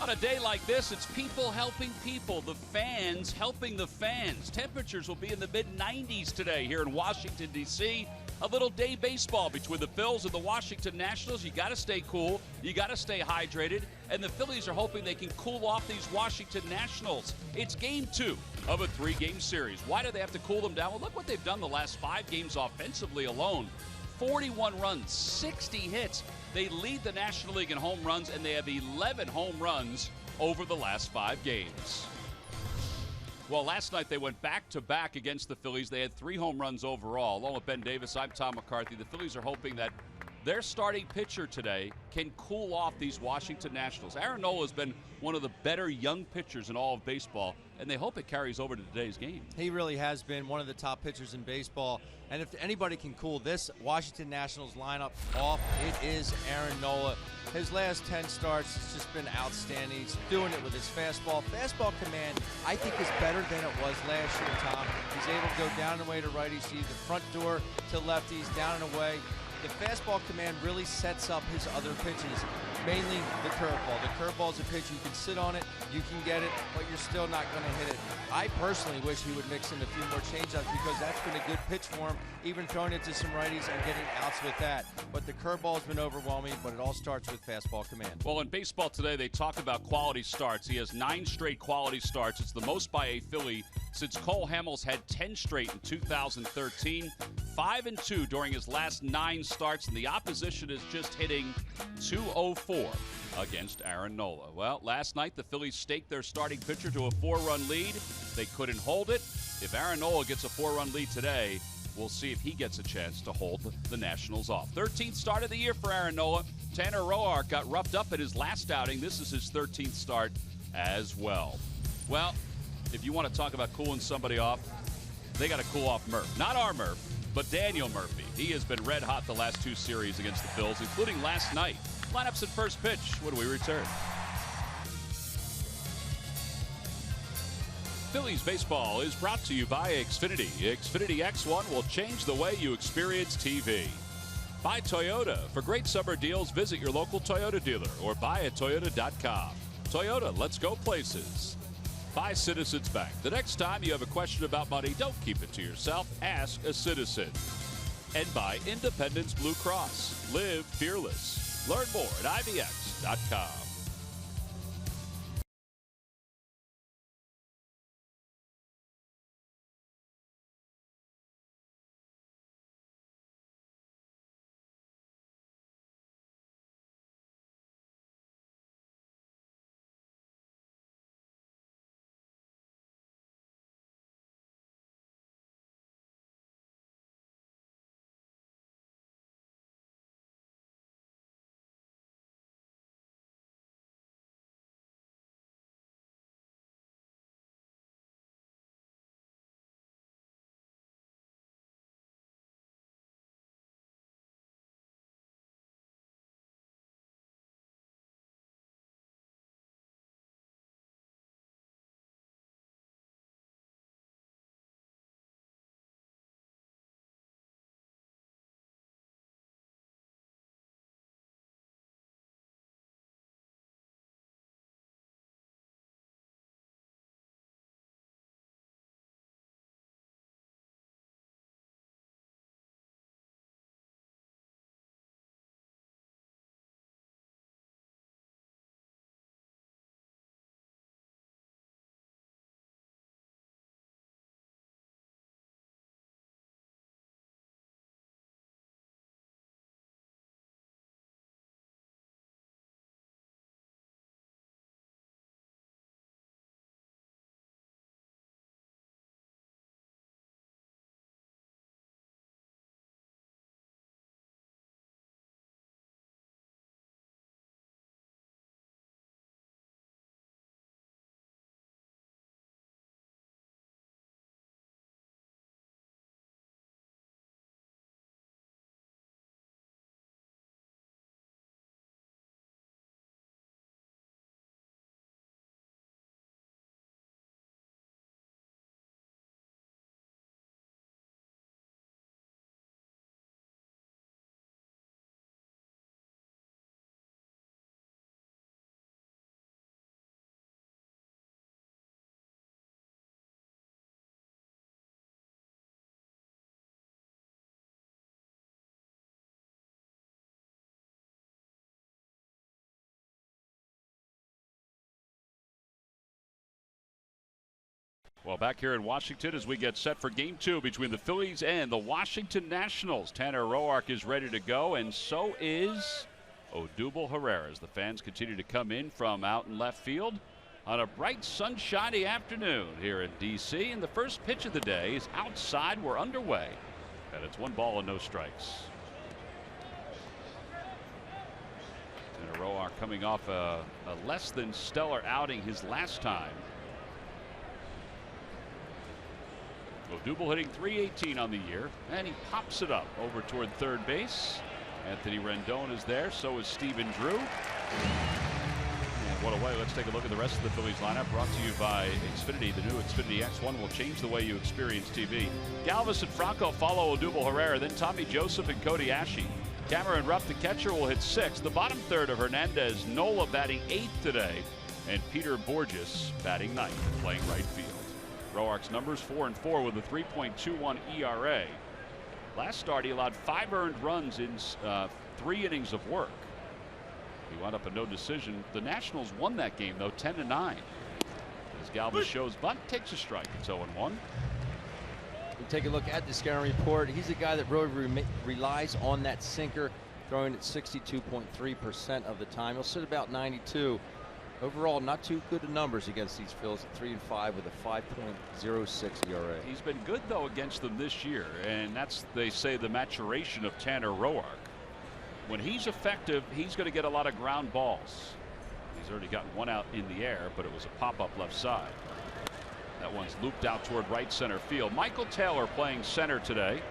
On a day like this, it's people helping people, the fans helping the fans. Temperatures will be in the mid-90s today here in Washington, D.C. A little day baseball between the Phils and the Washington Nationals. You got to stay cool. You got to stay hydrated. And the Phillies are hoping they can cool off these Washington Nationals. It's game 2 of a 3-game series. Why do they have to cool them down? Well, look what they've done the last 5 games offensively alone. 41 runs, 60 hits. They lead the National League in home runs, and they have 11 home runs over the last 5 games. Well, last night they went back-to-back against the Phillies. They had 3 home runs overall. Along with Ben Davis, I'm Tom McCarthy. The Phillies are hoping that their starting pitcher today can cool off these Washington Nationals. Aaron Nola has been one of the better young pitchers in all of baseball, and they hope it carries over to today's game. He really has been one of the top pitchers in baseball, and if anybody can cool this Washington Nationals lineup off, it is Aaron Nola. His last 10 starts has just been outstanding. He's doing it with his fastball. Fastball command, I think, is better than it was last year, Tom. He's able to go down and away to righties, see the front door to lefties, down and away. The fastball command really sets up his other pitches, mainly the curveball. The curveball is a pitch you can sit on it, you can get it, but you're still not going to hit it. I personally wish he would mix in a few more changeups because that's been a good pitch for him, even throwing it to some righties and getting outs with that. But the curveball has been overwhelming, but it all starts with fastball command. Well, in baseball today, they talk about quality starts. He has 9 straight quality starts. It's the most by a Philly since Cole Hamels had 10 straight in 2013. 5-2 during his last 9 starts, and the opposition is just hitting .204 against Aaron Nola. Well, last night the Phillies staked their starting pitcher to a 4-run lead. They couldn't hold it. If Aaron Nola gets a 4-run lead today, we'll see if he gets a chance to hold the Nationals off. 13th start of the year for Aaron Nola. Tanner Roark got roughed up at his last outing. This is his 13th start as well. Well, if you want to talk about cooling somebody off, they got to cool off Murph. Not our Murph, but Daniel Murphy. He has been red hot the last 2 series against the Phils, including last night. Lineups at first pitch when we return. Phillies baseball is brought to you by Xfinity. Xfinity X1 will change the way you experience TV. By Toyota. For great summer deals, visit your local Toyota dealer or buyatoyota.com. Toyota, let's go places. By Citizens Bank. The next time you have a question about money, don't keep it to yourself. Ask a citizen. And by Independence Blue Cross. Live fearless. Learn more at IVX.com. Well, back here in Washington as we get set for Game 2 between the Phillies and the Washington Nationals. Tanner Roark is ready to go, and so is Odubel Herrera as the fans continue to come in from out in left field on a bright, sunshiny afternoon here in D.C. And the first pitch of the day is outside. We're underway, and it's 1 ball and no strikes. Tanner Roark coming off a less than stellar outing his last time. Odubel hitting .318 on the year, and he pops it up over toward third base. Anthony Rendon is there, so is Stephen Drew. And what a way. Let's take a look at the rest of the Phillies lineup, brought to you by Xfinity. The new Xfinity X1 will change the way you experience TV. Galvis and Franco follow Odubel Herrera, then Tommy Joseph and Cody Ashe. Cameron Rupp, the catcher, will hit 6th. The bottom third of Hernandez Nola batting 8th today, and Peter Borges batting 9th, playing right field. Roark's numbers 4 and 4 with a 3.21 ERA. Last start, he allowed 5 earned runs in 3 innings of work. He wound up a no decision. The Nationals won that game, though, 10-9. As Galvis shows bunt, takes a strike. It's 0-1. We take a look at the scouting report. He's a guy that really relies on that sinker, throwing it 62.3% of the time. He'll sit about 92. Overall, not too good of numbers against these Phils at 3 and 5 with a 5.06 ERA. He's been good, though, against them this year, and that's, they say, the maturation of Tanner Roark. When he's effective, he's going to get a lot of ground balls. He's already gotten 1 out in the air, but it was a pop-up left side. That one's looped out toward right center field. Michael Taylor playing center today.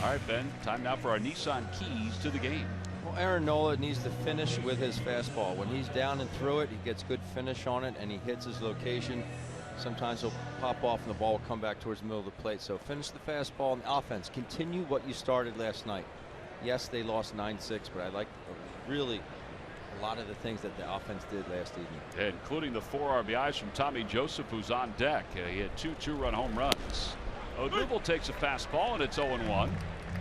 All right, Ben, time now for our Nissan keys to the game. Well, Aaron Nola needs to finish with his fastball. When he's down and through it, he gets good finish on it, and he hits his location. Sometimes he'll pop off and the ball will come back towards the middle of the plate. So finish the fastball and offense. Continue what you started last night. Yes, they lost 9-6, but I like really a lot of the things that the offense did last evening. Including the 4 RBIs from Tommy Joseph, who's on deck. He had 2 two-run home runs. Odubel takes a fastball, and it's 0-1.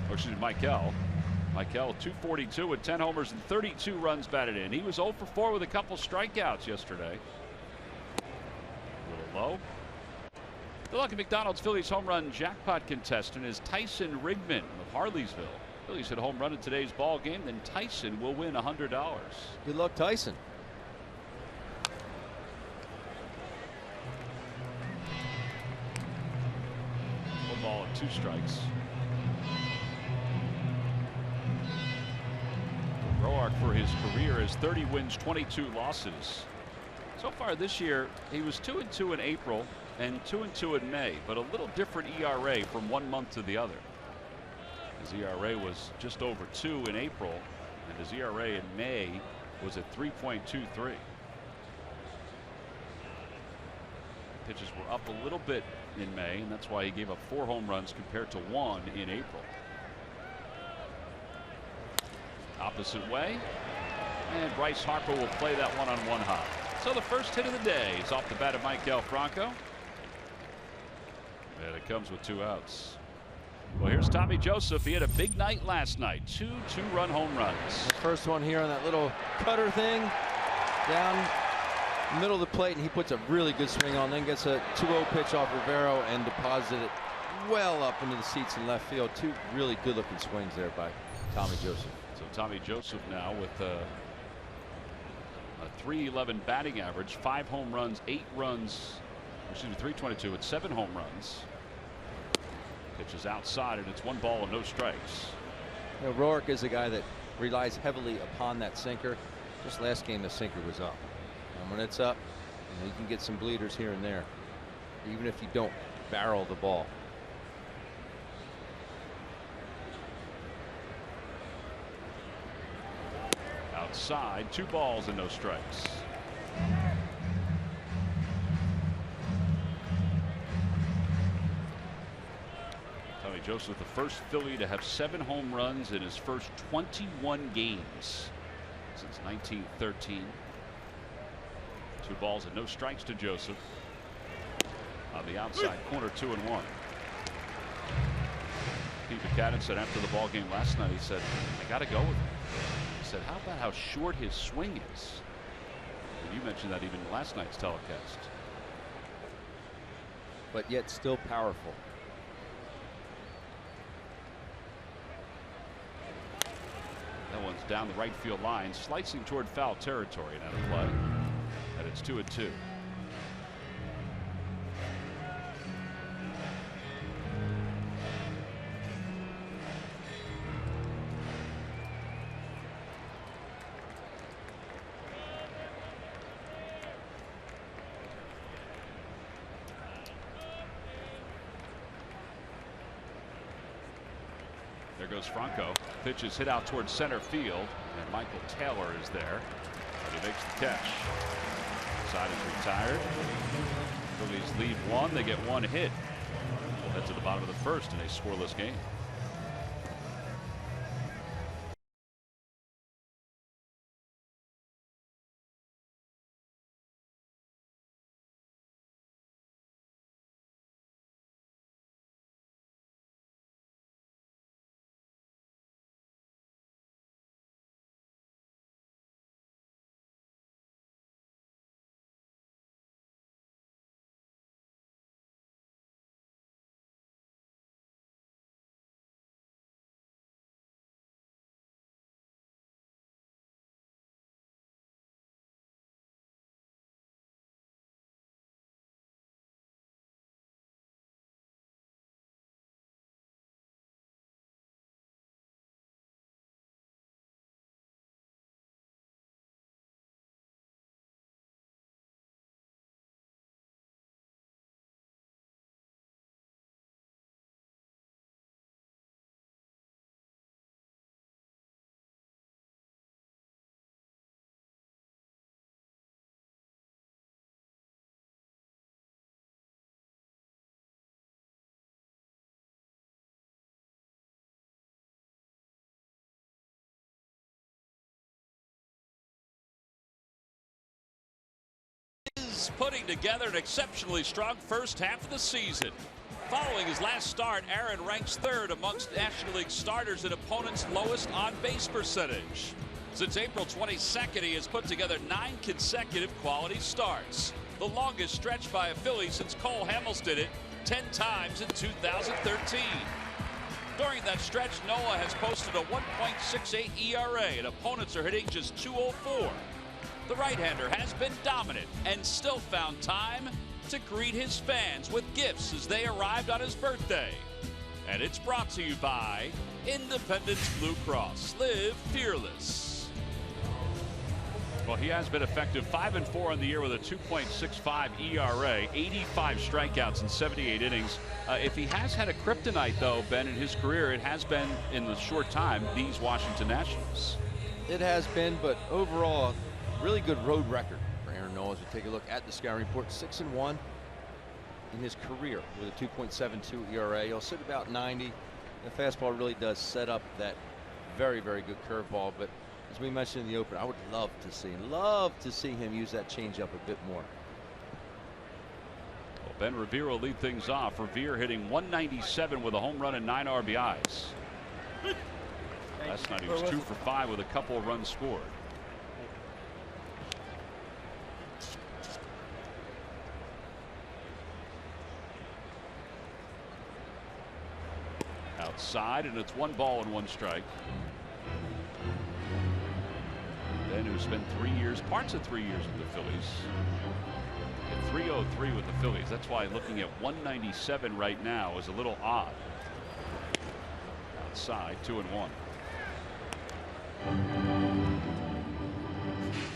Or excuse me, Michael. Michael, 242 with 10 homers and 32 runs batted in. He was 0 for 4 with a couple strikeouts yesterday. A little low. The Lucky McDonald's Phillies home run jackpot contestant is Tyson Rigman of Harleysville. Phillies hit a home run in today's ball game, then Tyson will win $100. Good luck, Tyson. One ball and 2 strikes. Roark for his career is 30 wins, 22 losses. So far this year, he was 2-2 in April and 2-2 in May, but a little different ERA from one month to the other. His ERA was just over 2 in April, and his ERA in May was at 3.23. Pitches were up a little bit in May, and that's why he gave up 4 home runs compared to 1 in April. Opposite way, and Bryce Harper will play that one on 1 hop. So the first hit of the day is off the bat of Michael Franco, and it comes with 2 outs. Well, here's Tommy Joseph. He had a big night last night. 2 two-run home runs. The first one here on that little cutter thing down the middle of the plate, and he puts a really good swing on, then gets a 2-0 pitch off Rivero and deposits it well up into the seats in left field. 2 really good-looking swings there by Tommy Joseph. So Tommy Joseph now with a .311 batting average, 5 home runs, 8 runs, excuse me, 322 with 7 home runs. Pitches outside, and it's 1 ball and no strikes. You know, Roark is a guy that relies heavily upon that sinker. Just last game, the sinker was up. And when it's up, you can get some bleeders here and there, even if you don't barrel the ball. Outside, 2 balls and no strikes. Tommy Joseph, the first Philly to have 7 home runs in his first 21 games since 1913. 2 balls and no strikes to Joseph. On the outside corner, 2-1. Pete Buchanan said after the ball game last night, he said, I got to go with him. He said, how about how short his swing is? You mentioned that even in last night's telecast. But yet still powerful. That one's down the right field line, slicing toward foul territory and out of play. And it's 2-2. There goes Franco. Pitch is hit out towards center field, and Michael Taylor is there. But he makes the catch. Side is retired. Phillies lead one. They get one hit. We'll head to the bottom of the first in a scoreless game. Putting together an exceptionally strong first half of the season. Following his last start, Aaron ranks third amongst National League starters in opponents' lowest on-base percentage. Since April 22nd, he has put together 9 consecutive quality starts, the longest stretch by a Philly since Cole Hamels did it 10 times in 2013. During that stretch, Noah has posted a 1.68 ERA, and opponents are hitting just .204. The right-hander has been dominant and still found time to greet his fans with gifts as they arrived on his birthday. And it's brought to you by Independence Blue Cross. Live fearless. Well, he has been effective 5-4 on the year with a 2.65 ERA, 85 strikeouts in 78 innings. If he has had a kryptonite, though, Ben, in his career, it has been in the short time these Washington Nationals. It has been, but overall, really good road record for Aaron Nola. As we take a look at the scouting report, 6-1 in his career with a 2.72 ERA. He'll sit about 90. The fastball really does set up that very, very good curveball. But as we mentioned in the opener, I would love to see him use that changeup a bit more. Well, Ben Revere will lead things off. Revere hitting 197 with a home run and 9 RBIs. Last night he was 2 for 5 with a couple of runs scored. Outside, and it's 1 ball and 1 strike. Ben, who spent 3 years, parts of 3 years with the Phillies, at 303 with the Phillies. That's why looking at 197 right now is a little odd. Outside, 2-1.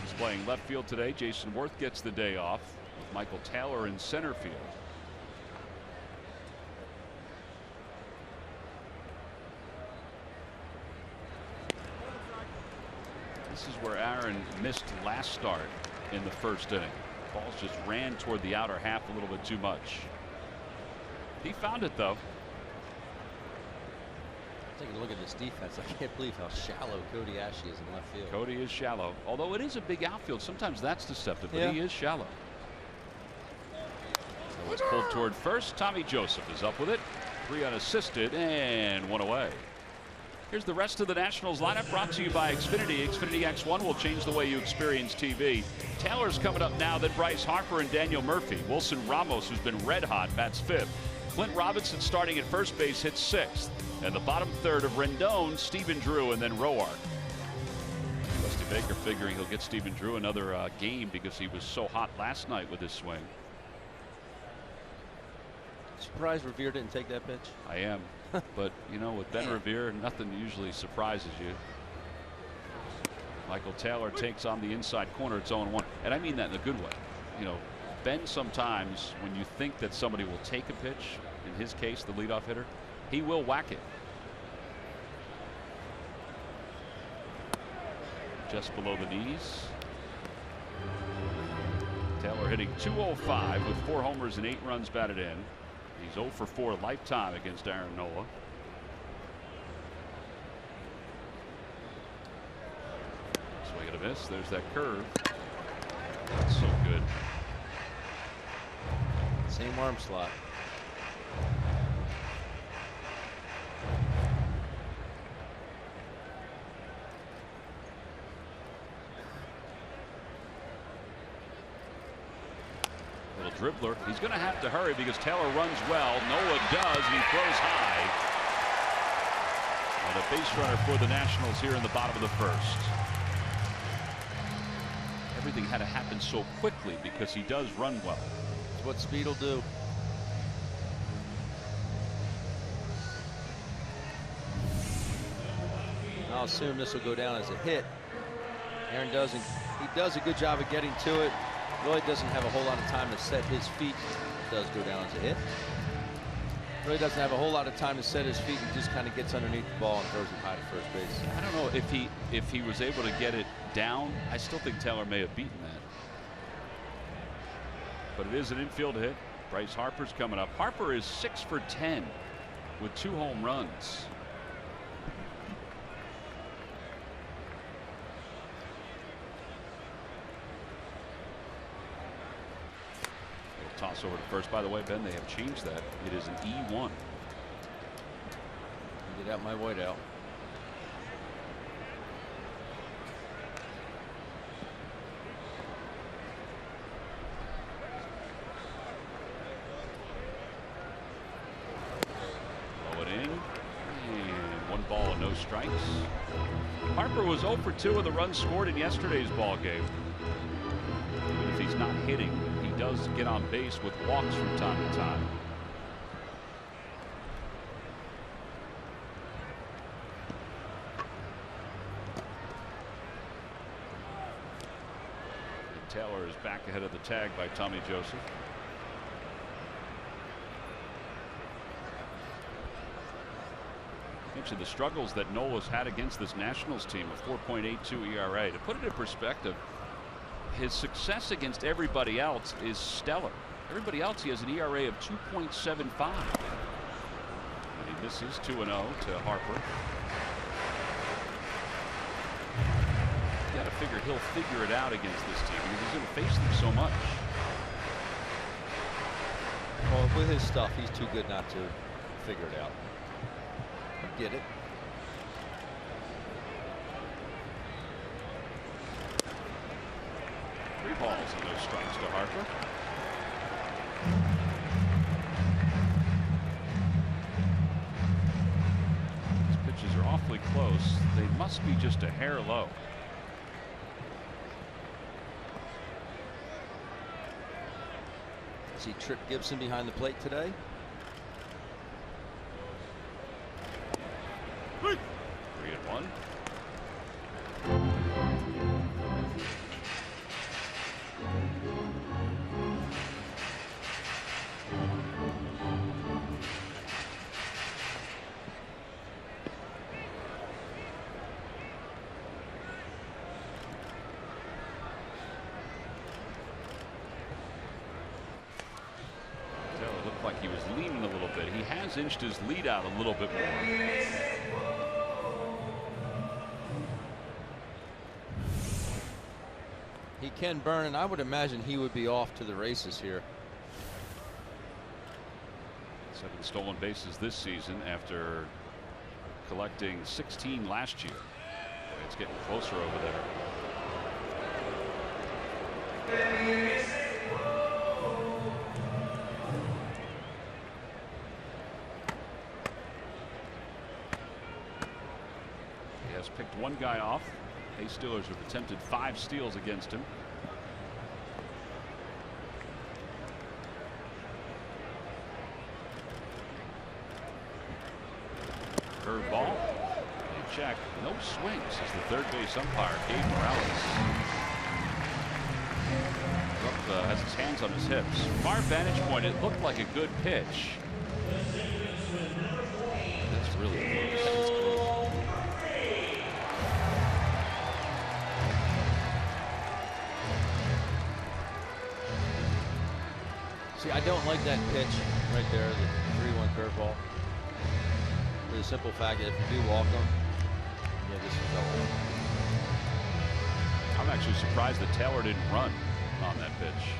He's playing left field today. Jason Worth gets the day off with Michael Taylor in center field. This is where Aaron missed last start in the first inning. Balls just ran toward the outer half a little bit too much. He found it, though. Taking a look at this defense, I can't believe how shallow Cody Ashley is in left field. Cody is shallow, although it is a big outfield. Sometimes that's deceptive, but he is shallow. So it's pulled toward first. Tommy Joseph is up with it. 3 unassisted and 1 away. Here's the rest of the Nationals lineup brought to you by Xfinity. Xfinity X1 will change the way you experience TV. Taylor's coming up now, then Bryce Harper and Daniel Murphy. Wilson Ramos, who's been red hot, bats 5th. Clint Robinson starting at first base hits 6th. And the bottom third of Rendon, Stephen Drew, and then Roark. Dusty Baker figuring he'll get Stephen Drew another game because he was so hot last night with his swing. Surprised Revere didn't take that pitch. I am. But, you know, with Ben Revere, nothing usually surprises you. Michael Taylor takes on the inside corner. It's 0-1. And I mean that in a good way. You know, Ben sometimes, when you think that somebody will take a pitch, in his case, the leadoff hitter, he will whack it. Just below the knees. Taylor hitting .205 with 4 homers and 8 runs batted in. He's 0 for 4 lifetime against Aaron Nola. Swing and a miss. There's that curve. That's so good. Same arm slot. Dribbler. He's going to have to hurry because Taylor runs well. Nola does, and he throws high. And a base runner for the Nationals here in the bottom of the first. Everything had to happen so quickly because he does run well. It's what speed will do. I'll assume this will go down as a hit. Aaron does a good job of getting to it. Really doesn't have a whole lot of time to set his feet. It does go down as a hit. Really doesn't have a whole lot of time to set his feet and just kind of gets underneath the ball and throws it high to first base. I don't know if he was able to get it down. I still think Taylor may have beaten that. But it is an infield hit. Bryce Harper's coming up. Harper is 6 for 10 with 2 home runs. Toss over to first. By the way, Ben, they have changed that. It is an E1. Get out my whiteout. Blow it in. And 1 ball and no strikes. Harper was 0 for 2 with the runs scored in yesterday's ball game. Even if he's not hitting, does get on base with walks from time to time. And Taylor is back ahead of the tag by Tommy Joseph. Mentioned the struggles that Nola's had against this Nationals team, a 4.82 ERA. To put it in perspective, his success against everybody else is stellar. Everybody else, he has an ERA of 2.75. And he misses 2-0 to Harper. You got to figure he'll figure it out against this team because he's going to face them so much. Well, with his stuff, he's too good not to figure it out. Get it. 3 balls and no strikes to Harper. These pitches are awfully close. They must be just a hair low. See Tripp Gibson behind the plate today. 3-1. Like he was leaning a little bit. He has inched his lead out a little bit more. He can burn, and I would imagine he would be off to the races here. 7 stolen bases this season after a collecting 16 last year. Boy, it's getting closer over there. He has picked one guy off. The Steelers have attempted 5 steals against him. Curveball. They check. No swings as the third base umpire, Gabe Morales. Rupp has his hands on his hips. Far vantage point, it looked like a good pitch. That's really close. See, I don't like that pitch right there, the 3-1 curveball. For the simple fact that if you do walk them, yeah, this is over. I'm actually surprised that Taylor didn't run on that pitch.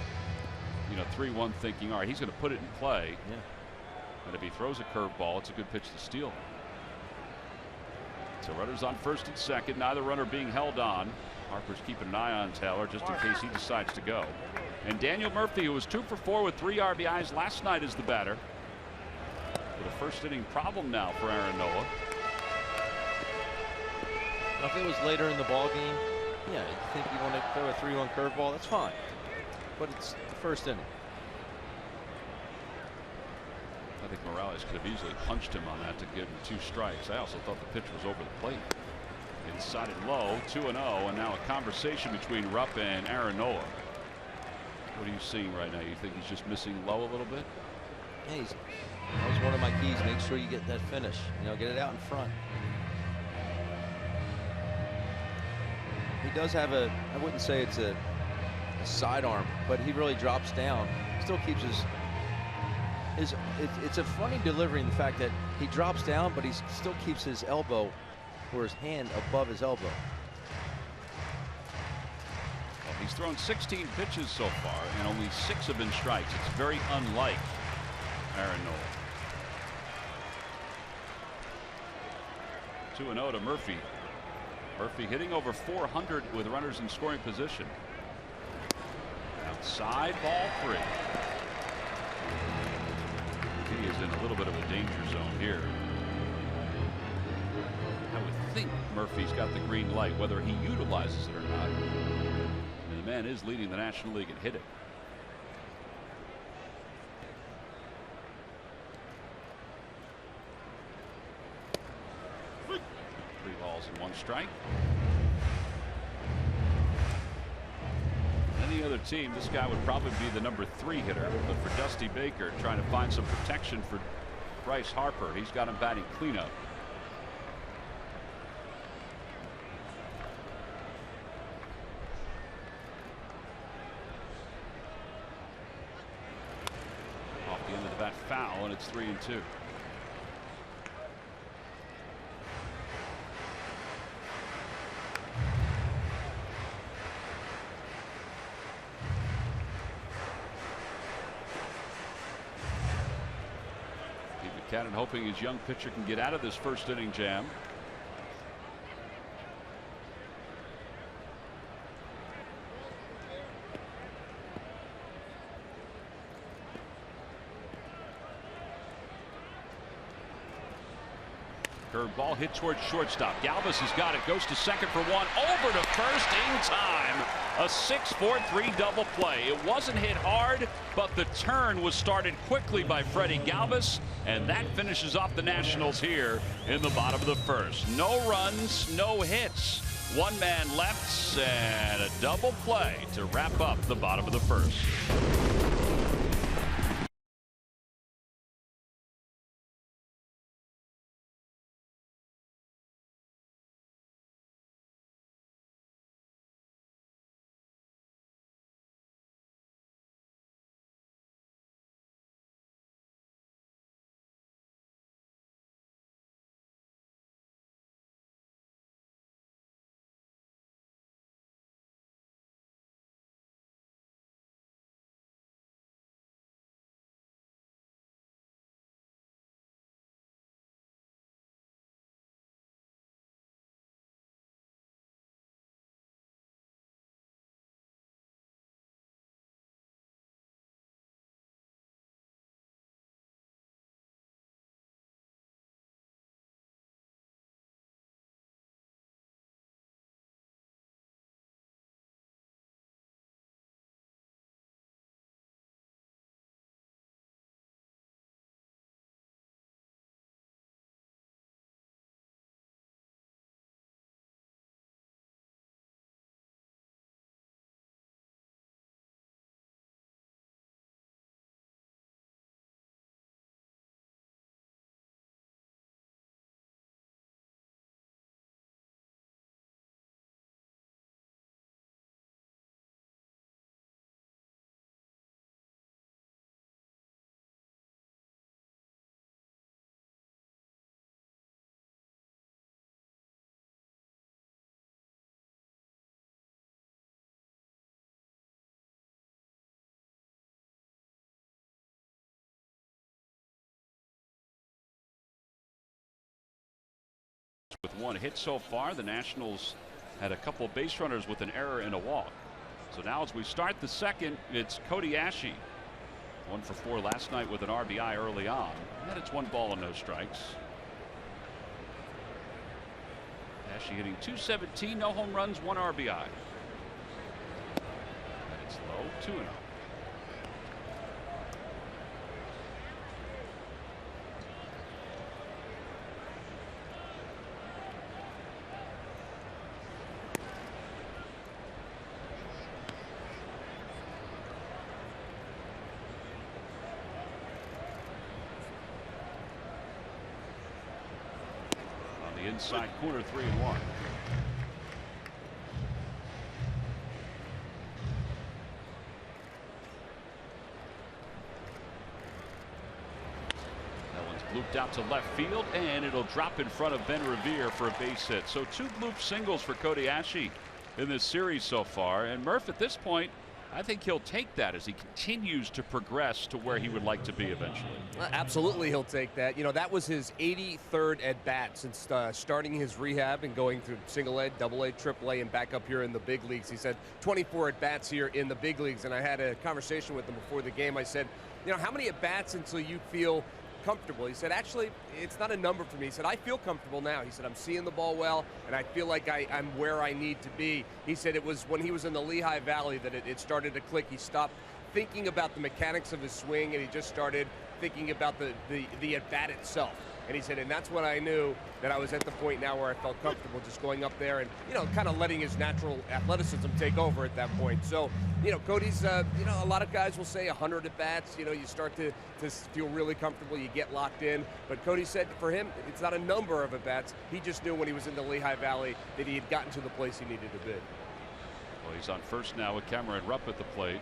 You know, 3-1 thinking, all right, he's going to put it in play. Yeah. And if he throws a curveball, it's a good pitch to steal. So runners on first and second, neither runner being held on. Harper's keeping an eye on Taylor just in case he decides to go. And Daniel Murphy, who was 2 for 4 with 3 RBIs last night, is the batter. With a first inning problem now for Aaron Nola. Now, if it was later in the ball game, yeah, you think you want to throw a 3-1 curveball, that's fine. But it's the first inning. I think Morales could have easily punched him on that to give him 2 strikes. I also thought the pitch was over the plate. Inside and low, 2-0, and now a conversation between Rupp and Aaron Nola. What are you seeing right now? You think he's just missing low a little bit? Yeah, that was one of my keys. Make sure you get that finish. You know, get it out in front. He does have a, I wouldn't say it's a sidearm, but he really drops down. Still keeps his it's a funny delivery in the fact that he drops down, but he still keeps his elbow or his hand above his elbow. Well, he's thrown 16 pitches so far, and only 6 have been strikes. It's very unlike Aaron Nola. 2-0 to Murphy. Murphy hitting over 400 with runners in scoring position. Outside, ball 3. He is in a little bit of a danger zone here. I would think Murphy's got the green light, whether he utilizes it or not. And the man is leading the National League in hitting. 3 balls and 1 strike. Any other team, this guy would probably be the number 3 hitter, but for Dusty Baker trying to find some protection for Bryce Harper, he's got him batting cleanup. Off the end of the bat, foul, and it's 3-2. Cannon hoping his young pitcher can get out of this first inning jam. Curveball hit towards shortstop. Galvis has got it. Goes to second for 1. Over to first in time. A 6-4-3 double play. It wasn't hit hard, but the turn was started quickly by Freddie Galvis, and that finishes off the Nationals here in the bottom of the first. No runs, no hits. 1 man left, and a double play to wrap up the bottom of the first. one hit so far. The Nationals had a couple base runners with an error and a walk. So now as we start the second, it's Cody Ashe. 1 for 4 last night with an RBI early on. And it's 1 ball and no strikes. Ashe hitting .217, no home runs, 1 RBI. And it's low, 2-0. Inside corner, 3-1. That one's blooped out to left field, and it'll drop in front of Ben Revere for a base hit. So 2 bloop singles for Cody Ashe in this series so far. And Murph, at this point, I think he'll take that as he continues to progress to where he would like to be eventually. Absolutely, he'll take that. You know, that was his 83rd at bat since starting his rehab and going through single A, double A, triple A, and back up here in the big leagues. He said 24 at bats here in the big leagues. And I had a conversation with him before the game. I said, you know, how many at bats until you feel comfortable? He said, actually, it's not a number for me. He said, I feel comfortable now. He said, I'm seeing the ball well, and I feel like I'm where I need to be. He said it was when he was in the Lehigh Valley that it started to click. He stopped thinking about the mechanics of his swing, and he just started thinking about the at-bat itself. And he said, and that's when I knew that I was at the point now where I felt comfortable just going up there and, you know, kind of letting his natural athleticism take over at that point. So, you know, Cody's, you know, a lot of guys will say 100 at-bats. You know, you start to feel really comfortable. You get locked in. But Cody said for him, it's not a number of at-bats. He just knew when he was in the Lehigh Valley that he had gotten to the place he needed to be. Well, he's on first now with Cameron Rupp at the plate.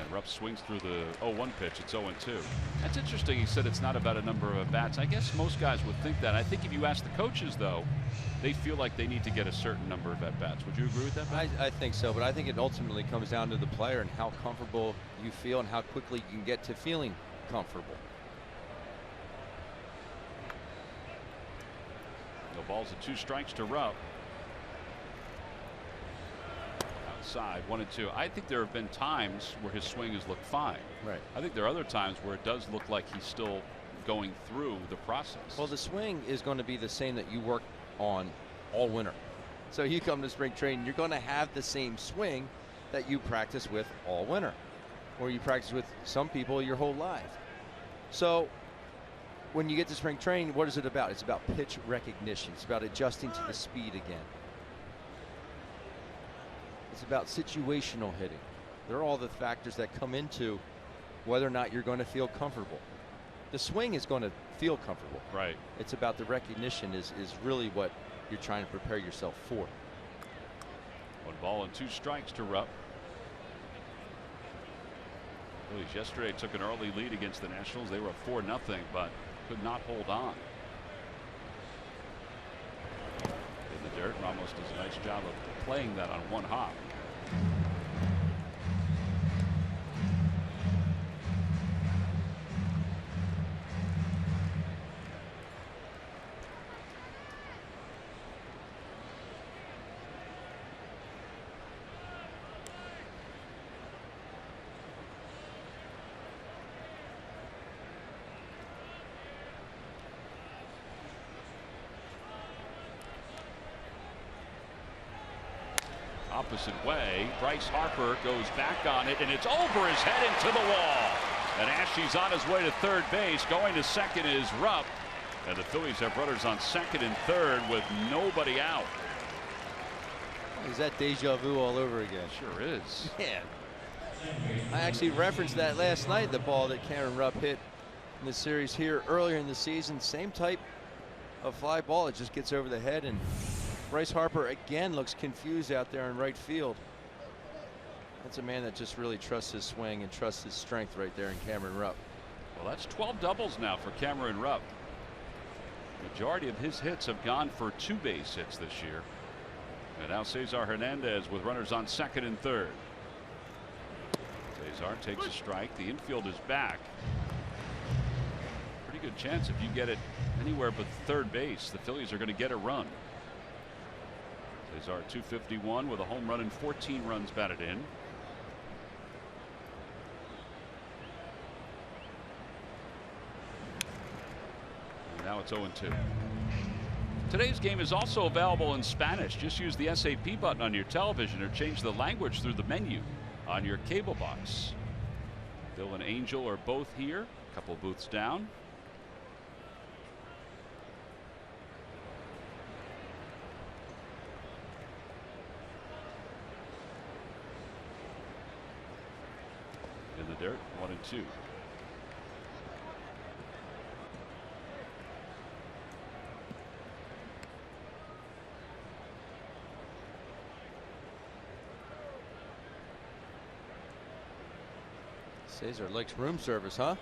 And Rupp swings through the 0-1 pitch. It's 0-2. That's interesting. He said it's not about a number of at-bats. I guess most guys would think that. I think if you ask the coaches, though, they feel like they need to get a certain number of at-bats. Would you agree with that, Ben? I think so, but I think it ultimately comes down to the player and how comfortable you feel and how quickly you can get to feeling comfortable. No balls and 2 strikes to Rupp. Outside, 1-2. I think there have been times where his swing has looked fine. Right. I think there are other times where it does look like he's still going through the process. Well, the swing is going to be the same that you work on all winter. So you come to spring training, you're going to have the same swing that you practice with all winter, or you practice with some people your whole life. So when you get to spring training, what is it about? It's about pitch recognition. It's about adjusting to the speed again. It's about situational hitting. They're all the factors that come into whether or not you're going to feel comfortable. The swing is going to feel comfortable. Right. It's about the recognition is really what you're trying to prepare yourself for. 1 ball and 2 strikes to Rupp. Phillies yesterday took an early lead against the Nationals. They were up 4-0, but could not hold on. In the dirt, Ramos does a nice job of playing that on 1 hop. Opposite way, Bryce Harper goes back on it, and it's over his head into the wall. And Ashe's on his way to third base. Going to second is Rupp, and the Phillies have runners on second and third with nobody out. Is that deja vu all over again? Sure is. Man, I actually referenced that last night, the ball that Cameron Rupp hit in the series here earlier in the season. Same type of fly ball. It just gets over the head, and Bryce Harper again looks confused out there in right field. That's a man that just really trusts his swing and trusts his strength right there in Cameron Rupp. Well, that's 12 doubles now for Cameron Rupp. Majority of his hits have gone for 2 base hits this year. And now Cesar Hernandez with runners on second and third. Cesar takes a strike. The infield is back. Pretty good chance if you get it anywhere but third base, the Phillies are going to get a run. Cesar 251 with a home run and 14 runs batted in. And now it's 0-2. Today's game is also available in Spanish. Just use the SAP button on your television or change the language through the menu on your cable box. Bill and Angel are both here, a couple booths down. In the dirt, 1-2. Cesar likes room service, huh?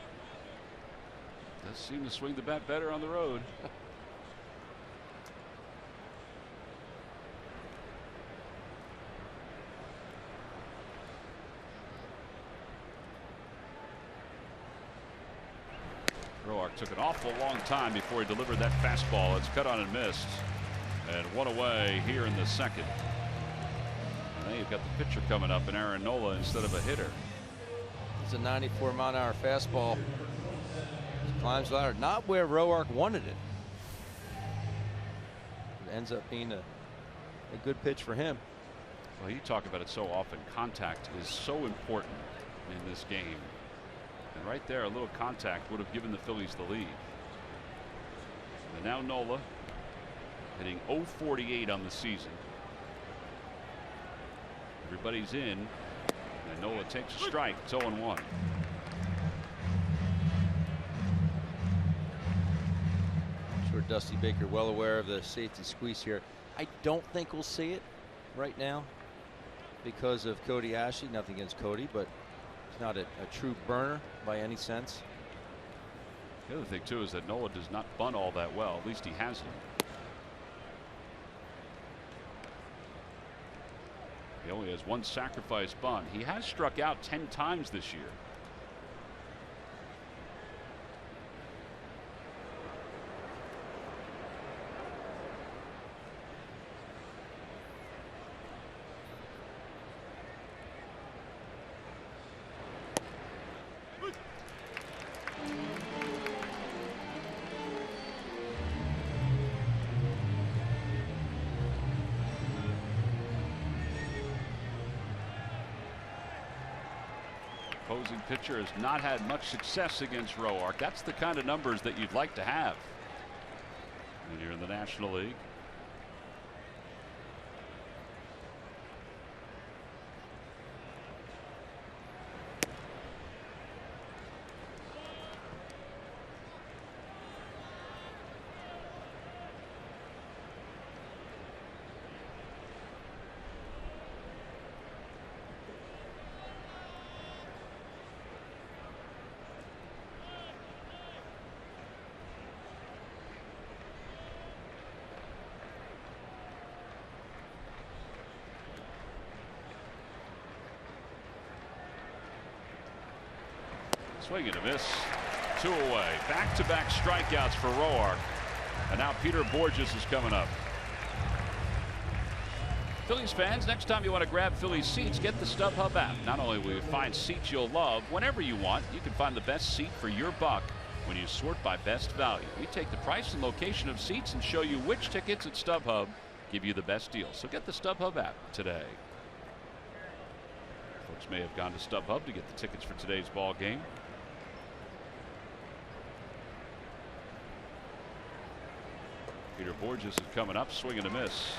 Does seem to swing the bat better on the road. Roark took an awful long time before he delivered that fastball. It's cut on and missed. And one away here in the second. And now you've got the pitcher coming up in Aaron Nola instead of a hitter. It's a 94-mile-an-hour fastball. Climbs ladder, not where Roark wanted it. It ends up being a good pitch for him. Well, you talk about it so often. Contact is so important in this game. And right there, a little contact would have given the Phillies the lead. And now Nola hitting .048 on the season. Everybody's in. And Nola takes a strike. It's 0-1. Sure, Dusty Baker well aware of the safety squeeze here. I don't think we'll see it right now because of Cody Ashley. Nothing against Cody, but he's not a true burner by any sense. The other thing too is that Nola does not bunt all that well. At least he hasn't. He only has one sacrifice bunt. He has struck out 10 times this year. Opposing pitcher has not had much success against Roark. That's the kind of numbers that you'd like to have when you're in the National League. Swing and a miss. 2 away. Back-to-back strikeouts for Roark. And now Peter Borges is coming up. Phillies fans, next time you want to grab Phillies seats, get the StubHub app. Not only will you find seats you'll love whenever you want, you can find the best seat for your buck when you sort by best value. We take the price and location of seats and show you which tickets at StubHub give you the best deal. So get the StubHub app today. Folks may have gone to StubHub to get the tickets for today's ball game. Peter Borges is coming up, swing and a miss.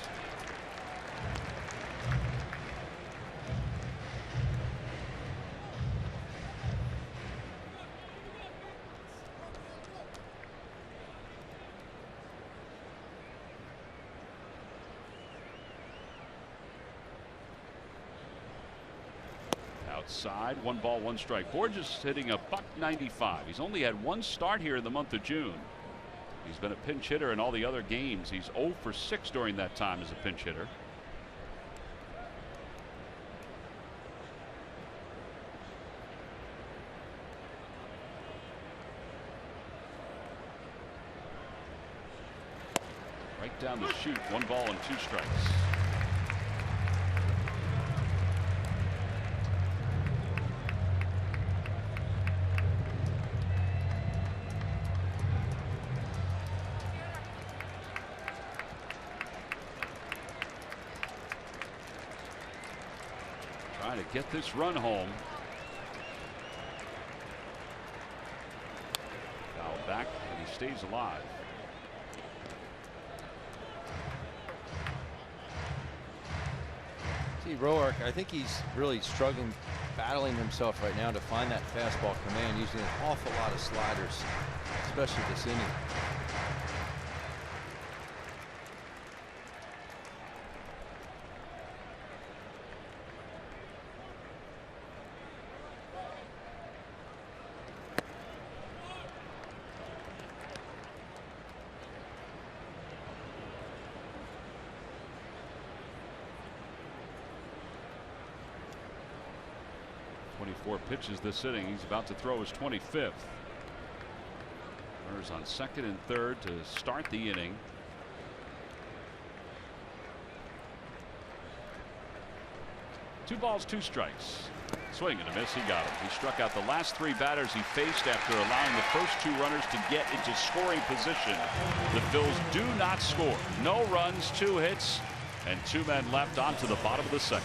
Outside, 1 ball, 1 strike. Borges hitting a .195. He's only had 1 start here in the month of June. He's been a pinch hitter in all the other games. He's 0 for 6 during that time as a pinch hitter. down the chute. 1 ball and 2 strikes. Trying to get this run home. Foul back, and he stays alive. See, Roark, I think he's really struggling, battling himself right now to find that fastball command, using an awful lot of sliders, especially this inning. Pitches this inning. He's about to throw his 25th. Runners on second and third to start the inning. Two balls, 2 strikes. Swing and a miss. He got him. He struck out the last 3 batters he faced after allowing the first 2 runners to get into scoring position. The Phils do not score. No runs, 2 hits, and 2 men left on to the bottom of the 2nd.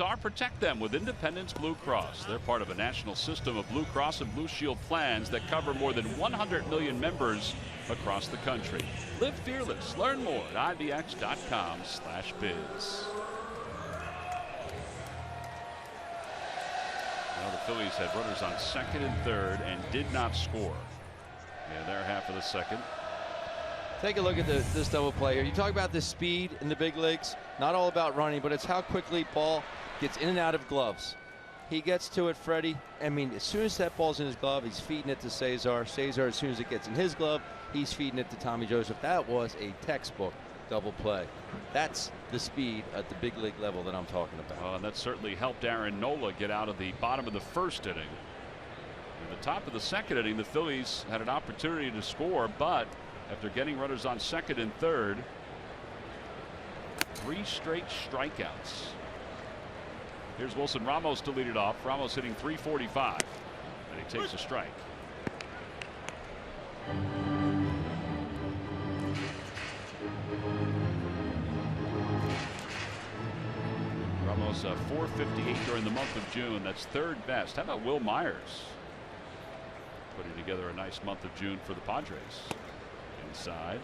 Are protect them with Independence Blue Cross. They're part of a national system of Blue Cross and Blue Shield plans that cover more than 100 million members across the country. Live fearless. Learn more at IVX.com/biz. Well, the Phillies had runners on second and third and did not score in their half of the 2nd. Take a look at this double play here. You talk about the speed in the big leagues. Not all about running, but it's how quickly ball gets in and out of gloves. He gets to it, Freddie. I mean, as soon as that ball's in his glove, he's feeding it to Cesar. Cesar, as soon as it gets in his glove, he's feeding it to Tommy Joseph. That was a textbook double play. That's the speed at the big league level that I'm talking about. And that certainly helped Aaron Nola get out of the bottom of the 1st inning. In the top of the 2nd inning, the Phillies had an opportunity to score, but after getting runners on second and third, 3 straight strikeouts. Here's Wilson Ramos to lead it off. Ramos hitting .345, and he takes a strike. Ramos 458 during the month of June. That's 3rd best. How about Will Myers? Putting together a nice month of June for the Padres. Inside.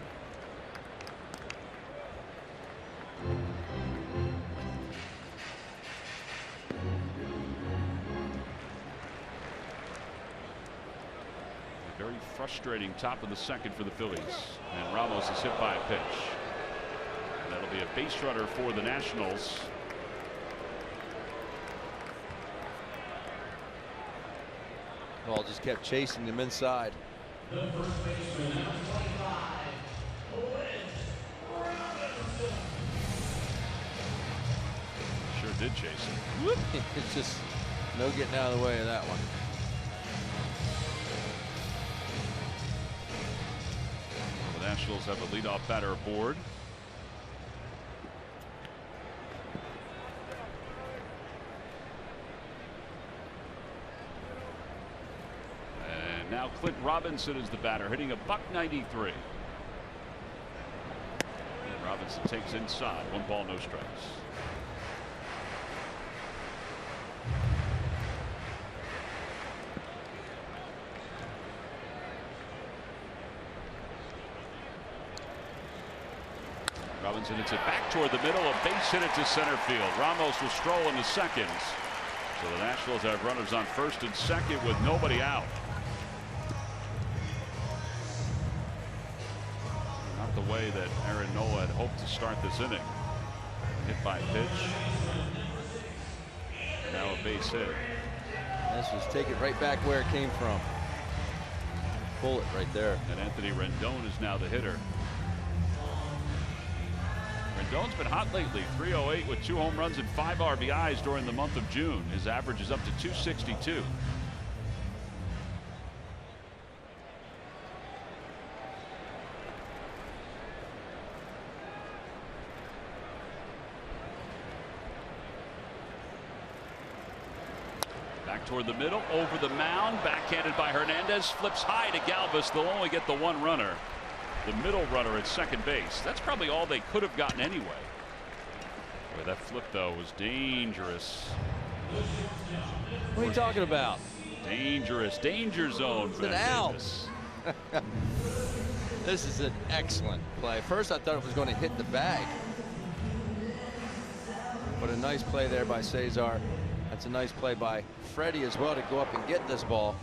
A very frustrating top of the 2nd for the Phillies, and Ramos is hit by a pitch. And that'll be a base runner for the Nationals. Ball just kept chasing him inside. Sure did chase him. Whoop. It's just no getting out of the way of that one. The Nationals have a leadoff batter aboard. And now Clint Robinson is the batter, hitting a .193. Clint Robinson takes inside. 1 ball, no strikes. Robinson hits it back toward the middle. A base hit it to center field. Ramos will stroll into second. So the Nationals have runners on first and second with nobody out. Not the way that Aaron Nola had hoped to start this inning. Hit by pitch. Now a base hit. This was take it right back where it came from. Pull it right there. And Anthony Rendon is now the hitter. Rendon's been hot lately. 308 with 2 home runs and 5 RBIs during the month of June. His average is up to 262. Back toward the middle, over the mound, backhanded by Hernandez, flips high to Galvis. They'll only get the 1 runner. The middle runner at second base. That's probably all they could have gotten anyway. Boy, that flip, though, was dangerous. What are you talking about? Dangerous. Danger zone. It's an out. This is an excellent play. First, I thought it was going to hit the bag. But a nice play there by Cesar. That's a nice play by Freddie as well to go up and get this ball.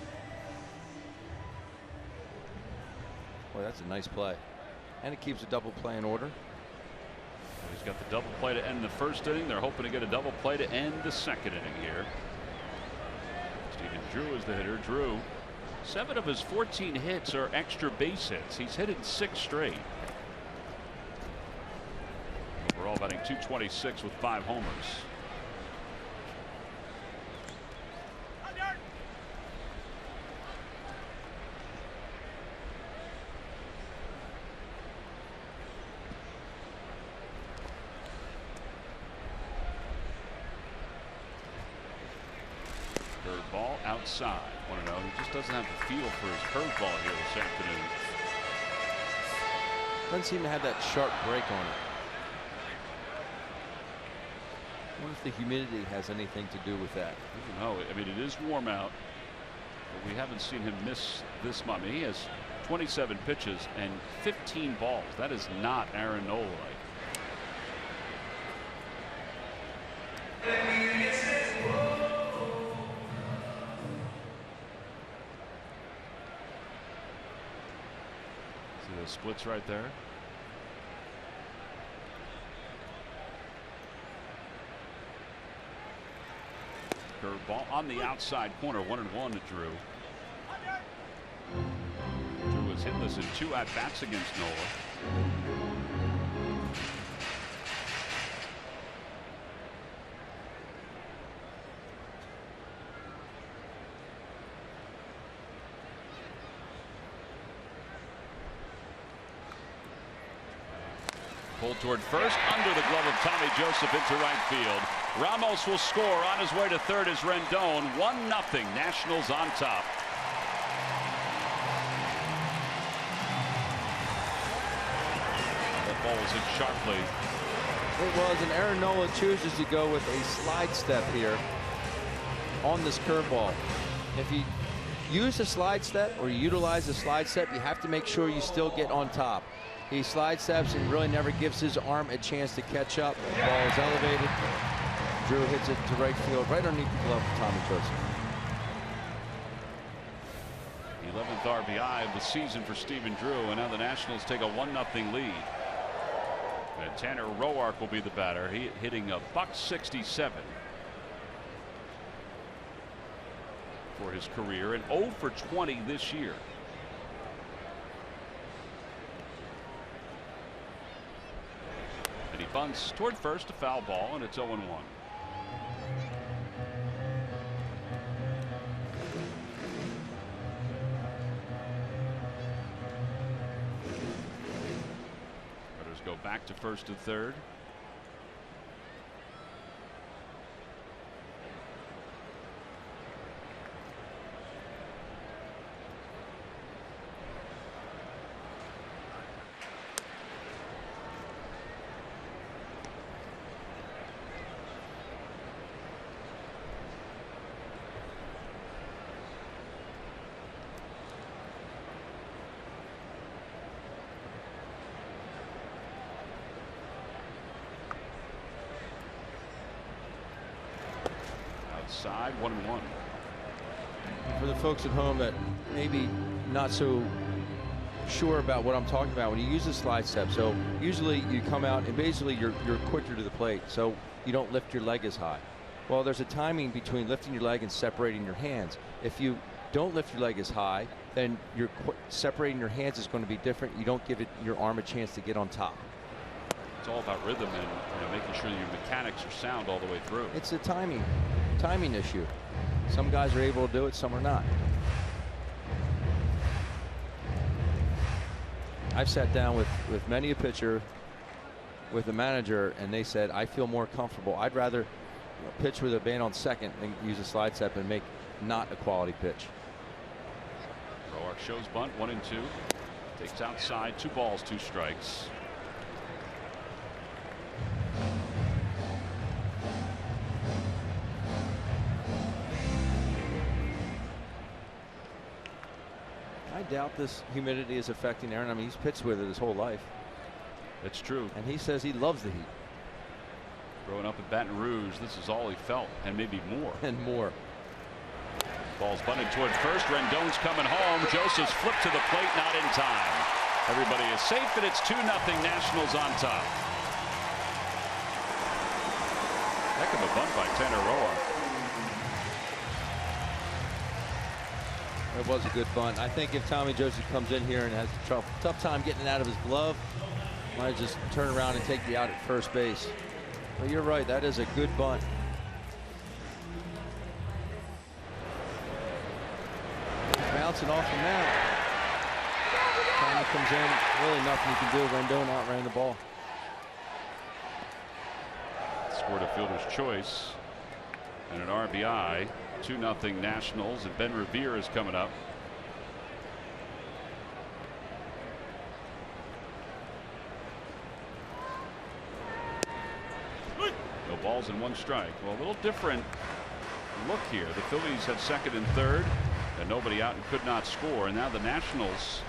Boy, that's a nice play. And it keeps a double play in order. He's got the double play to end the first inning. They're hoping to get a double play to end the second inning here. Stephen Drew is the hitter. Drew, 7 of his 14 hits are extra base hits. He's hit it 6 straight. Overall batting .226 with 5 homers. Ball outside. Want to know, he just doesn't have the feel for his curveball here this afternoon. Doesn't seem to have that sharp break on it. I wonder if the humidity has anything to do with that. I don't know. I mean, it is warm out, but we haven't seen him miss this much. I mean, he has 27 pitches and 15 balls. That is not Aaron Nola like. The splits right there. Curveball on the outside corner. 1-1 to Drew. Drew was hitless in 2 at-bats against Nola. Pulled toward first, under the glove of Tommy Joseph into right field. Ramos will score on his way to third as Rendon. 1-0. Nationals on top. That ball was hit sharply. It was, and Aaron Nola chooses to go with a slide step here on this curveball. If you use a slide step or you utilize a slide step, you have to make sure you still get on top. He slide steps and really never gives his arm a chance to catch up. The ball is elevated. Drew hits it to right field, right underneath the glove of Tommy Joseph. 11th RBI of the season for Stephen Drew, and now the Nationals take a 1-0 lead. And Tanner Roark will be the batter. He hitting a .167. for his career and 0 for 20 this year. And he bunts toward first, a foul ball, and it's 0-1. Go back to first and third. Side 1-1. For the folks at home that maybe not so sure about what I'm talking about, when you use a slide step, so usually you come out and basically you're quicker to the plate, so you don't lift your leg as high. Well, there's a timing between lifting your leg and separating your hands. If you don't lift your leg as high, then you're separating your hands is going to be different. You don't give your arm a chance to get on top. It's all about rhythm and making sure your mechanics are sound all the way through. It's a timing issue. Some guys are able to do it, some are not. I've sat down with many a pitcher, with a manager, and they said, I feel more comfortable. I'd rather pitch with a man on second than use a slide step and make not a quality pitch. Roark shows bunt, 1-2. Takes outside, 2 balls, 2 strikes. I doubt this humidity is affecting Aaron. I mean, he's pitched with it his whole life. It's true. And he says he loves the heat. Growing up in Baton Rouge, this is all he felt, and maybe more. And more. Ball's bunted toward first. Rendon's coming home. Joseph's flipped to the plate, not in time. Everybody is safe, and it's 2-0 Nationals on top. Heck of a bunt by Tanner Roark. It was a good bunt. I think if Tommy Joseph comes in here and has a tough time getting it out of his glove, might just turn around and take the out at first base. But you're right, that is a good bunt. Bouncing off the mound. Tommy comes in, really nothing he can do. Rendon outran the ball. Scored a fielder's choice and an RBI. 2-0 Nationals, and Ben Revere is coming up. No balls and 1 strike. Well, a little different look here. The Phillies had second and third, and nobody out and could not score. And now the Nationals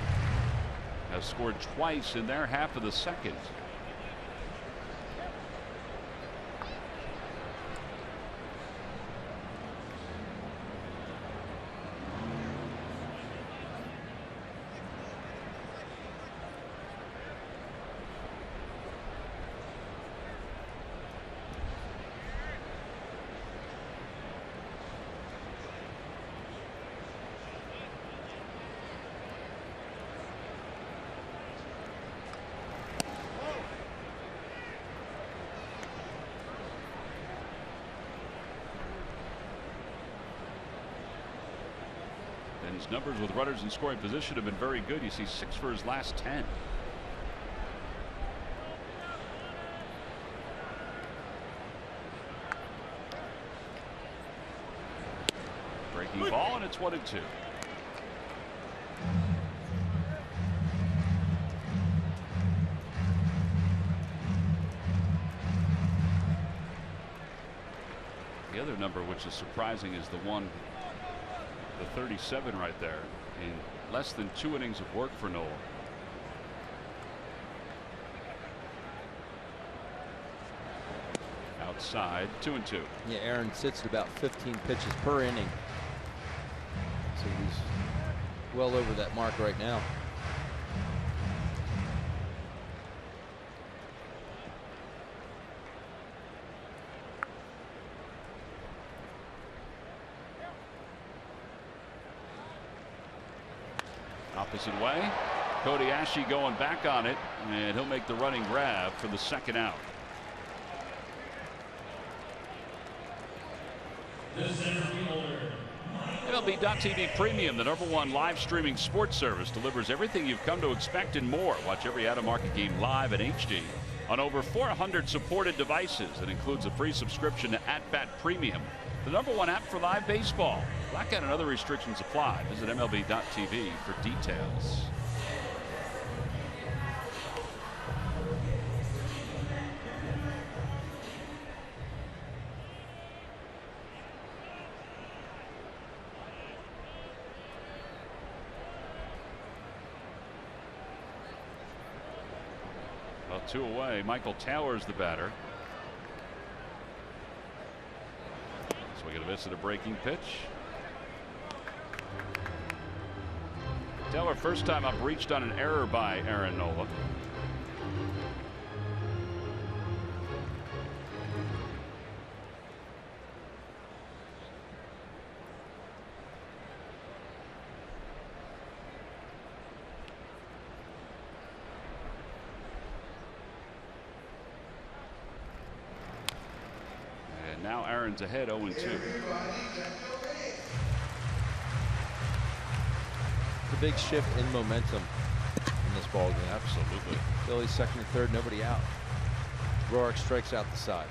have scored twice in their half of the second. His numbers with runners in scoring position have been very good. You see 6 for his last 10. Breaking ball, and it's 1-2. The other number which is surprising is the one, the 37 right there, in less than 2 innings of work for Nola. Outside, 2-2. Yeah, Aaron sits at about 15 pitches per inning. So he's well over that mark right now. Opposite way. Cody Ashe going back on it, and he'll make the running grab for the second out. MLB.TV Premium, the #1 live streaming sports service, delivers everything you've come to expect and more. Watch every out-of-market game live in HD on over 400 supported devices. It includes a free subscription to At Bat Premium, the #1 app for live baseball. Blackout and other restrictions apply. Visit MLB.TV for details. Well, 2 away. Michael Taylor's the batter. So we get a miss at a breaking pitch. Taylor, first time up, reached on an error by Aaron Nola. And now Aaron's ahead 0-2. Big shift in momentum in this ball game. Absolutely. Phillies second and third, nobody out. Roark strikes out the side.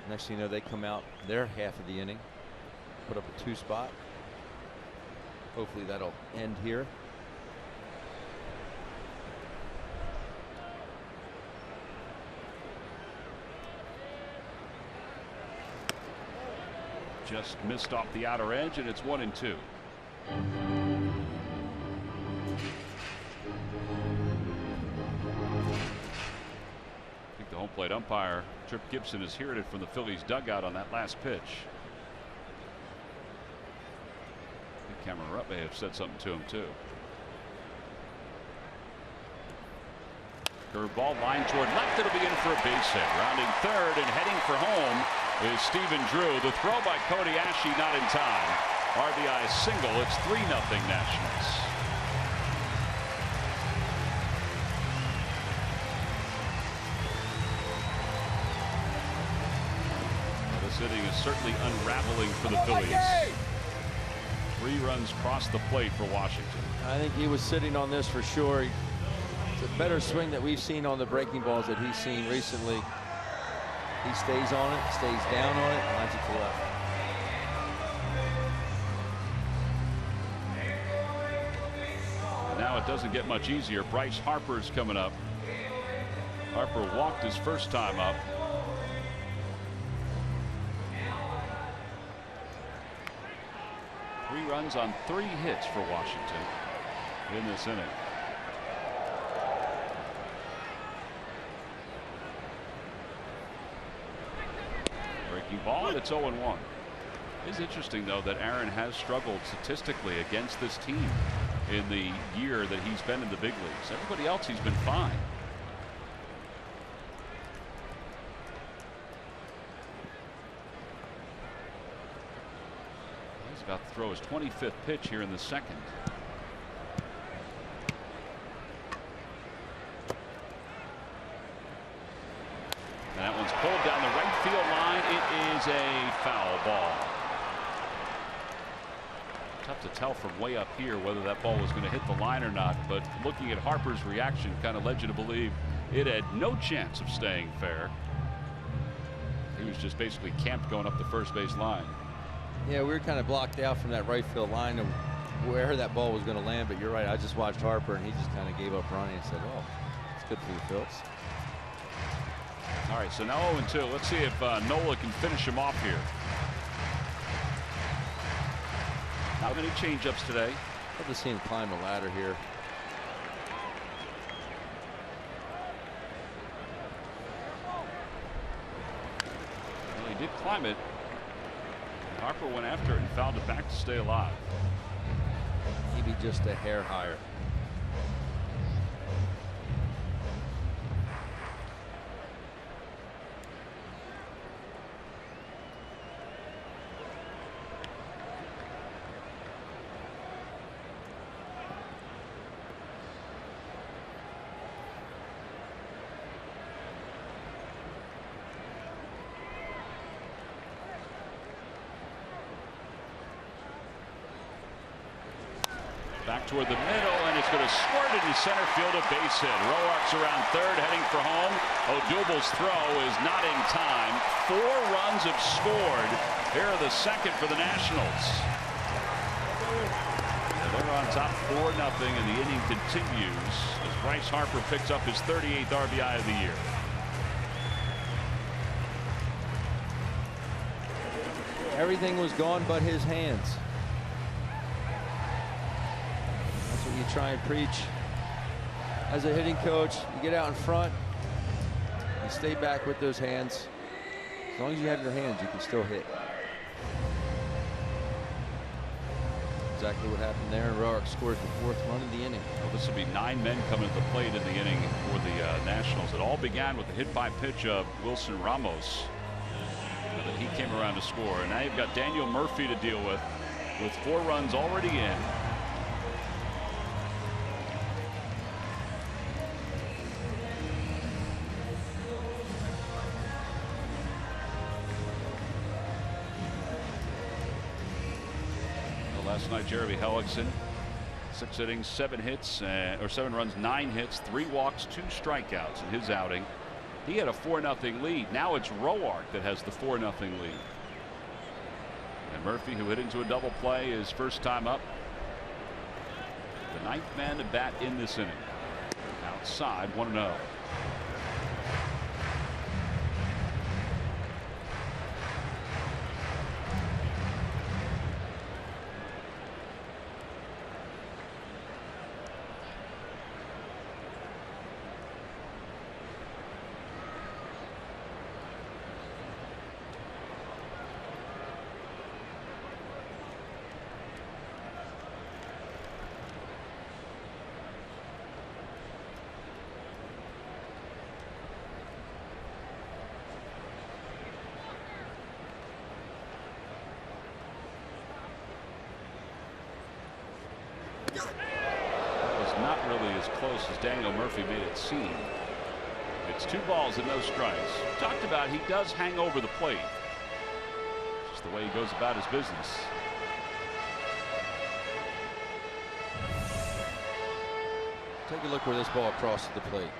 Next thing you know, they come out their half of the inning, put up a 2 spot. Hopefully that'll end here. Just missed off the outer edge, and it's 1-2. I think the home plate umpire, Trip Gibson, is hearing it from the Phillies dugout on that last pitch. I think Cameron Rupp may have said something to him too. Curveball line toward left. It'll be in for a base hit. Rounding third and heading for home is Stephen Drew. The throw by Cody Ashe not in time. RBI single. It's 3-0 Nationals. Well, this inning is certainly unraveling for the Phillies. 3 runs cross the plate for Washington. I think he was sitting on this for sure. It's a better swing that we've seen on the breaking balls that he's seen recently. He stays on it, stays down on it, lines it to left. Now it doesn't get much easier. Bryce Harper's coming up. Harper walked his first time up. Three runs on 3 hits for Washington in this inning. Breaking ball, and it's 0-1. It's interesting, though, that Aaron has struggled statistically against this team in the year that he's been in the big leagues. Everybody else, he's been fine. He's about to throw his 25th pitch here in the second. And that one's pulled down the right field line. It is a foul ball. Tough to tell from way up here whether that ball was going to hit the line or not, but looking at Harper's reaction kind of led you to believe it had no chance of staying fair. He was just basically camped going up the first base line. Yeah, we were kind of blocked out from that right field line of where that ball was going to land, but you're right. I just watched Harper, and he just kind of gave up running and said, oh, it's good for the Phillies. All right, so now 0-2. Let's see if Nola can finish him off here. Not many changeups today. Love to see him climb the ladder here. Well, he did climb it. Harper went after it and fouled it back to stay alive. Maybe just a hair higher. Back toward the middle, and it's going to squirt into center field, a base hit. Roark's around third, heading for home. Odubel's throw is not in time. 4 runs have scored. Here are the second for the Nationals. They're on top 4-0, and the inning continues as Bryce Harper picks up his 38th RBI of the year. Everything was gone but his hands. That's what you try and preach as a hitting coach. You get out in front, you stay back with those hands. As long as you have your hands, you can still hit. Exactly what happened there. Roark scores the 4th run of the inning. Well, this will be 9 men coming to the plate in the inning for the Nationals. It all began with the hit by pitch of Wilson Ramos. That he came around to score, and now you've got Daniel Murphy to deal with 4 runs already in. Well, last night Jeremy Hellickson, 6 innings, 7 hits, or 7 runs, 9 hits, 3 walks, 2 strikeouts in his outing. He had a 4-0 lead. Now it's Roark that has the 4-0 lead. And Murphy, who hit into a double play, his first time up. The 9th man to bat in this inning. Outside, 1-0. Not really as close as Daniel Murphy made it seem. It's 2 balls and no strikes. Talked about he does hang over the plate. Just the way he goes about his business. Take a look where this ball crosses the plate.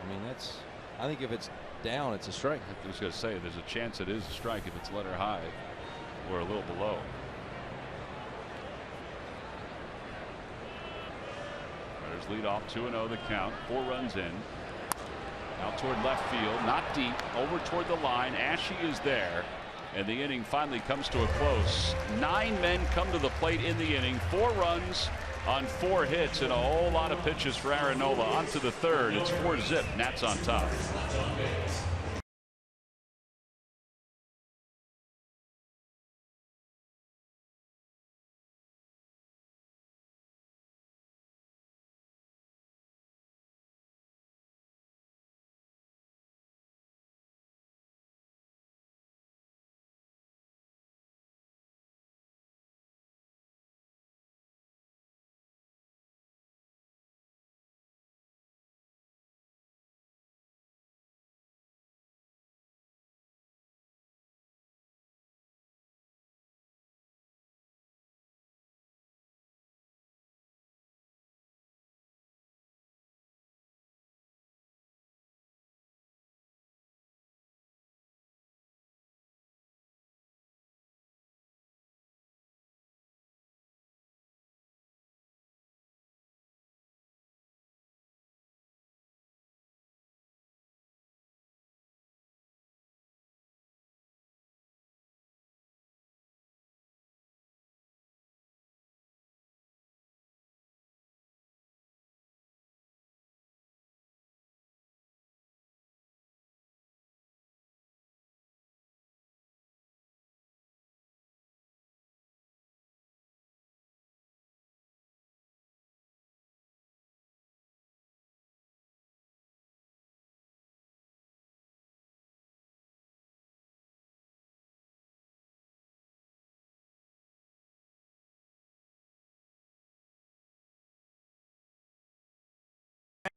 I mean, I think if it's down, it's a strike. I was going to say there's a chance it is a strike if it's letter high or a little below. Lead off, 2-0 the count, 4 runs in. Out toward left field, not deep, over toward the line. Ashe is there, and the inning finally comes to a close. 9 men come to the plate in the inning, 4 runs on 4 hits, and a whole lot of pitches for Aaron Nola. On to the 3rd. It's 4-zip. Nats on top.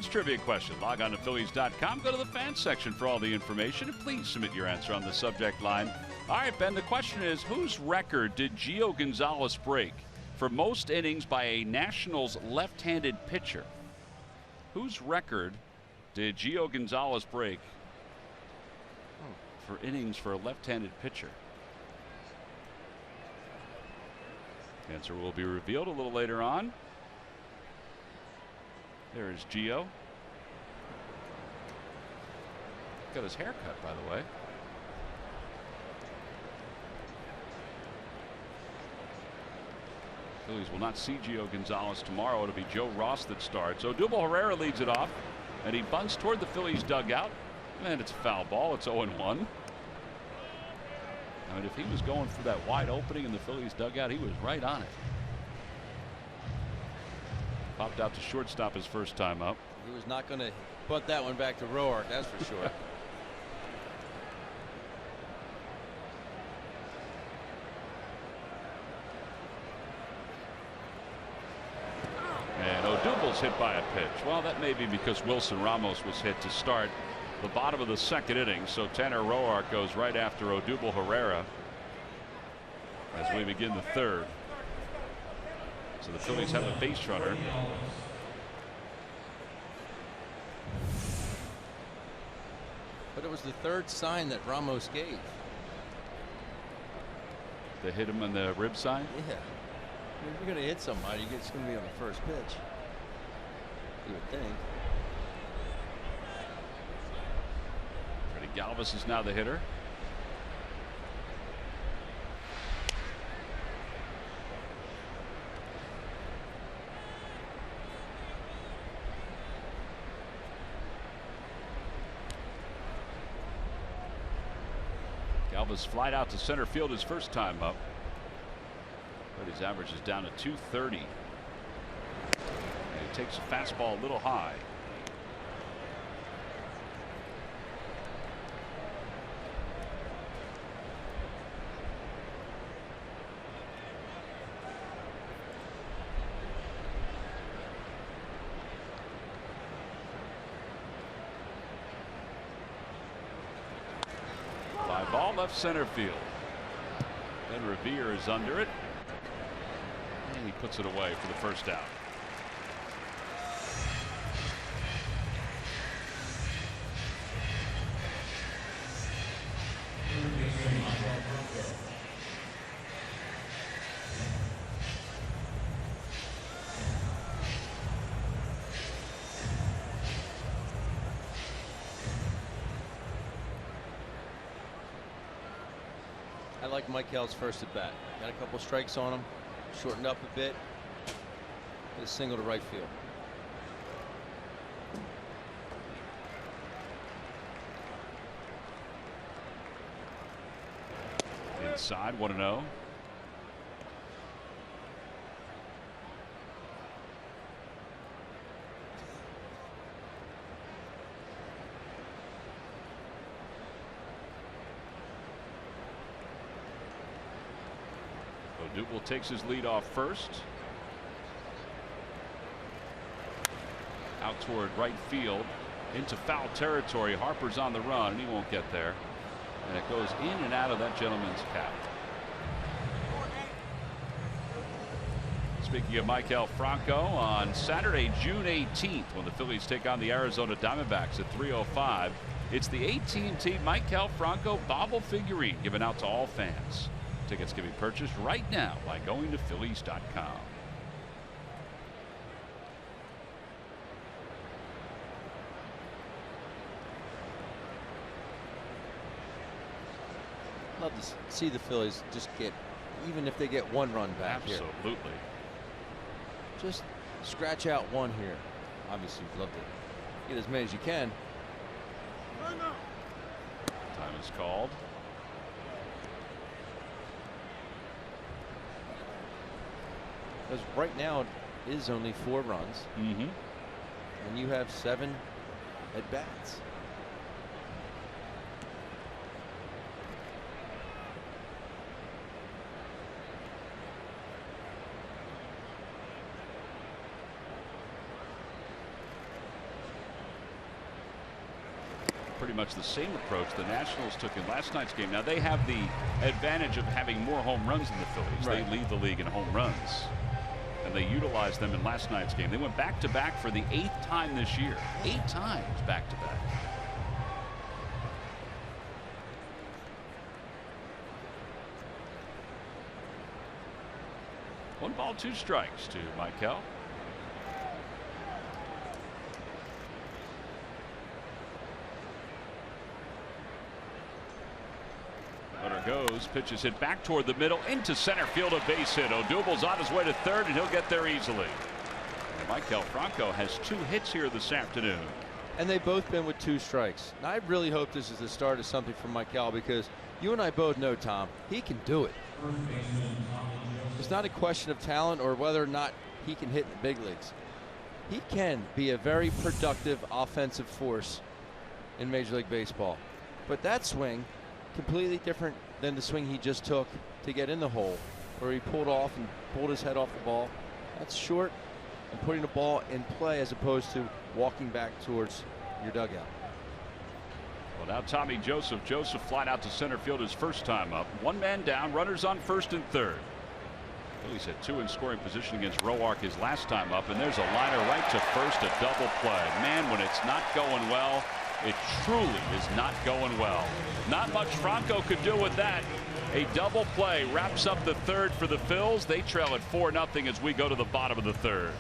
Trivia question. Log on to Phillies.com. Go to the fans section for all the information. And please submit your answer on the subject line. All right, Ben, the question is, whose record did Gio Gonzalez break for most innings by a Nationals left-handed pitcher. Whose record did Gio Gonzalez break for innings for a left-handed pitcher? The answer will be revealed a little later on. There is Gio. Got his hair cut, by the way. Phillies will not see Gio Gonzalez tomorrow. It'll be Joe Ross that starts. Odubel Herrera leads it off, and he bunts toward the Phillies dugout, and it's a foul ball. It's 0-1. I mean, if he was going for that wide opening in the Phillies dugout, he was right on it. Popped out to shortstop his first time up. He was not going to bunt that one back to Roark, that's for sure. And Odubel's hit by a pitch. Well, that may be because Wilson Ramos was hit to start the bottom of the second inning. So Tanner Roark goes right after Odubel Herrera as we begin the third. So the Phillies have a base runner. But it was the third sign that Ramos gave. They hit him on the rib sign? Yeah. I mean, if you're going to hit somebody, it's going to be on the first pitch. You would think. Freddie Galvis is now the hitter. Galvis flied out to center field his first time up. But his average is down to 230. And he takes a fastball a little high. Fly ball left center field. And Revere is under it. And he puts it away for the first out. I like Michael's first at bat. Got a couple strikes on him. Shortened up a bit. Hit a single to right field. Inside 1-0. Odubel takes his lead off first. Out toward right field into foul territory. Harper's on the run and he won't get there. And it goes in and out of that gentleman's cap. Speaking of Maikel Franco, on Saturday, June 18th, when the Phillies take on the Arizona Diamondbacks at 3:05, it's the AT&T Maikel Franco bobble figurine given out to all fans. Tickets can be purchased right now by going to Phillies.com. Love to see the Phillies just get, even if they get one run back here. Absolutely. Just scratch out one here. Obviously, you'd love to get as many as you can. Time is called. Because right now it is only 4 runs. Mm-hmm. And you have 7 at bats. Pretty much the same approach the Nationals took in last night's game. Now they have the advantage of having more home runs than the Phillies. Right. They lead the league in home runs. and they utilized them in last night's game. They went back-to-back for the 8th time this year. 8 times back-to-back. One ball, 2 strikes to Michael. Runner goes, pitches hit back toward the middle into center field, a base hit. Odubel's on his way to third, and he'll get there easily. Michael Franco has 2 hits here this afternoon. And they've both been with 2 strikes. Now, I really hope this is the start of something for Michael, because you and I both know, Tom, he can do it. It's not a question of talent or whether or not he can hit in the big leagues. He can be a very productive offensive force in Major League Baseball. But that swing, completely different than the swing he just took to get in the hole, where he pulled off and pulled his head off the ball. That's short and putting the ball in play as opposed to walking back towards your dugout. Well, now Tommy Joseph. Joseph flied out to center field his first time up. 1 man down, runners on first and third. Phillies had 2 in scoring position against Roark his last time up, and there's a liner right to first, a double play. Man, when it's not going well, it truly is not going well. Not much Franco could do with that. A double play wraps up the third for the Phils. They trail at 4-0 as we go to the bottom of the third.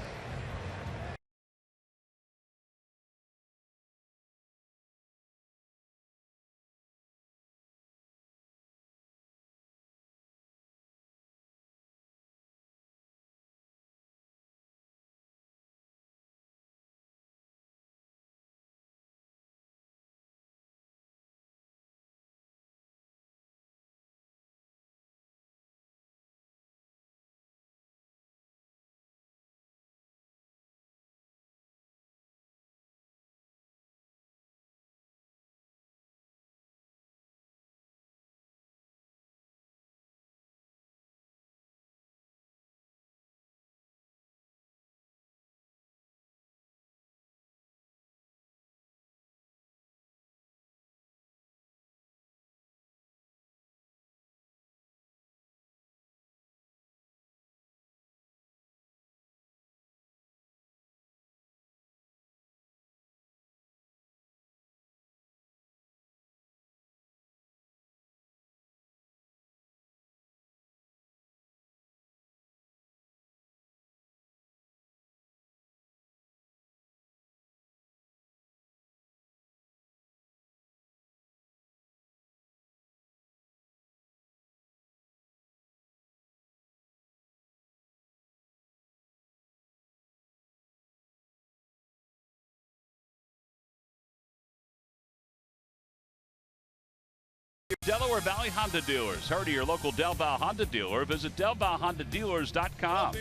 Delaware Valley Honda dealers. Hurry to your local Del Val Honda dealer. Visit DelValHondaDealers.com.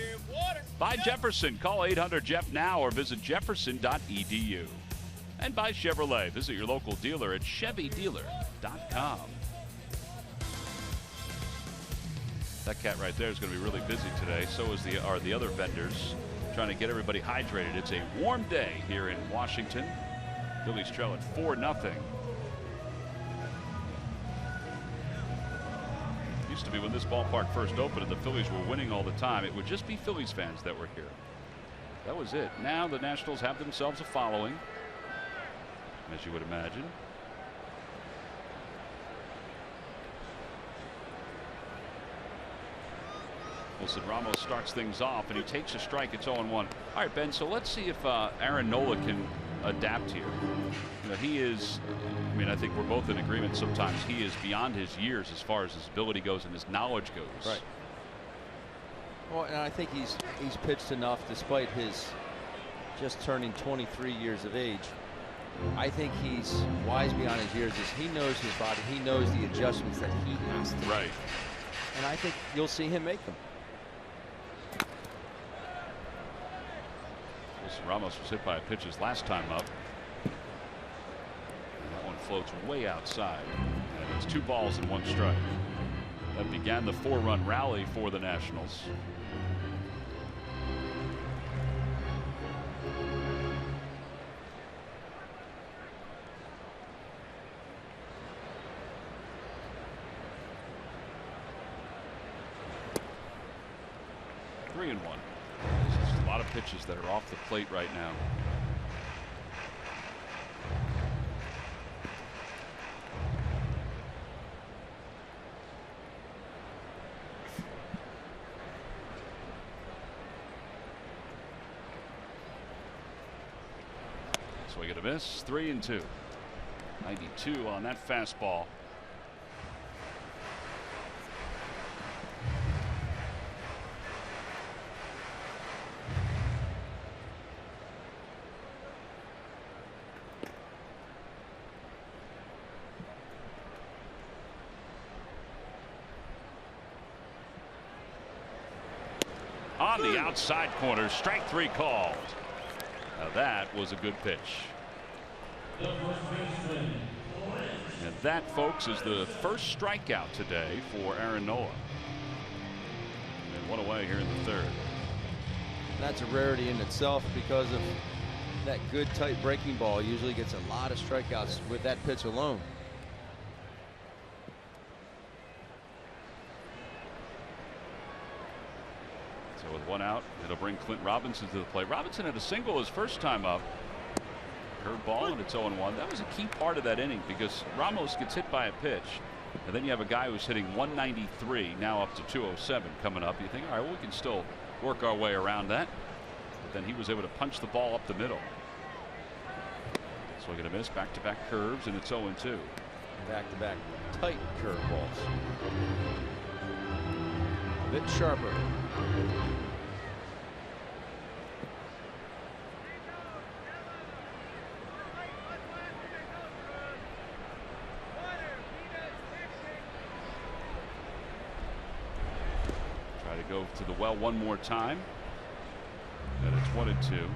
By Jefferson. Call 800-JEFF now or visit jefferson.edu. And by Chevrolet. Visit your local dealer at ChevyDealer.com. That cat right there is going to be really busy today. So are the other vendors, trying to get everybody hydrated. It's a warm day here in Washington. Phillies trail at 4-0. Used to be when this ballpark first opened and the Phillies were winning all the time, it would just be Phillies fans that were here. That was it. Now the Nationals have themselves a following, as you would imagine. Wilson Ramos starts things off and he takes a strike. It's 0-1. All right, Ben, so let's see if Aaron Nola can adapt here. You know, he is, I mean, I think we're both in agreement sometimes he is beyond his years as far as his ability goes and his knowledge goes. Right. Well, and I think he's pitched enough despite his just turning 23 years of age. I think he's wise beyond his years as he knows his body. He knows the adjustments that he has to make. And I think you'll see him make them. Ramos was hit by a pitch his last time up. And that one floats way outside. And it's 2 balls and 1 strike. That began the 4-run rally for the Nationals. Three and 1. of pitches that are off the plate right now. Swing and a miss. 3-2. 92 on that fastball. On the outside corner, strike 3 called. Now that was a good pitch. And that, folks, is the first strikeout today for Aaron Nola. And one away here in the third. That's a rarity in itself because of that good tight breaking ball. Usually gets a lot of strikeouts with that pitch alone. So with one out, it'll bring Clint Robinson to the plate. Robinson had a single his first time up. Curveball, and it's 0-1. That was a key part of that inning because Ramos gets hit by a pitch, and then you have a guy who's hitting 193 now up to 207 coming up. You think, all right, well, we can still work our way around that, but then he was able to punch the ball up the middle. So we're going to miss back-to-back curves, and it's 0-2. Back-to-back tight curveballs. A bit sharper. Go to the well one more time, and it's 1-2.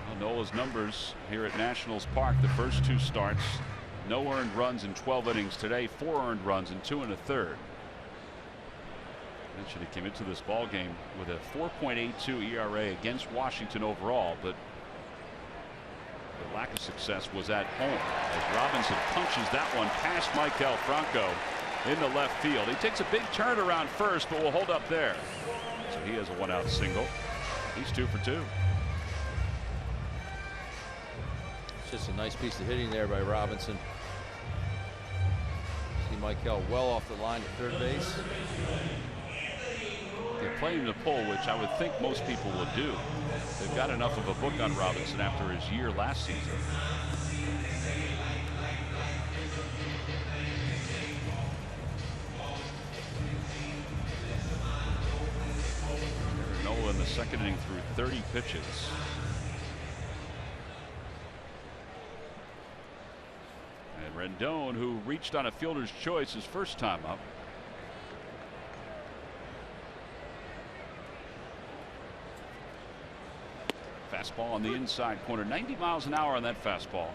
Well, Nola's numbers here at Nationals Park, the first 2 starts, no earned runs in 12 innings today, 4 earned runs in 2 1/3. Mentioned he came into this ball game with a 4.82 ERA against Washington overall, but the lack of success was at home as Robinson punches that one past Maikel Franco in the left field. He takes a big turn around first, but will hold up there. So he has a 1-out single. He's 2 for 2. It's just a nice piece of hitting there by Robinson. See Maikel well off the line at third base. They're playing the pull, which I would think most people would do. They've got enough of a book on Robinson after his year last season. Nola in the second inning threw 30 pitches. And Rendon, who reached on a fielder's choice his first time up. Fastball on the inside corner, 90 miles an hour on that fastball.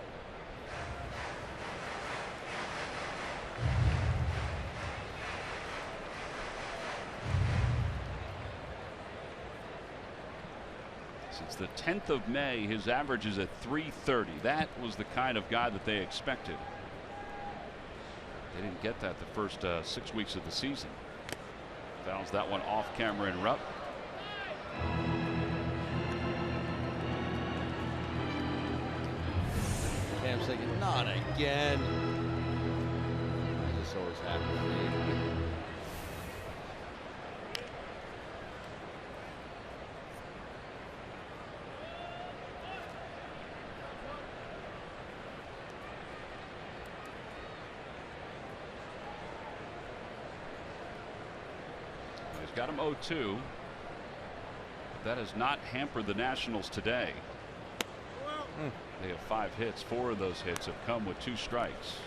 Since the 10th of May, his average is at 330. That was the kind of guy that they expected. They didn't get that the first 6 weeks of the season. Fouls that one off camera and Rupp. Cam's thinking, not again. This always happens to me. He's got him 0-2. That has not hampered the Nationals today. They have 5 hits. 4 of those hits have come with 2 strikes.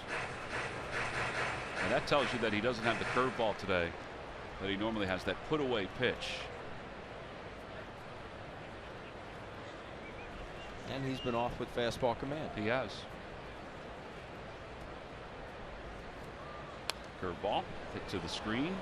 And that tells you that he doesn't have the curveball today that he normally has, that put away pitch. And he's been off with fastball command. He has. Curveball hit to the screen.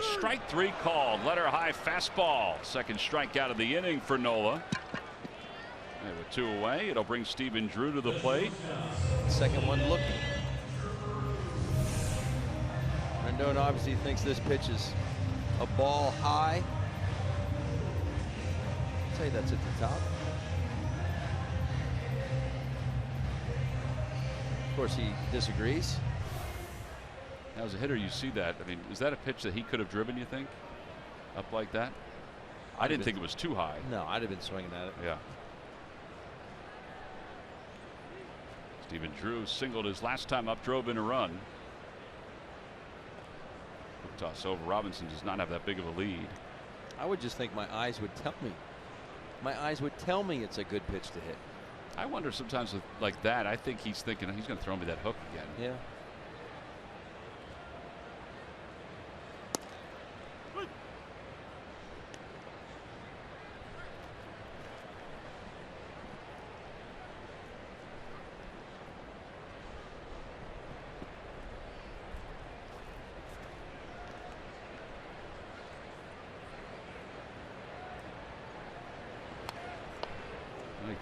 a strike 3 called. Letter high fastball. Second strikeout of the inning for Nola. And with 2 away, it'll bring Stephen Drew to the plate. Second one looking. Rendon obviously thinks this pitch is a ball high. I'd say that's at the top. Of course, he disagrees. As a hitter, you see that. I mean, is that a pitch that he could have driven, you think? Up like that? I didn't think it was too high. No, I'd have been swinging at it. Yeah. Stephen Drew singled his last time up, drove in a run. Toss over. Robinson does not have that big of a lead. I would just think my eyes would tell me. My eyes would tell me it's a good pitch to hit. I wonder sometimes with like that, I think he's thinking he's going to throw me that hook again. Yeah.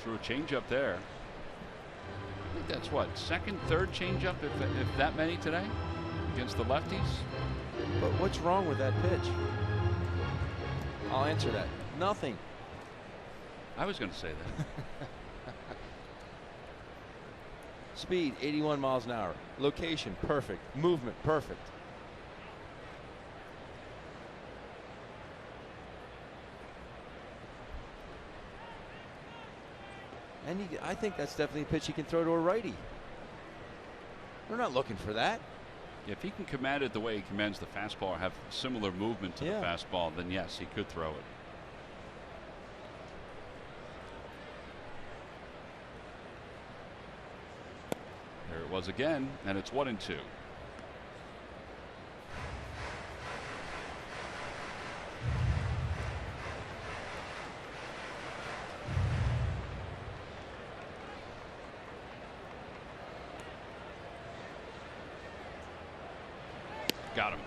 Threw a changeup there. I think that's what, second, third changeup, if that many today against the lefties. But what's wrong with that pitch? I'll answer that. Nothing. I was going to say that. Speed 81 miles an hour. Location perfect. Movement perfect. And I think that's definitely a pitch he can throw to a righty. We're not looking for that. If he can command it the way he commands the fastball or have similar movement to the fastball, then yes, he could throw it. There it was again, and it's 1-2. Got him.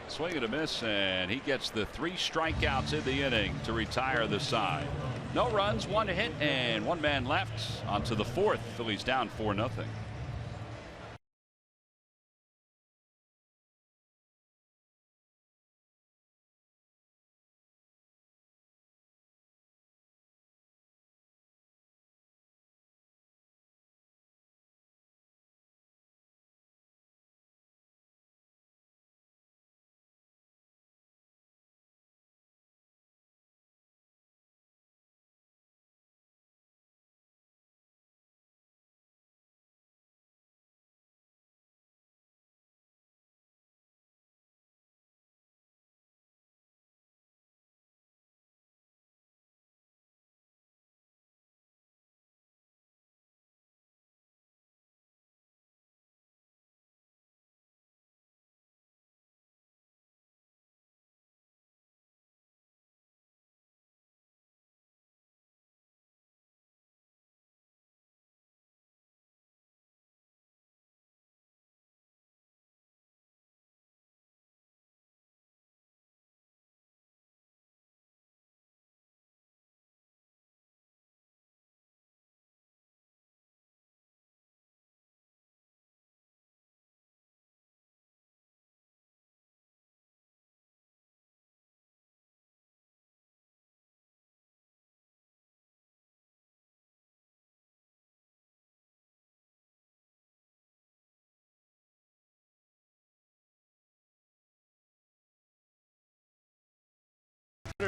Swing and a miss, and he gets the 3 strikeouts in the inning to retire the side. No runs, 1 hit, and 1 man left. On to the 4th. Phillies down 4-0.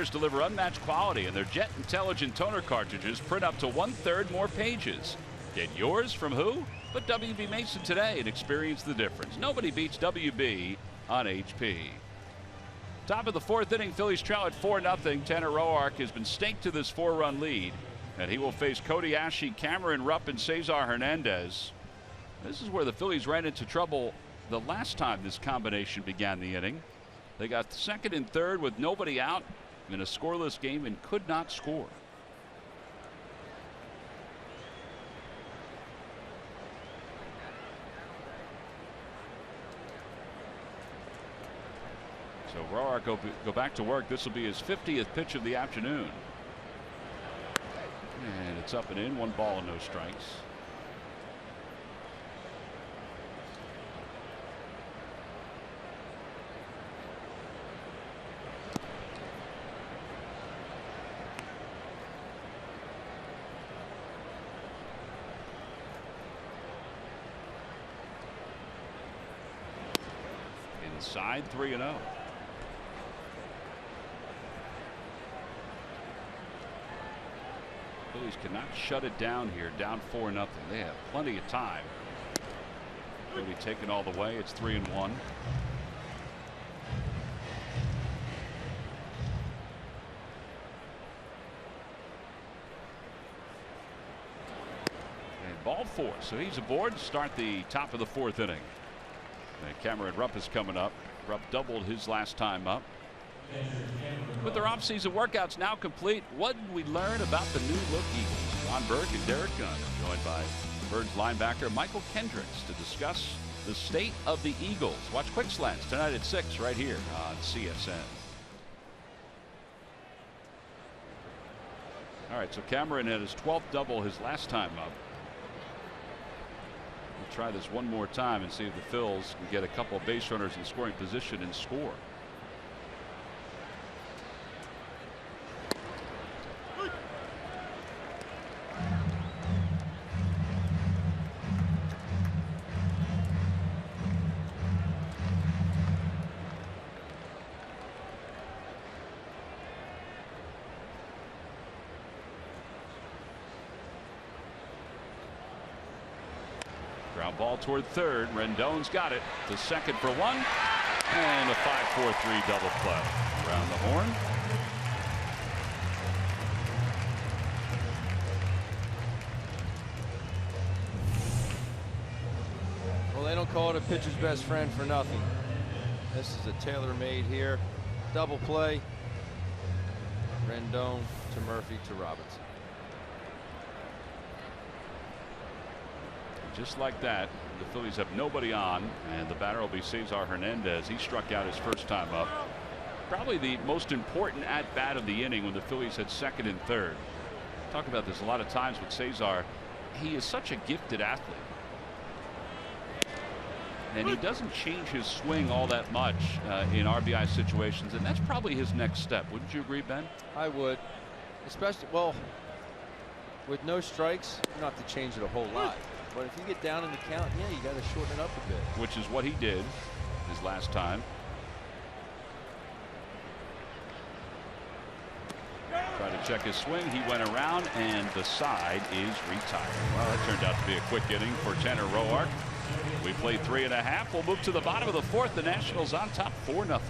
Deliver unmatched quality, and their Jet Intelligent toner cartridges print up to 1/3 more pages. Get yours from who? But WB Mason today and experience the difference. Nobody beats WB on HP. Top of the 4th inning, Phillies trail at 4-0. Tanner Roark has been staked to this 4-run lead, and he will face Cody Ashe, Cameron Rupp, and Cesar Hernandez. This is where the Phillies ran into trouble the last time this combination began the inning. They got 2nd and 3rd with nobody out in a scoreless game and could not score. So Roark go back to work. This will be his 50th pitch of the afternoon. And it's up and in. 1 ball and no strikes. Inside 3-0. Phillies cannot shut it down here. Down 4-0. They have plenty of time. Cody taken all the way. It's 3-1. And ball 4. So he's aboard to start the top of the 4th inning. And Cameron Rupp is coming up. Rupp doubled his last time up. With their offseason workouts now complete, what did we learn about the new look Eagles? Ron Burke and Derek Gunn, joined by Birds linebacker Michael Kendricks to discuss the state of the Eagles. Watch Quick Slants tonight at 6 right here on CSN. All right, so Cameron had his 12th double his last time up. We'll try this one more time and see if the Phils can get a couple of base runners in scoring position and score. Ground ball toward third. Rendon's got it to second for 1. And a 5-4-3 double play. Around the horn. Well, they don't call it a pitcher's best friend for nothing. This is a tailor-made here. Double play. Rendon to Murphy to Robinson. Just like that, the Phillies have nobody on, and the batter will be Cesar Hernandez. He struck out his first time up. Probably the most important at-bat of the inning when the Phillies had second and third. Talk about this a lot of times with Cesar. He is such a gifted athlete. And he doesn't change his swing all that much in RBI situations, and that's probably his next step. Wouldn't you agree, Ben? I would. Especially, well, with no strikes, you don't have to change it a whole lot. But if you get down in the count, yeah, you got to shorten it up a bit. Which is what he did his last time. Trying to check his swing. He went around, and the side is retired. Well, that turned out to be a quick inning for Tanner Roark. We played 3.5. We'll move to the bottom of the 4th. The Nationals on top 4-0.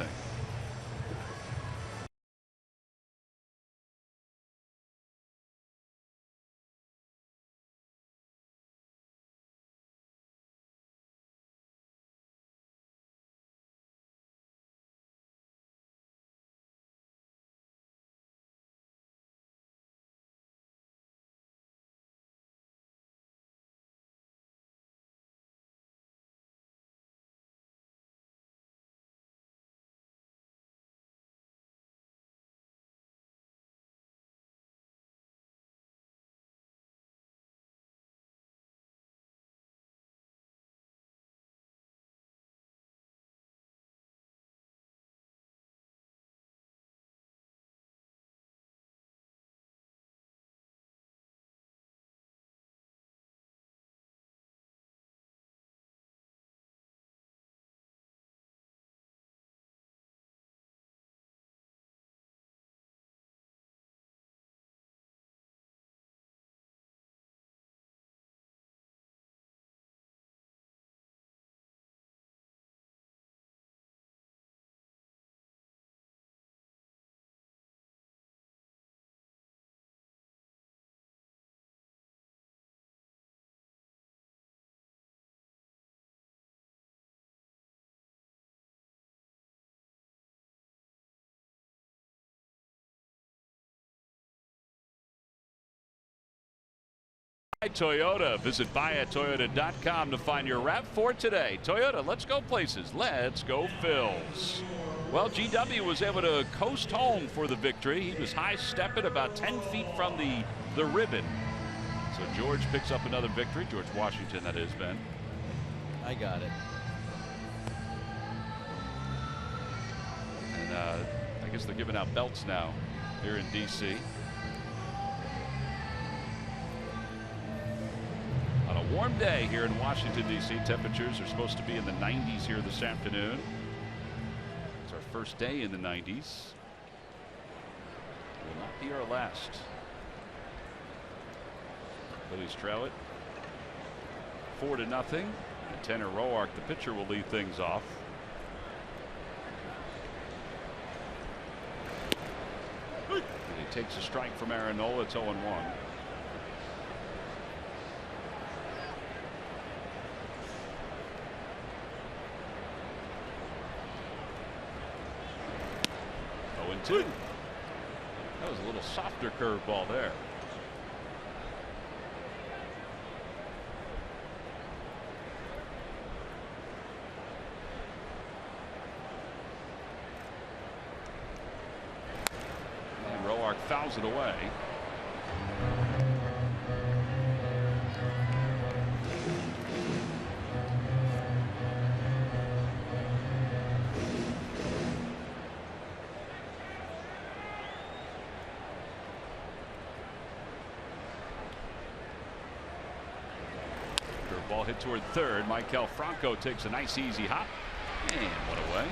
Toyota. Visit buyattoyota.com to find your RAV4 today. Toyota, let's go places. Let's go Phils. Well, GW was able to coast home for the victory. He was high stepping about 10 feet from the ribbon. So George picks up another victory. George Washington, that is, Ben. I got it. And I guess they're giving out belts now here in D.C. On a warm day here in Washington, D.C., temperatures are supposed to be in the 90s here this afternoon. It's our first day in the 90s. It will not be our last. Phillies trail it 4-0. And Tanner Roark, the pitcher, will lead things off. And he takes a strike from Aaron Nola. It's 0-1. That was a little softer curveball there. And Roark fouls it away. Ball hit toward third. Michael Franco takes a nice easy hop and one away.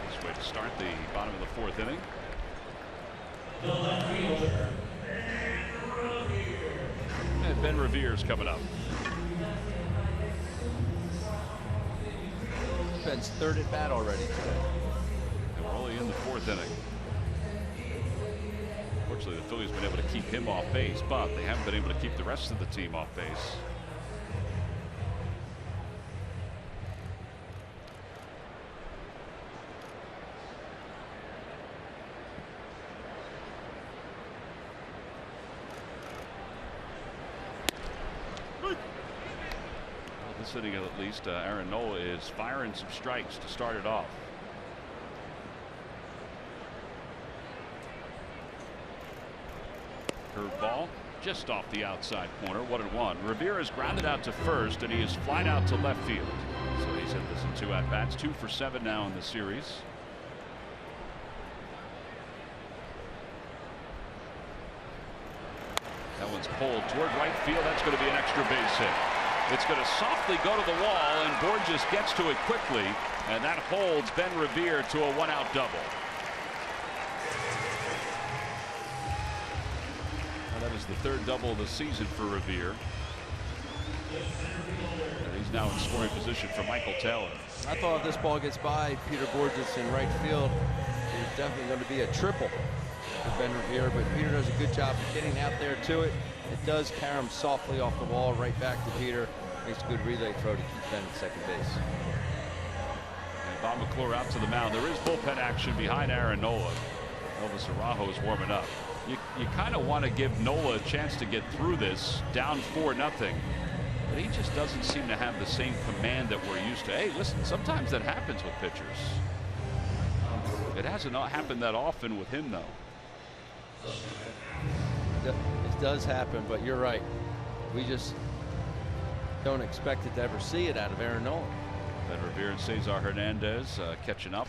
Nice way to start the bottom of the fourth inning. And Ben Revere's coming up. Ben's third at bat already today. And we're only in the fourth inning. Fortunately, the Phillies have been able to keep him off base, but they haven't been able to keep the rest of the team off base. This inning at least, Aaron Nola is firing some strikes to start it off. Curveball just off the outside corner. 1-1. Revere is grounded out to first, and he is flied out to left field. So he's hit this in 2 at-bats, 2 for 7 now in the series. That one's pulled toward right field. That's going to be an extra base hit. It's going to softly go to the wall, and Borges gets to it quickly, and that holds Ben Revere to a 1-out double. Well, that is the third double of the season for Revere. And he's now in scoring position for Michael Taylor. I thought if this ball gets by Peter Borges in right field, there's definitely going to be a triple for Ben Revere, but Peter does a good job of getting out there to it. It does carry him softly off the wall right back to Peter. Makes a good relay throw to keep Ben at second base. And Bob McClure out to the mound. There is bullpen action behind Aaron Nola. Elvis Araujo is warming up. You kind of want to give Nola a chance to get through this, down 4-0. But he just doesn't seem to have the same command that we're used to. Hey, listen, sometimes that happens with pitchers. It hasn't happened that often with him, though. It does happen, but you're right. We just don't expect it to ever see it out of Aaron Nola. Ben Revere and Cesar Hernandez catching up.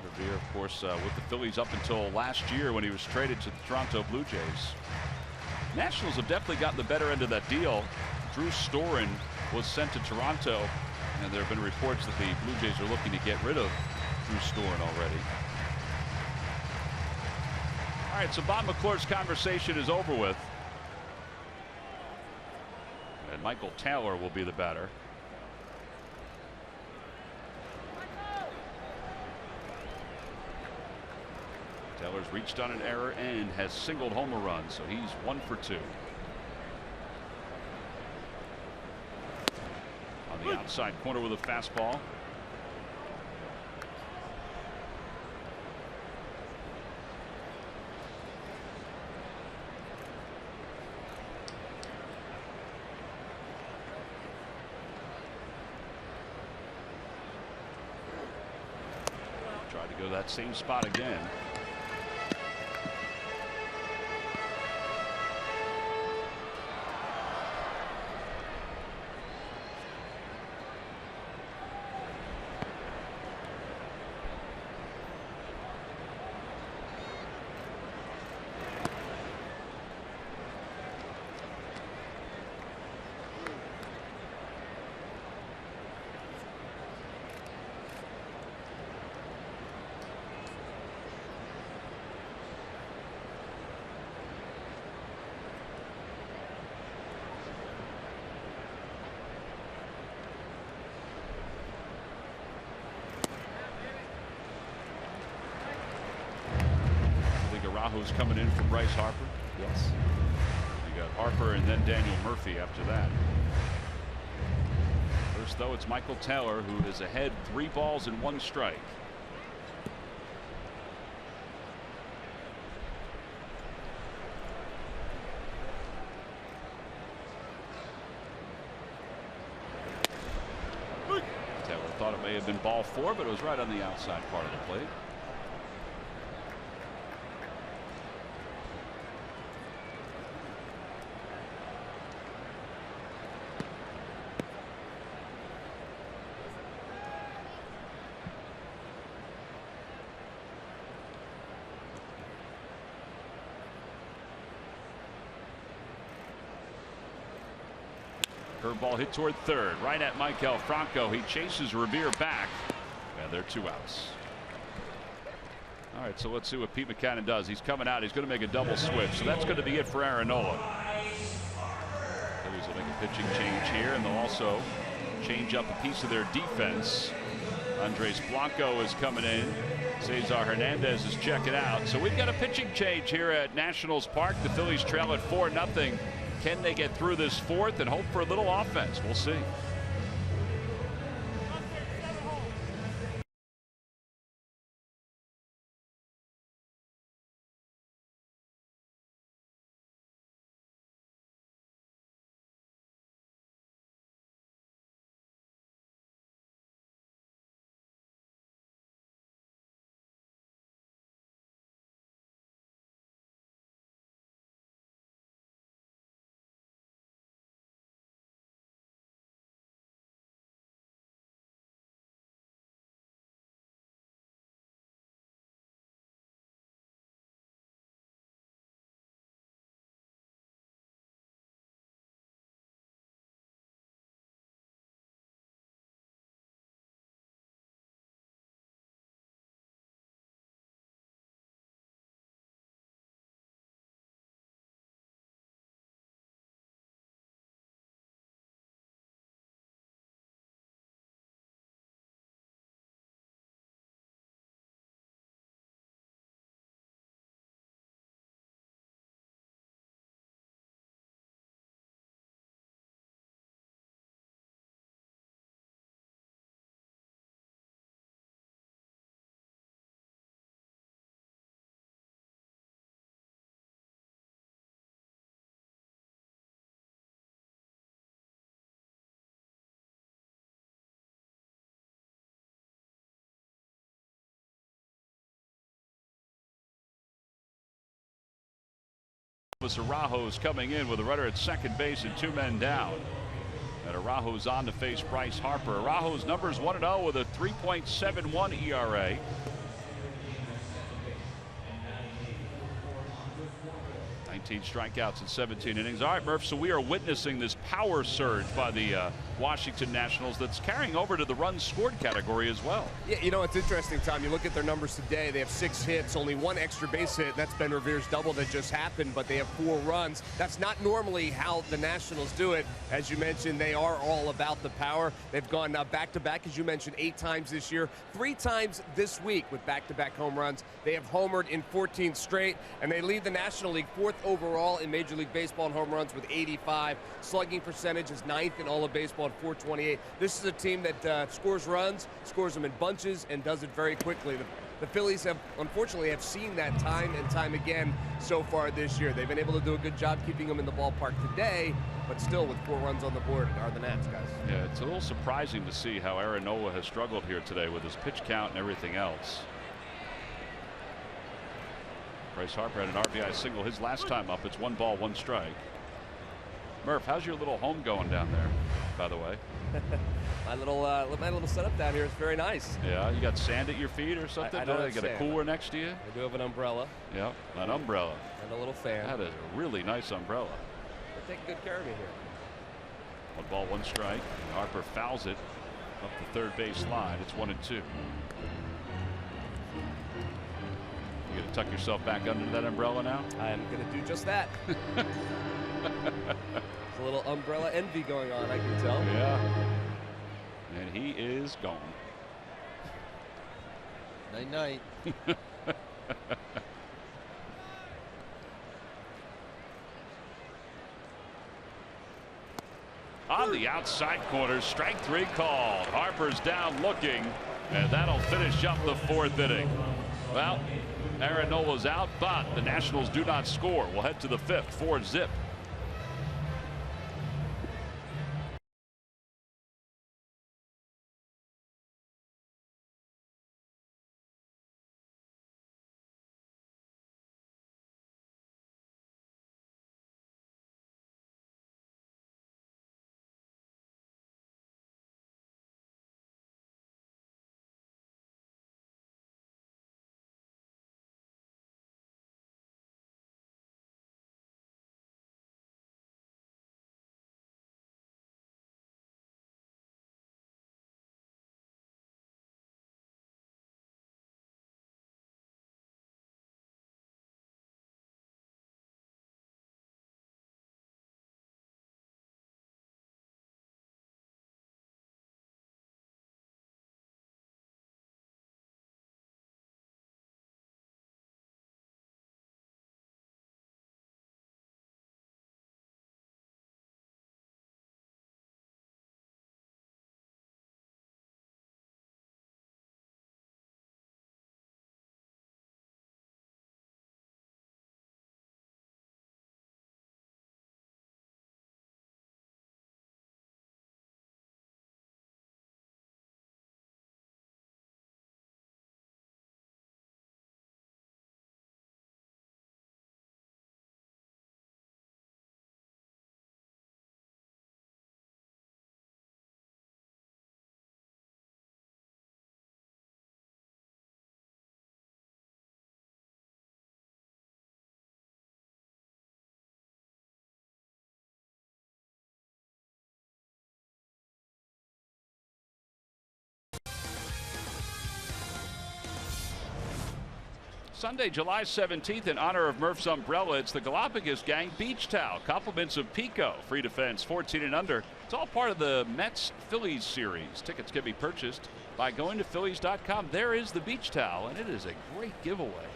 Revere, of course, with the Phillies up until last year when he was traded to the Toronto Blue Jays. Nationals have definitely gotten the better end of that deal. Drew Storen was sent to Toronto, and there have been reports that the Blue Jays are looking to get rid of Drew Storen already. All right, so Bob McClure's conversation is over with. And Michael Taylor will be the batter. Taylor's reached on an error and has singled home a run, so he's 1 for 2. On the outside corner with a fastball. Tried to go that same spot again. Who's coming in for Bryce Harper? Yes. You got Harper and then Daniel Murphy after that. First, though, it's Michael Taylor, who is ahead 3 balls and 1 strike. Taylor thought it may have been ball 4, but it was right on the outside part of the plate. Curveball hit toward third, right at Michael Franco. He chases Revere back, and they're 2 outs. All right, so let's see what Pete Mackanin does. He's coming out. He's going to make a double switch, so that's going to be it for Aaron Nola. Phillies will make a pitching change here, and they'll also change up a piece of their defense. Andres Blanco is coming in. Cesar Hernandez is checking out. So we've got a pitching change here at Nationals Park. The Phillies trail at 4-0. Can they get through this 4th and hope for a little offense? We'll see. Araujo's coming in with a runner at second base and 2 men down. And Araujo's on to face Bryce Harper. Araujo's numbers 1-0 with a 3.71 ERA. Strikeouts in 17 innings. All right, Murph, so we are witnessing this power surge by the Washington Nationals that's carrying over to the runs scored category as well. Yeah, you know, it's interesting, Tom. You look at their numbers today. They have 6 hits, only 1 extra base hit. That's Ben Revere's double that just happened, but they have 4 runs. That's not normally how the Nationals do it. As you mentioned, they are all about the power. They've gone back-to-back, as you mentioned, 8 times this year, 3 times this week with back-to-back home runs. They have homered in 14 straight, and they lead the National League 4th overall in Major League Baseball in home runs with 85. Slugging percentage is 9th in all of baseball at 428. This is a team that scores runs, scores them in bunches, and does it very quickly. The Phillies have, unfortunately, seen that time and time again so far this year. They've been able to do a good job keeping them in the ballpark today, but still with 4 runs on the board are the Nats, guys. Yeah, it's a little surprising to see how Aaron Nola has struggled here today with his pitch count and everything else. Bryce Harper had an RBI single his last time up. It's 1 ball, 1 strike. Murph, how's your little home going down there, by the way? My little setup down here is very nice. Yeah, you got sand at your feet or something? I don't have got sand. A cooler next to you? I do have an umbrella. Yeah, an umbrella. And a little fan. That is a really nice umbrella. They take good care of me here. 1 ball, 1 strike. Harper fouls it up the third base line. It's 1-2. You gonna tuck yourself back under that umbrella now? I am gonna do just that. There's a little umbrella envy going on, I can tell. Yeah. And he is gone. Night night. On the outside corner, strike 3 called. Harper's down looking, and that'll finish up the 4th inning. Well, Aaron Nola's out, but the Nationals do not score. We'll head to the 5th, 4-zip. Sunday, July 17th, in honor of Murph's umbrella, it's the Galapagos Gang Beach Towel. Compliments of Pico. Free defense, 14 and under. It's all part of the Mets-Phillies series. Tickets can be purchased by going to Phillies.com. There is the beach towel, and it is a great giveaway.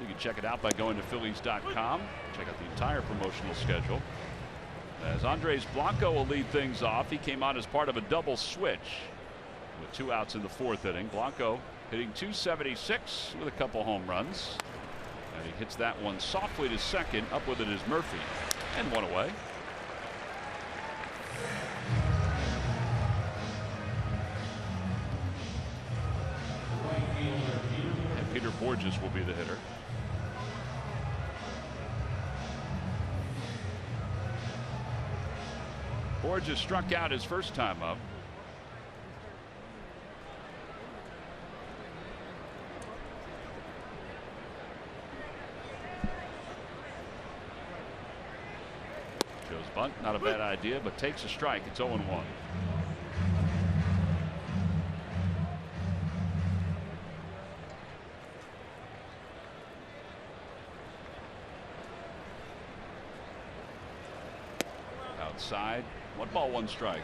You can check it out by going to Phillies.com. Check out the entire promotional schedule. As Andres Blanco will lead things off, he came on as part of a double switch with 2 outs in the 4th inning. Blanco hitting .276 with a couple home runs. And he hits that one softly to second. Up with it is Murphy. And 1 away. And Peter Borges will be the hitter. Borges struck out his first time up. Joe's bunt, not a bad idea, but takes a strike. It's 0-1. Outside, 1 ball, 1 strike.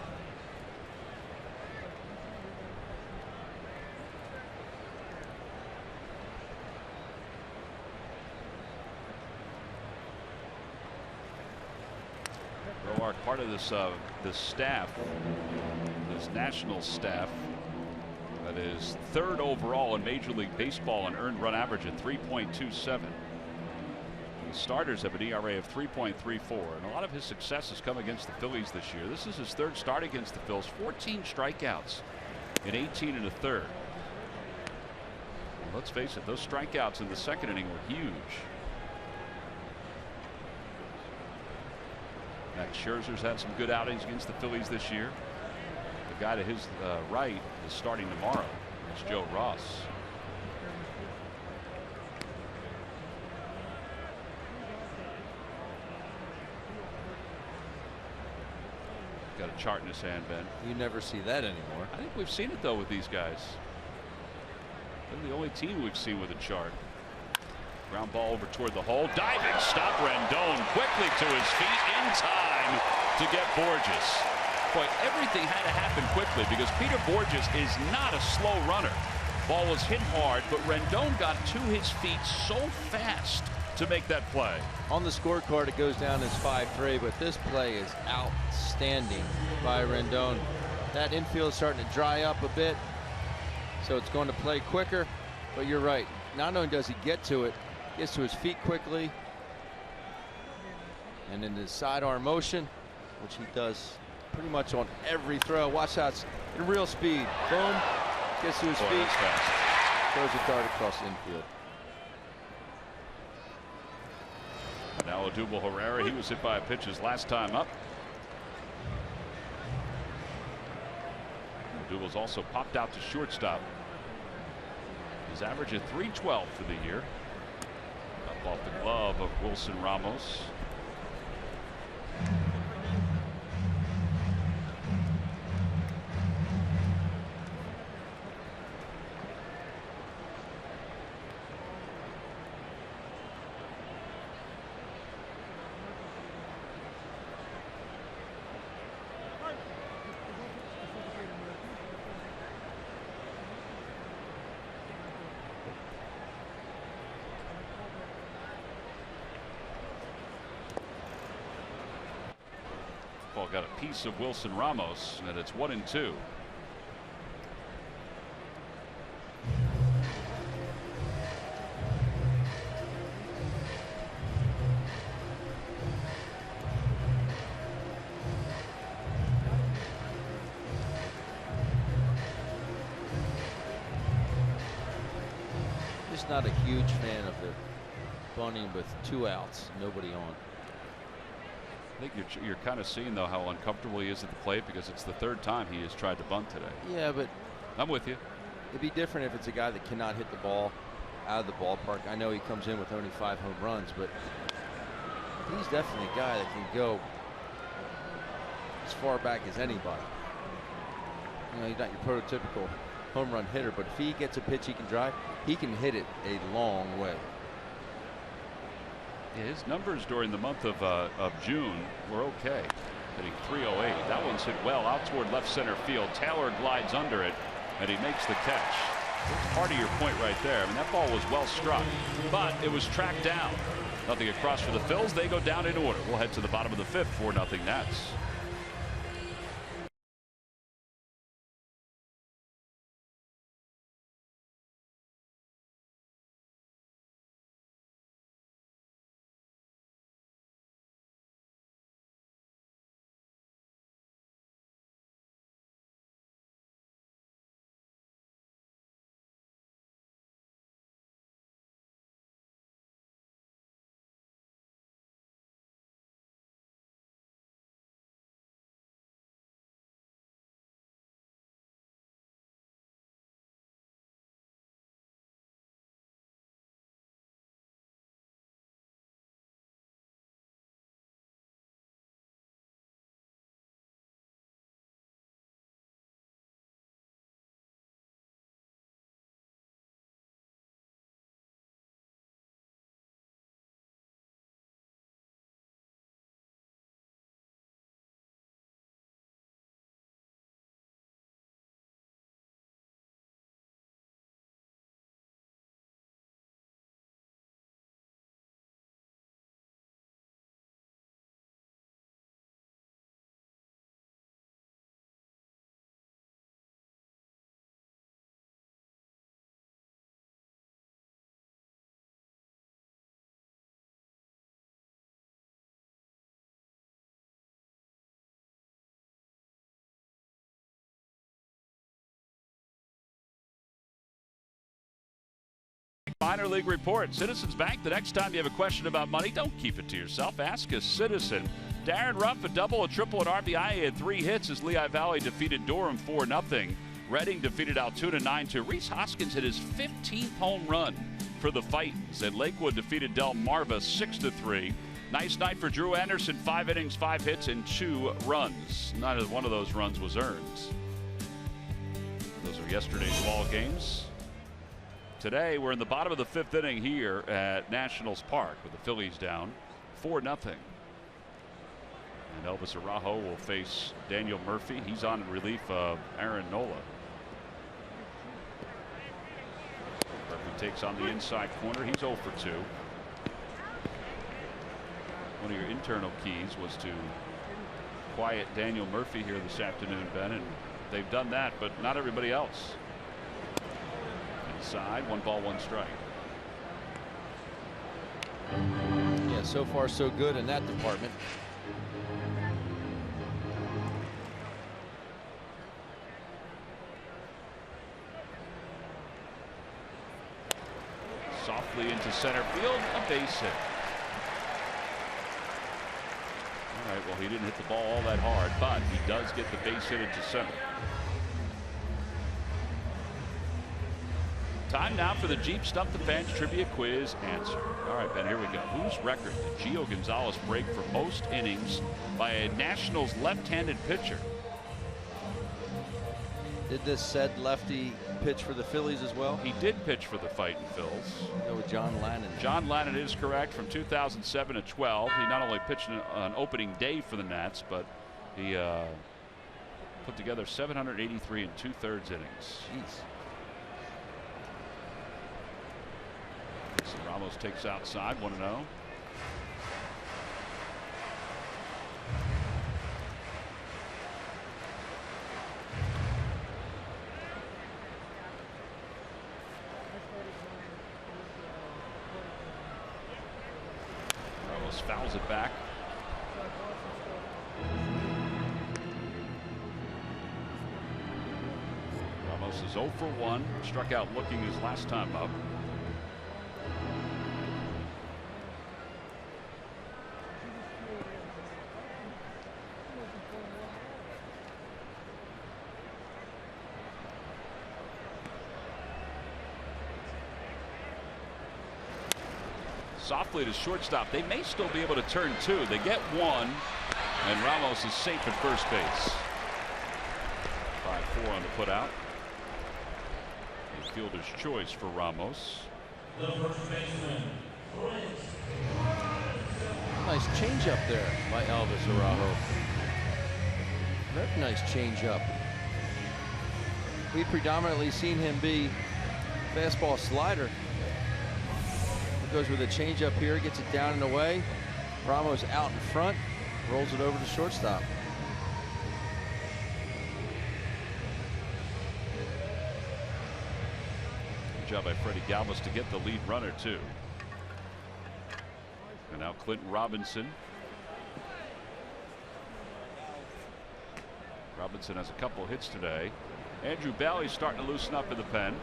Part of this staff, this national staff, that is 3rd overall in Major League Baseball in earned run average at 3.27. The starters have an ERA of 3.34, and a lot of his success has come against the Phillies this year. This is his 3rd start against the Phils. 14 strikeouts in 18 1/3. Let's face it, those strikeouts in the second inning were huge. Max Scherzer's had some good outings against the Phillies this year. The guy to his right is starting tomorrow. It's Joe Ross. Got a chart in his hand, Ben. You never see that anymore. I think we've seen it though with these guys. They're the only team we've seen with a chart. Ground ball over toward the hole. Diving stop. Rendon quickly to his feet in time to get Borges. Boy, everything had to happen quickly because Peter Borges is not a slow runner. Ball was hit hard, but Rendon got to his feet so fast to make that play. On the scorecard, it goes down as 5-3, but this play is outstanding by Rendon. That infield is starting to dry up a bit, so it's going to play quicker. But you're right. Not only does he get to it, gets to his feet quickly, and in the sidearm motion, which he does pretty much on every throw. Watch how it's in real speed. Boom, gets to his feet, throws a dart across the infield. Now Odubel Herrera, he was hit by a pitch his last time up. Odubel's also popped out to shortstop. His average at .312 for the year. Up off the glove of Wilson Ramos. Ball got a piece of Wilson Ramos, and it's 1-2. Just not a huge fan of the bunting with 2 outs, nobody on. I think you're kind of seeing though how uncomfortable he is at the plate because it's the 3rd time he has tried to bunt today. Yeah, but I'm with you. It'd be different if it's a guy that cannot hit the ball out of the ballpark. I know he comes in with only 5 home runs, but he's definitely a guy that can go as far back as anybody. You know, he's not your prototypical home run hitter, but if he gets a pitch he can drive, he can hit it a long way. Yeah, his numbers during the month of June were okay. Hitting .308. That one's hit well out toward left center field. Taylor glides under it, and he makes the catch. That's part of your point right there. I mean, that ball was well struck, but it was tracked down. Nothing across for the Phils. They go down in order. We'll head to the bottom of the 5th. 4-0 Nats. Minor League Report. Citizens Bank, the next time you have a question about money, don't keep it to yourself. Ask a citizen. Darren Ruff, a double, a triple, an RBI, and 3 hits as Lehigh Valley defeated Durham 4-0. Reading defeated Altoona 9-2. Reese Hoskins hit his 15th home run for the Fightins, and Lakewood defeated Delmarva 6-3. Nice night for Drew Anderson, 5 innings, 5 hits, and 2 runs. Not one of those runs was earned. Those are yesterday's ball games. Today, we're in the bottom of the 5th inning here at Nationals Park with the Phillies down 4-0. And Elvis Araujo will face Daniel Murphy. He's on in relief of Aaron Nola. Murphy takes on the inside corner. He's 0 for 2. One of your internal keys was to quiet Daniel Murphy here this afternoon, Ben, and they've done that, but not everybody else. Inside, 1 ball, 1 strike. Yeah, so far so good in that department. Softly into center field, a base hit. All right, well, he didn't hit the ball all that hard, but he does get the base hit into center. Time now for the Jeep Stump the Fans Trivia Quiz answer. All right, Ben, here we go. Whose record did Gio Gonzalez break for most innings by a Nationals left-handed pitcher? Did this said lefty pitch for the Phillies as well? He did pitch for the Fightin' Phils. Go with John Lannon. John Lannon is correct. From 2007 to 12, he not only pitched an opening day for the Nats, but he put together 783 2/3 innings. Jeez. So Ramos takes outside, 1-0. Ramos fouls it back. Ramos is 0 for 1. Struck out looking his last time up. Softly to shortstop. They may still be able to turn 2. They get 1, and Ramos is safe at first base. 5-4 on the put out. A fielder's choice for Ramos. Nice changeup there by Elvis Araujo. Very nice changeup. We've predominantly seen him be fastball slider. Goes with a changeup here, gets it down and away. Ramos out in front, rolls it over to shortstop. Good job by Freddie Galvis to get the lead runner too. And now Clinton Robinson. Robinson has a couple hits today. Andrew Bailey's starting to loosen up in the pen.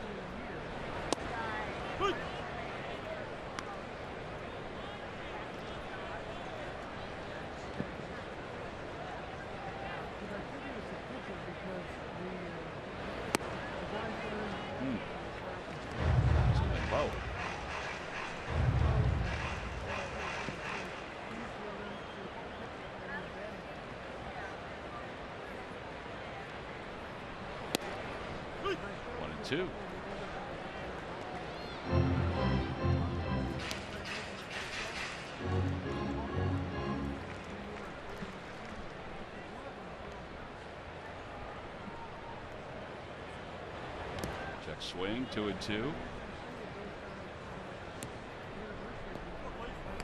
Two. Check swing, 2-2.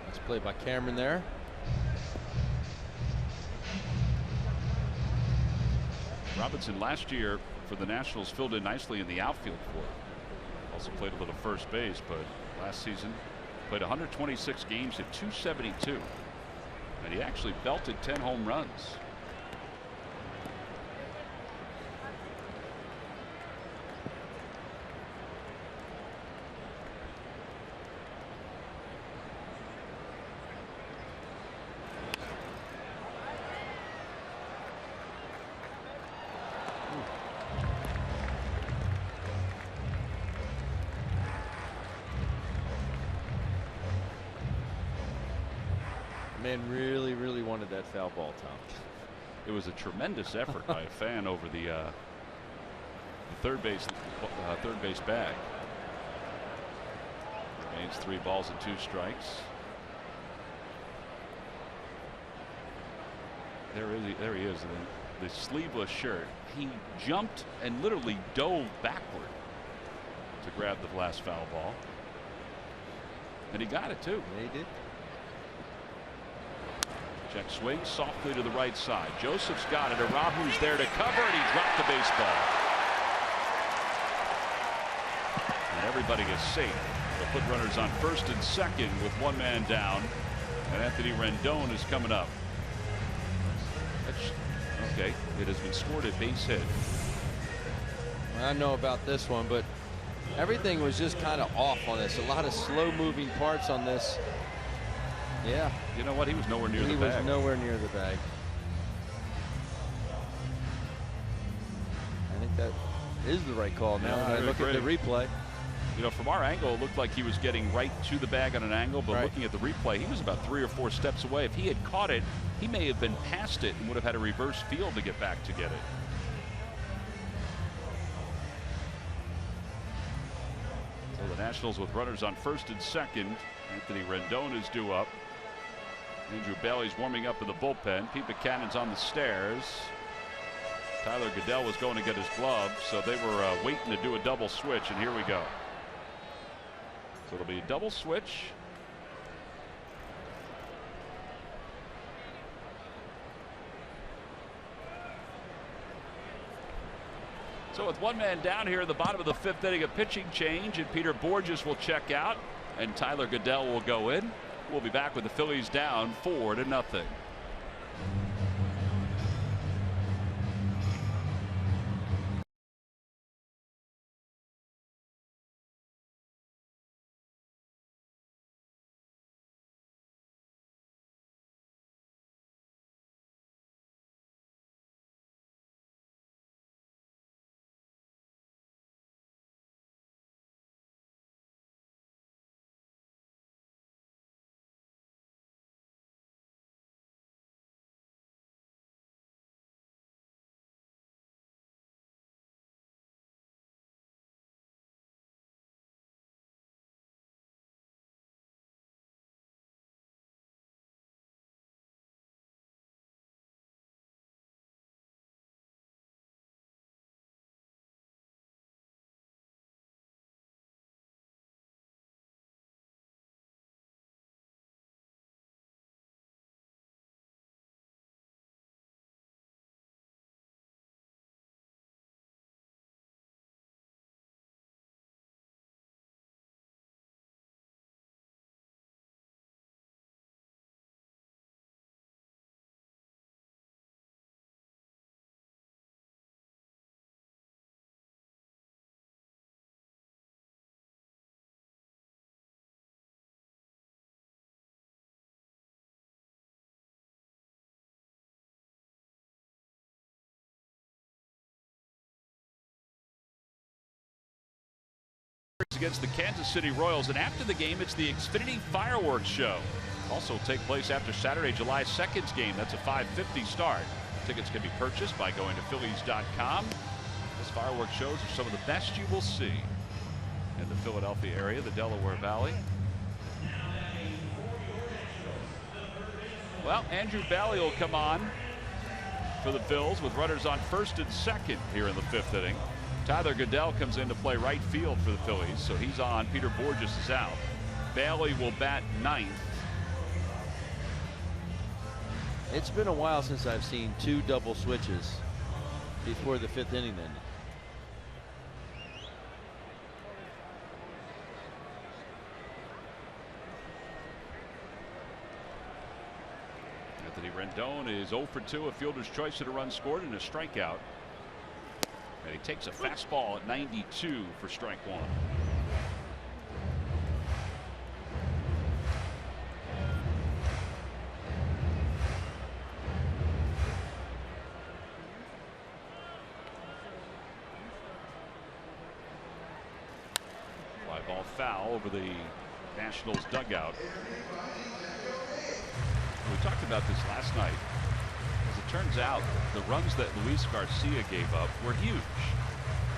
Nice play by Cameron there. Robinson last year for the Nationals filled in nicely in the outfield for him. Also played a little first base, but last season played 126 games at .272, and he actually belted 10 home runs. man really, really wanted that foul ball, Tom. It was a tremendous effort by a fan over the third base bag. Remains 3 balls and 2 strikes. There he is in the sleeveless shirt. He jumped and literally dove backward to grab the last foul ball. And he got it too. Yeah, he did. Check swing softly to the right side. Joseph's got it. Arahu's there to cover, and he dropped the baseball. And everybody is safe. They'll put runners on first and second with 1 man down. And Anthony Rendon is coming up. Okay, it has been scored at base hit. I don't know about this one, but everything was just kind of off on this. A lot of slow moving parts on this. Yeah. You know what? He was nowhere near the bag. He was nowhere near the bag. I think that is the right call now. Yeah, when I look at the replay. You know, from our angle, it looked like he was getting right to the bag on an angle, but looking at the replay, he was about 3 or 4 steps away. If he had caught it, he may have been past it and would have had a reverse field to get back to get it. So the Nationals with runners on first and second. Anthony Rendon is due up. Andrew Bailey's warming up in the bullpen. Pete Buchanan's on the stairs. Tyler Goodell was going to get his glove, so they were waiting to do a double switch, and here we go. So it'll be a double switch. So with 1 man down here in the bottom of the 5th inning, a pitching change, and Peter Borges will check out, and Tyler Goodell will go in. We'll be back with the Phillies down 4-0. Against the Kansas City Royals, and after the game, it's the Xfinity Fireworks Show. Also take place after Saturday, July 2nd's game. That's a 5:50 start. Tickets can be purchased by going to Phillies.com. These fireworks shows are some of the best you will see in the Philadelphia area, the Delaware Valley. Well, Andrew Bailey will come on for the Phils with runners on first and second here in the 5th inning. Tyler Goodell comes in to play right field for the Phillies, so he's on. Peter Borges is out. Bailey will bat 9th. It's been a while since I've seen 2 double switches before the 5th inning ended. Anthony Rendon is 0 for 2, a fielder's choice and a run scored and a strikeout. And he takes a fastball at 92 for strike 1. Fly ball foul over the Nationals dugout. We talked about this last night. As it turns out, the runs that Luis Garcia gave up were huge,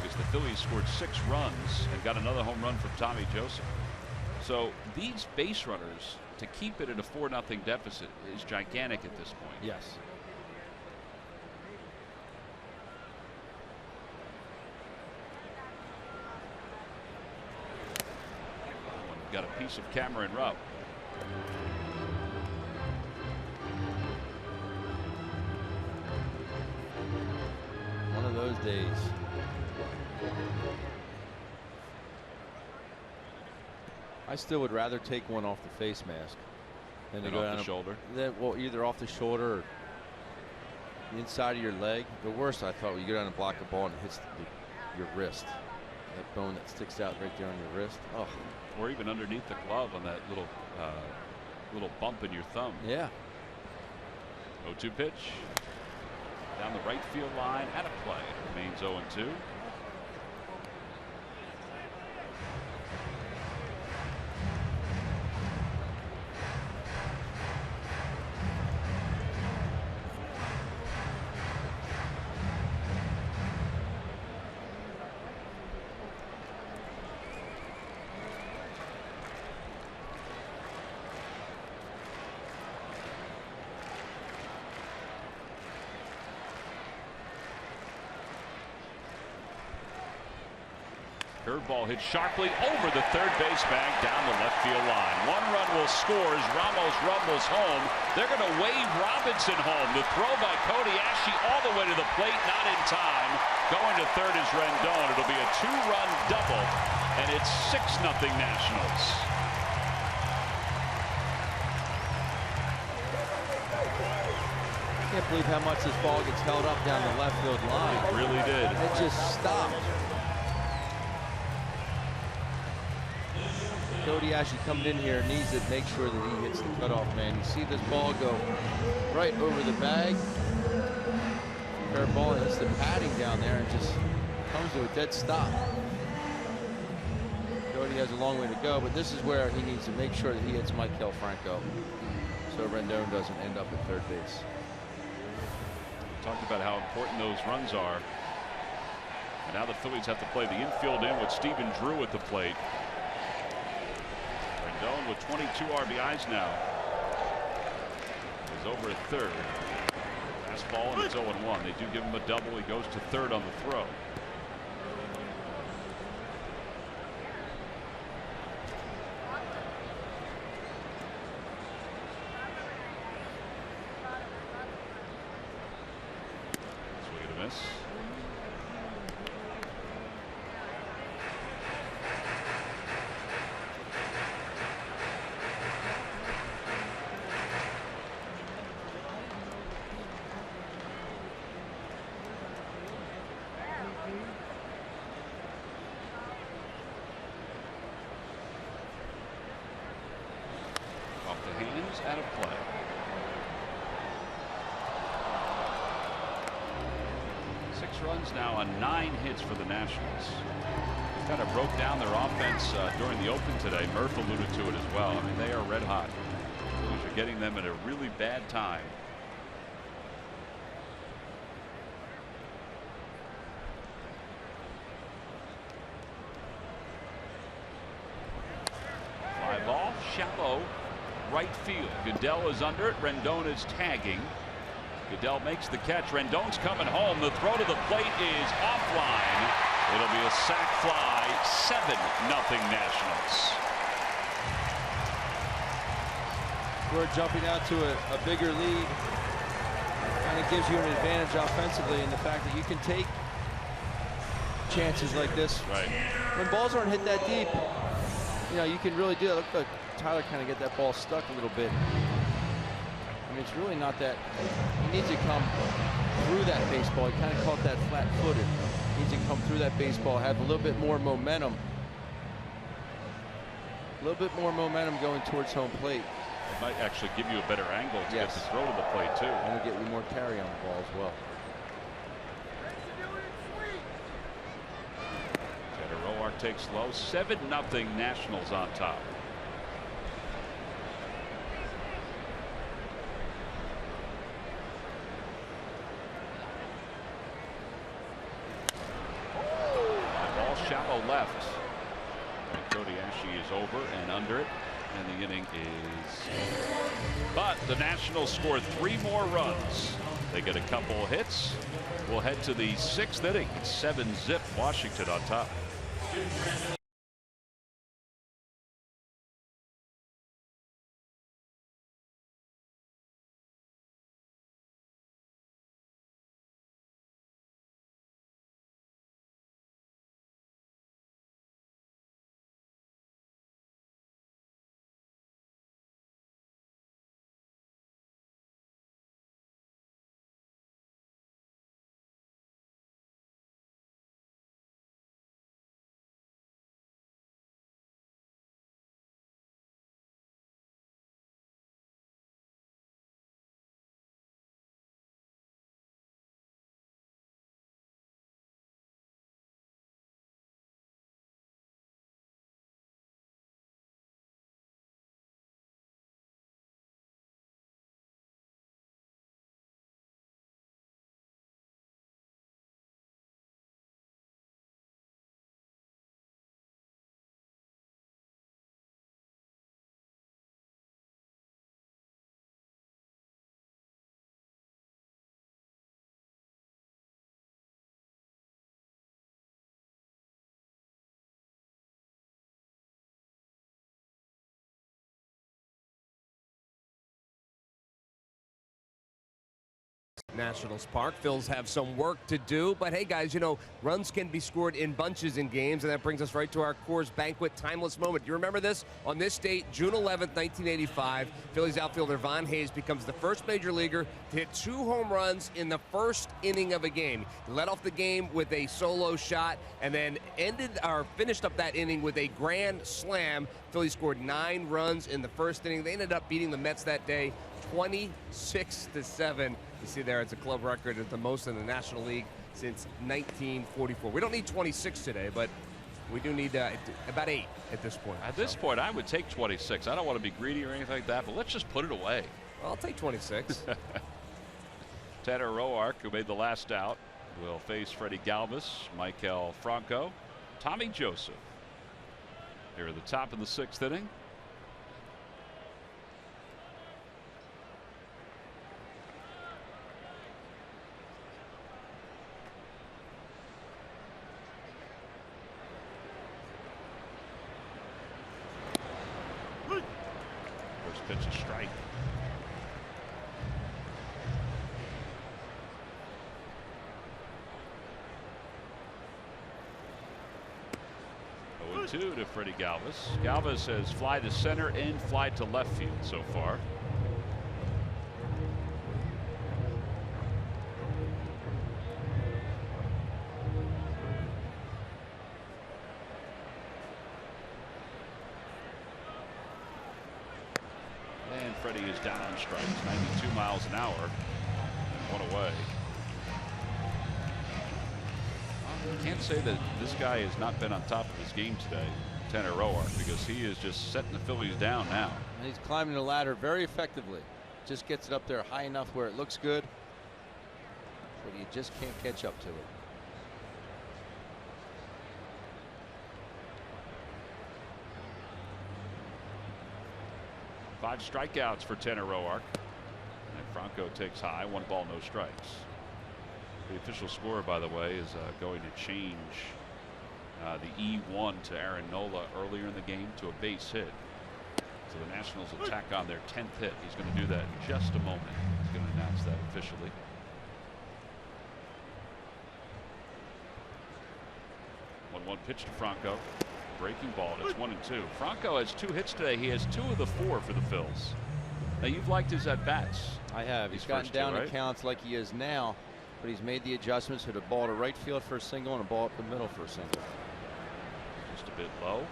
because the Phillies scored 6 runs and got another home run from Tommy Joseph. So these base runners, to keep it at a 4-0 deficit, is gigantic at this point. Yes. Got a piece of Cameron Rupp. One of those days. I still would rather take one off the face mask than to go down the shoulder. Well, either off the shoulder or the inside of your leg. The worst, I thought, when you go down and block a ball and it hits your wrist. That bone that sticks out right there on your wrist. Oh. Or even underneath the glove on that little bump in your thumb. Yeah. 0-2 pitch. Down the right field line, out of play. Remains 0-2. Curveball hit sharply over the third base bag down the left field line. 1 run will score as Ramos rumbles home. They're going to wave Robinson home. The throw by Cody Ashley all the way to the plate, not in time. Going to third is Rendon. It'll be a 2-run double, and it's 6-0 Nationals. I can't believe how much this ball gets held up down the left field line. It really did. It just stopped. Cody Ashley coming in here needs to make sure that he hits the cutoff man. You see this ball go right over the bag. Fair ball, and hits the padding down there and just comes to a dead stop. Cody has a long way to go, but this is where he needs to make sure that he hits Maikel Franco so Rendon doesn't end up at third base. Talked about how important those runs are. And now the Phillies have to play the infield in with Stephen Drew at the plate. Rendon with 22 RBIs now. He's over at third. Fastball, and it's 0-1. They do give him a double. He goes to third on the throw. Swing and a miss. Out of play. 6 runs now on 9 hits for the Nationals. They kind of broke down their offense during the open today. Murph alluded to it as well. I mean, they are red hot. Phillies are getting them at a really bad time. Fly ball, shallow. Right field. Goodell is under it. Rendon is tagging. Goodell makes the catch. Rendon's coming home. The throw to the plate is offline. It'll be a sac fly. 7-0 Nationals. We're jumping out to a bigger lead. Kind of gives you an advantage offensively in the fact that you can take chances like this. Right. When balls aren't hit that deep, you know, you can really do it. Look like Tyler kind of get that ball stuck a little bit. I mean, it's really not that. He needs to come through that baseball. He kind of caught that flat-footed. He needs to come through that baseball, have a little bit more momentum. A little bit more momentum going towards home plate. It might actually give you a better angle to get the throw to the plate, too. And it'll get you more carry on the ball as well. Roark takes low. 7-0 Nationals on top. left. And Cody Ashley is over and under it, and the inning is. But the Nationals scored 3 more runs. They get a couple hits. We'll head to the 6th inning. It's 7-zip Washington on top. Nationals Park. Phils have some work to do, but hey guys, you know, runs can be scored in bunches in games, and that brings us right to our Coors Banquet timeless moment. You remember this? On this date, June 11th, 1985, Phillies outfielder Von Hayes becomes the first major leaguer to hit 2 home runs in the first inning of a game. He led off the game with a solo shot and then finished up that inning with a grand slam. Phillies scored 9 runs in the first inning. They ended up beating the Mets that day 26-7. You see there, it's a club record at the most in the National League since 1944. We don't need 26 today, but we do need about 8 at this point. At this point, I would take 26. I don't want to be greedy or anything like that, but let's just put it away. Well, I'll take 26. Tanner Roark, who made the last out, will face Freddie Galvis, Michael Franco, Tommy Joseph. Here at the top of the 6th inning. Pitch a strike. Oh, 2 to Freddie Galvis. Galvis has fly to center and fly to left field so far. Freddie is down on strikes, 92 miles an hour, and 1 away. I can't say that this guy has not been on top of his game today, Tanner Roark, because he is just setting the Phillies down now. And he's climbing the ladder very effectively. Just gets it up there high enough where it looks good, but you just can't catch up to it. Five strikeouts for Tanner Roark. And Franco takes high. 1 ball, no strikes. The official score, by the way, is going to change the E1 to Aaron Nola earlier in the game to a base hit. So the Nationals will tack on their 10th hit. He's going to do that in just a moment. He's going to announce that officially. One pitch to Franco. Breaking ball. It's 1-2. Franco has 2 hits today. He has 2 of the 4 for the Phils. Now you've liked his at bats. I have. He's gotten down to counts like he is now, but he's made the adjustments. Hit a ball to right field for a single and a ball up the middle for a single. Just a bit low.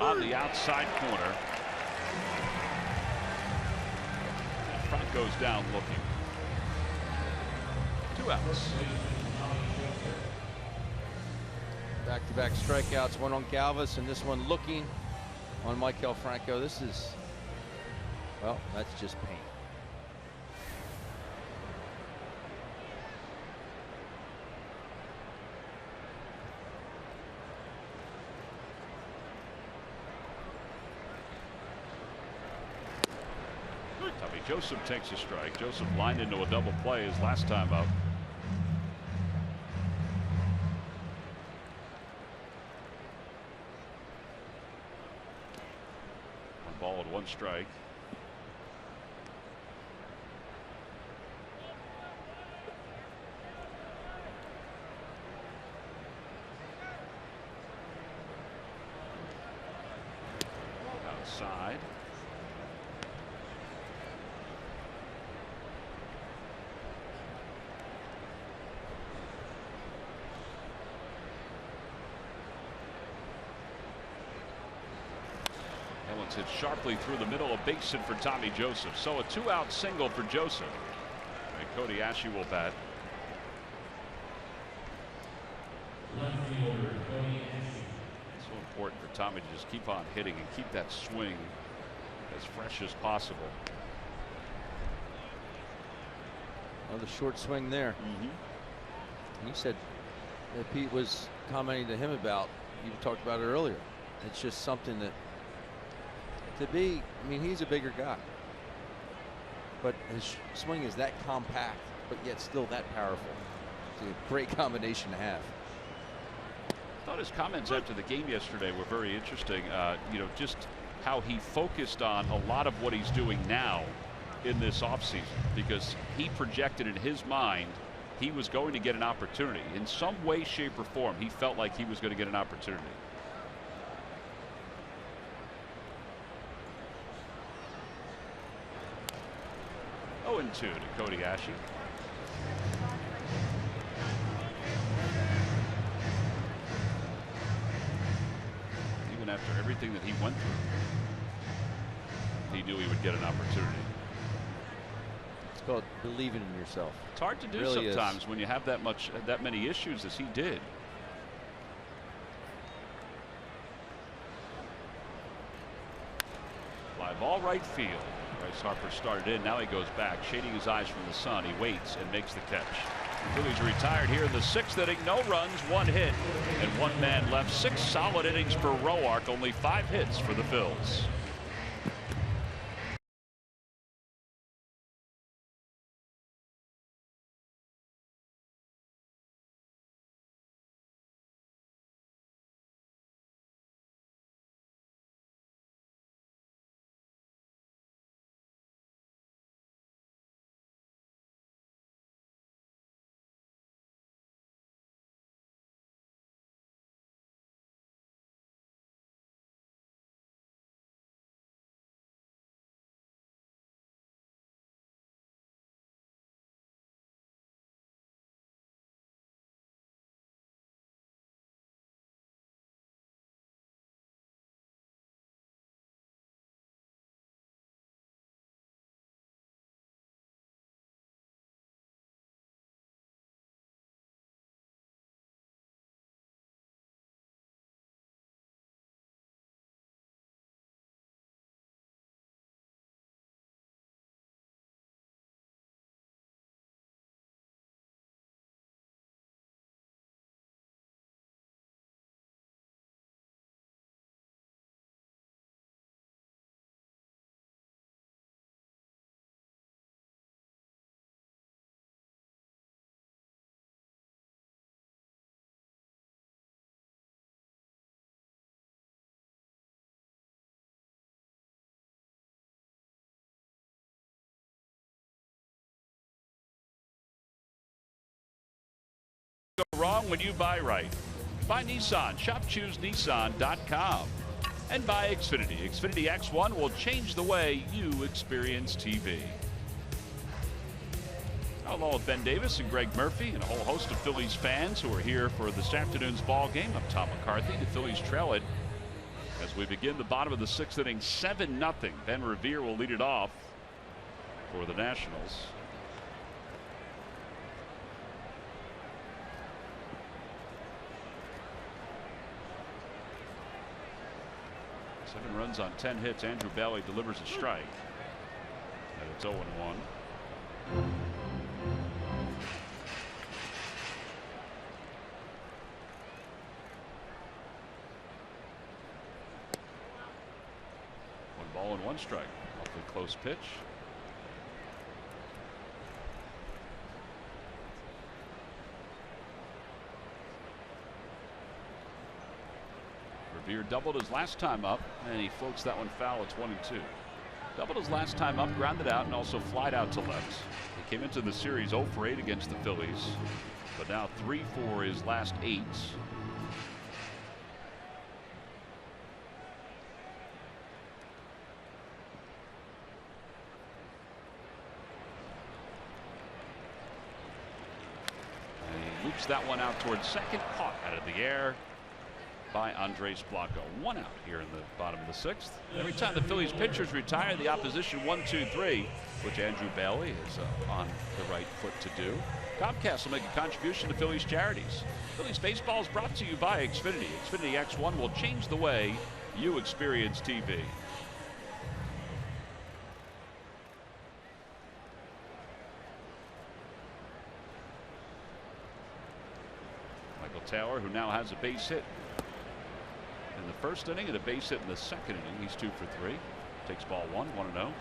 On the outside corner. And Franco's down looking. 2 outs. Back-to-back strikeouts, one on Galvis and this one looking. on Maikel Franco. This is, well, that's just pain. Tommy Joseph takes a strike. Joseph lined into a double play his last time up. One ball and one strike. Outside. It's hit sharply through the middle, a base hit for Tommy Joseph. So a 2-out single for Joseph. And Cody Ashe will bat. It's so important for Tommy to just keep on hitting and keep that swing as fresh as possible. Another short swing there. And you said that Pete was commenting to him about, you talked about it earlier. It's just something that to be, I mean, he's a bigger guy, but his swing is that compact, but yet still that powerful. It's a great combination to have. I thought his comments after the game yesterday were very interesting. You know, just how he focused on a lot of what he's doing now in this offseason, because he projected in his mind he was going to get an opportunity in some way, shape, or form. He felt like he was going to get an opportunity. Oh, and 2 to Cody Ashe. Even after everything that he went through, he knew he would get an opportunity. It's called believing in yourself. It's hard to do really sometimes when you have that many issues as he did. Fly ball right field. Bryce Harper started in. Now he goes back, shading his eyes from the sun. He waits and makes the catch. The Phillies retired here in the 6th inning. No runs, 1 hit, and 1 man left. 6 solid innings for Roark. Only 5 hits for the Phils. Go wrong when you buy right. Buy Nissan. ShopChooseNissan.com. And buy Xfinity. Xfinity X1 will change the way you experience TV. Along with Ben Davis and Greg Murphy and a whole host of Phillies fans who are here for this afternoon's ball game. I'm Tom McCarthy. The Phillies trail it as we begin the bottom of the 6th inning, 7-0. Ben Revere will lead it off for the Nationals. 7 runs on 10 hits. Andrew Bailey delivers a strike. And it's 0-1. One ball and 1 strike. Awfully close pitch. Revere doubled his last time up, and he floats that one foul. It's 1-2. Doubled his last time up, grounded out, and also flied out to left. He came into the series 0 for 8 against the Phillies, but now 3 for his last 8. And he loops that one out towards second, caught out of the air by Andres Blanco. 1 out here in the bottom of the 6th. Every time the Phillies pitchers retire, the opposition 1-2-3, which Andrew Bailey is on the right foot to do. Comcast will make a contribution to Phillies charities. Phillies baseball is brought to you by Xfinity. Xfinity X1 will change the way you experience TV. Michael Taylor, who now has a base hit in the first inning and a base hit in the second inning. He's 2 for 3. Takes ball 1, 1-0.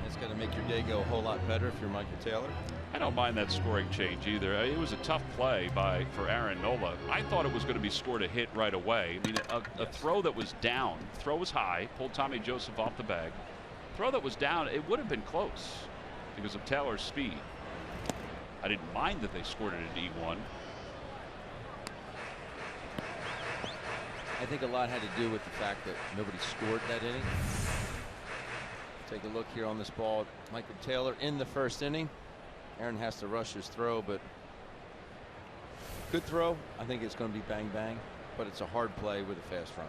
That's going to make your day go a whole lot better if you're Michael Taylor. I don't mind that scoring change either. It was a tough play for Aaron Nola. I thought it was going to be scored a hit right away. I mean, a throw that was down. Throw was high. Pulled Tommy Joseph off the bag. Throw that was down. It would have been close because of Taylor's speed. I didn't mind that they scored it at E1. I think a lot had to do with the fact that nobody scored that inning. Take a look here on this ball. Michael Taylor in the first inning. Aaron has to rush his throw, but good throw. I think it's going to be bang bang, but it's a hard play with a fast run.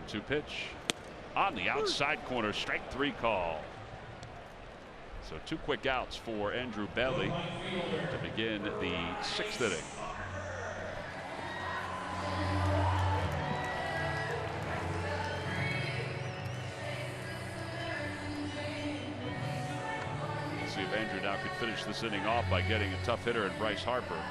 1-2 pitch on the outside corner. Strike 3 call. So 2 quick outs for Andrew Bailey to begin the 6th inning. See if Andrew now could finish this inning off by getting a tough hitter in Bryce Harper.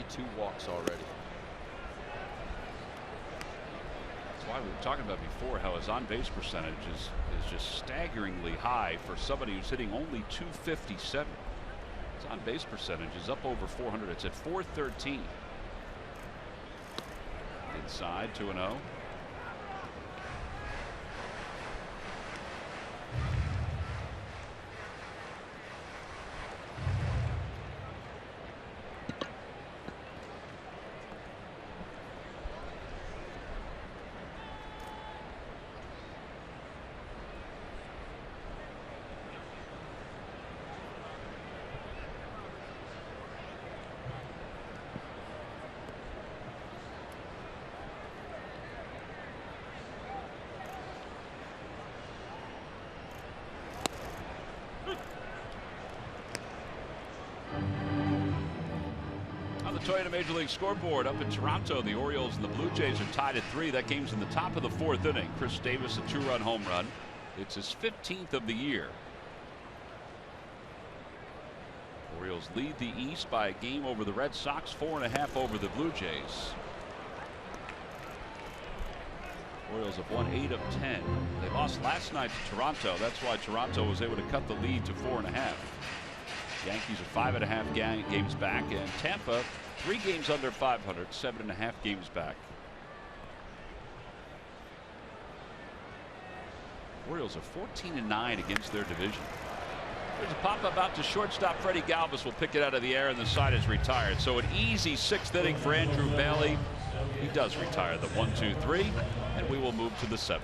Two walks already. That's why we were talking about before how his on-base percentage is just staggeringly high for somebody who's hitting only .257. His on-base percentage is up over 400. It's at .413. Inside 2-0. Toyota Major League scoreboard up in Toronto, the Orioles and the Blue Jays are tied at 3. That game's in the top of the 4th inning. Chris Davis, a 2-run home run. It's his 15th of the year. Orioles lead the East by a game over the Red Sox, 4.5 over the Blue Jays. Orioles have won 8 of 10. They lost last night to Toronto. That's why Toronto was able to cut the lead to 4.5. Yankees are 5.5 games back, and Tampa 3 games under 500, 7.5 games back. Orioles are 14-9 against their division. There's a pop-up out to shortstop. Freddie Galvis will pick it out of the air, and the side is retired. So an easy 6th inning for Andrew Bailey. He does retire the 1-2-3, and we will move to the 7th.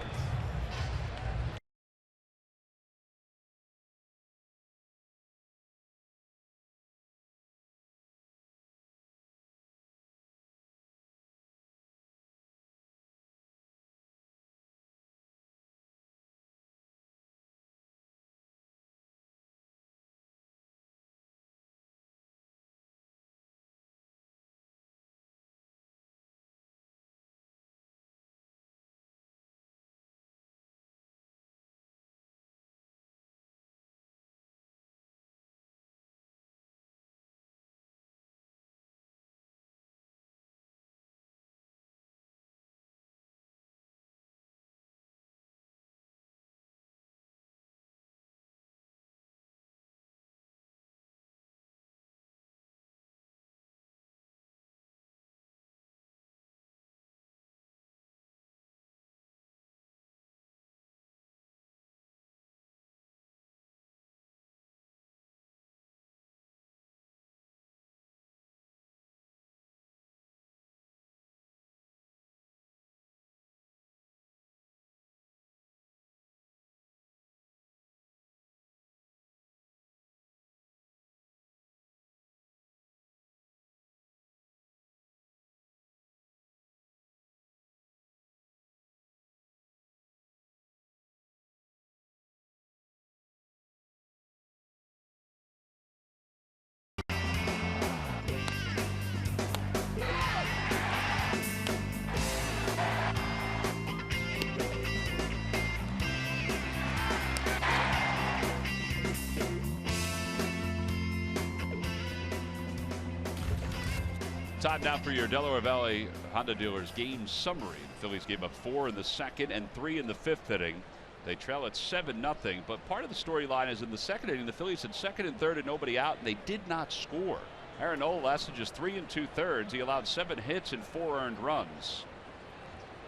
Time now for your Delaware Valley Honda dealers game summary. The Phillies gave up 4 in the second and 3 in the 5th inning. They trail at 7-0. But part of the storyline is in the second inning, the Phillies had second and third and nobody out, and they did not score. Aaron Nola lasted just 3 2/3. He allowed 7 hits and 4 earned runs.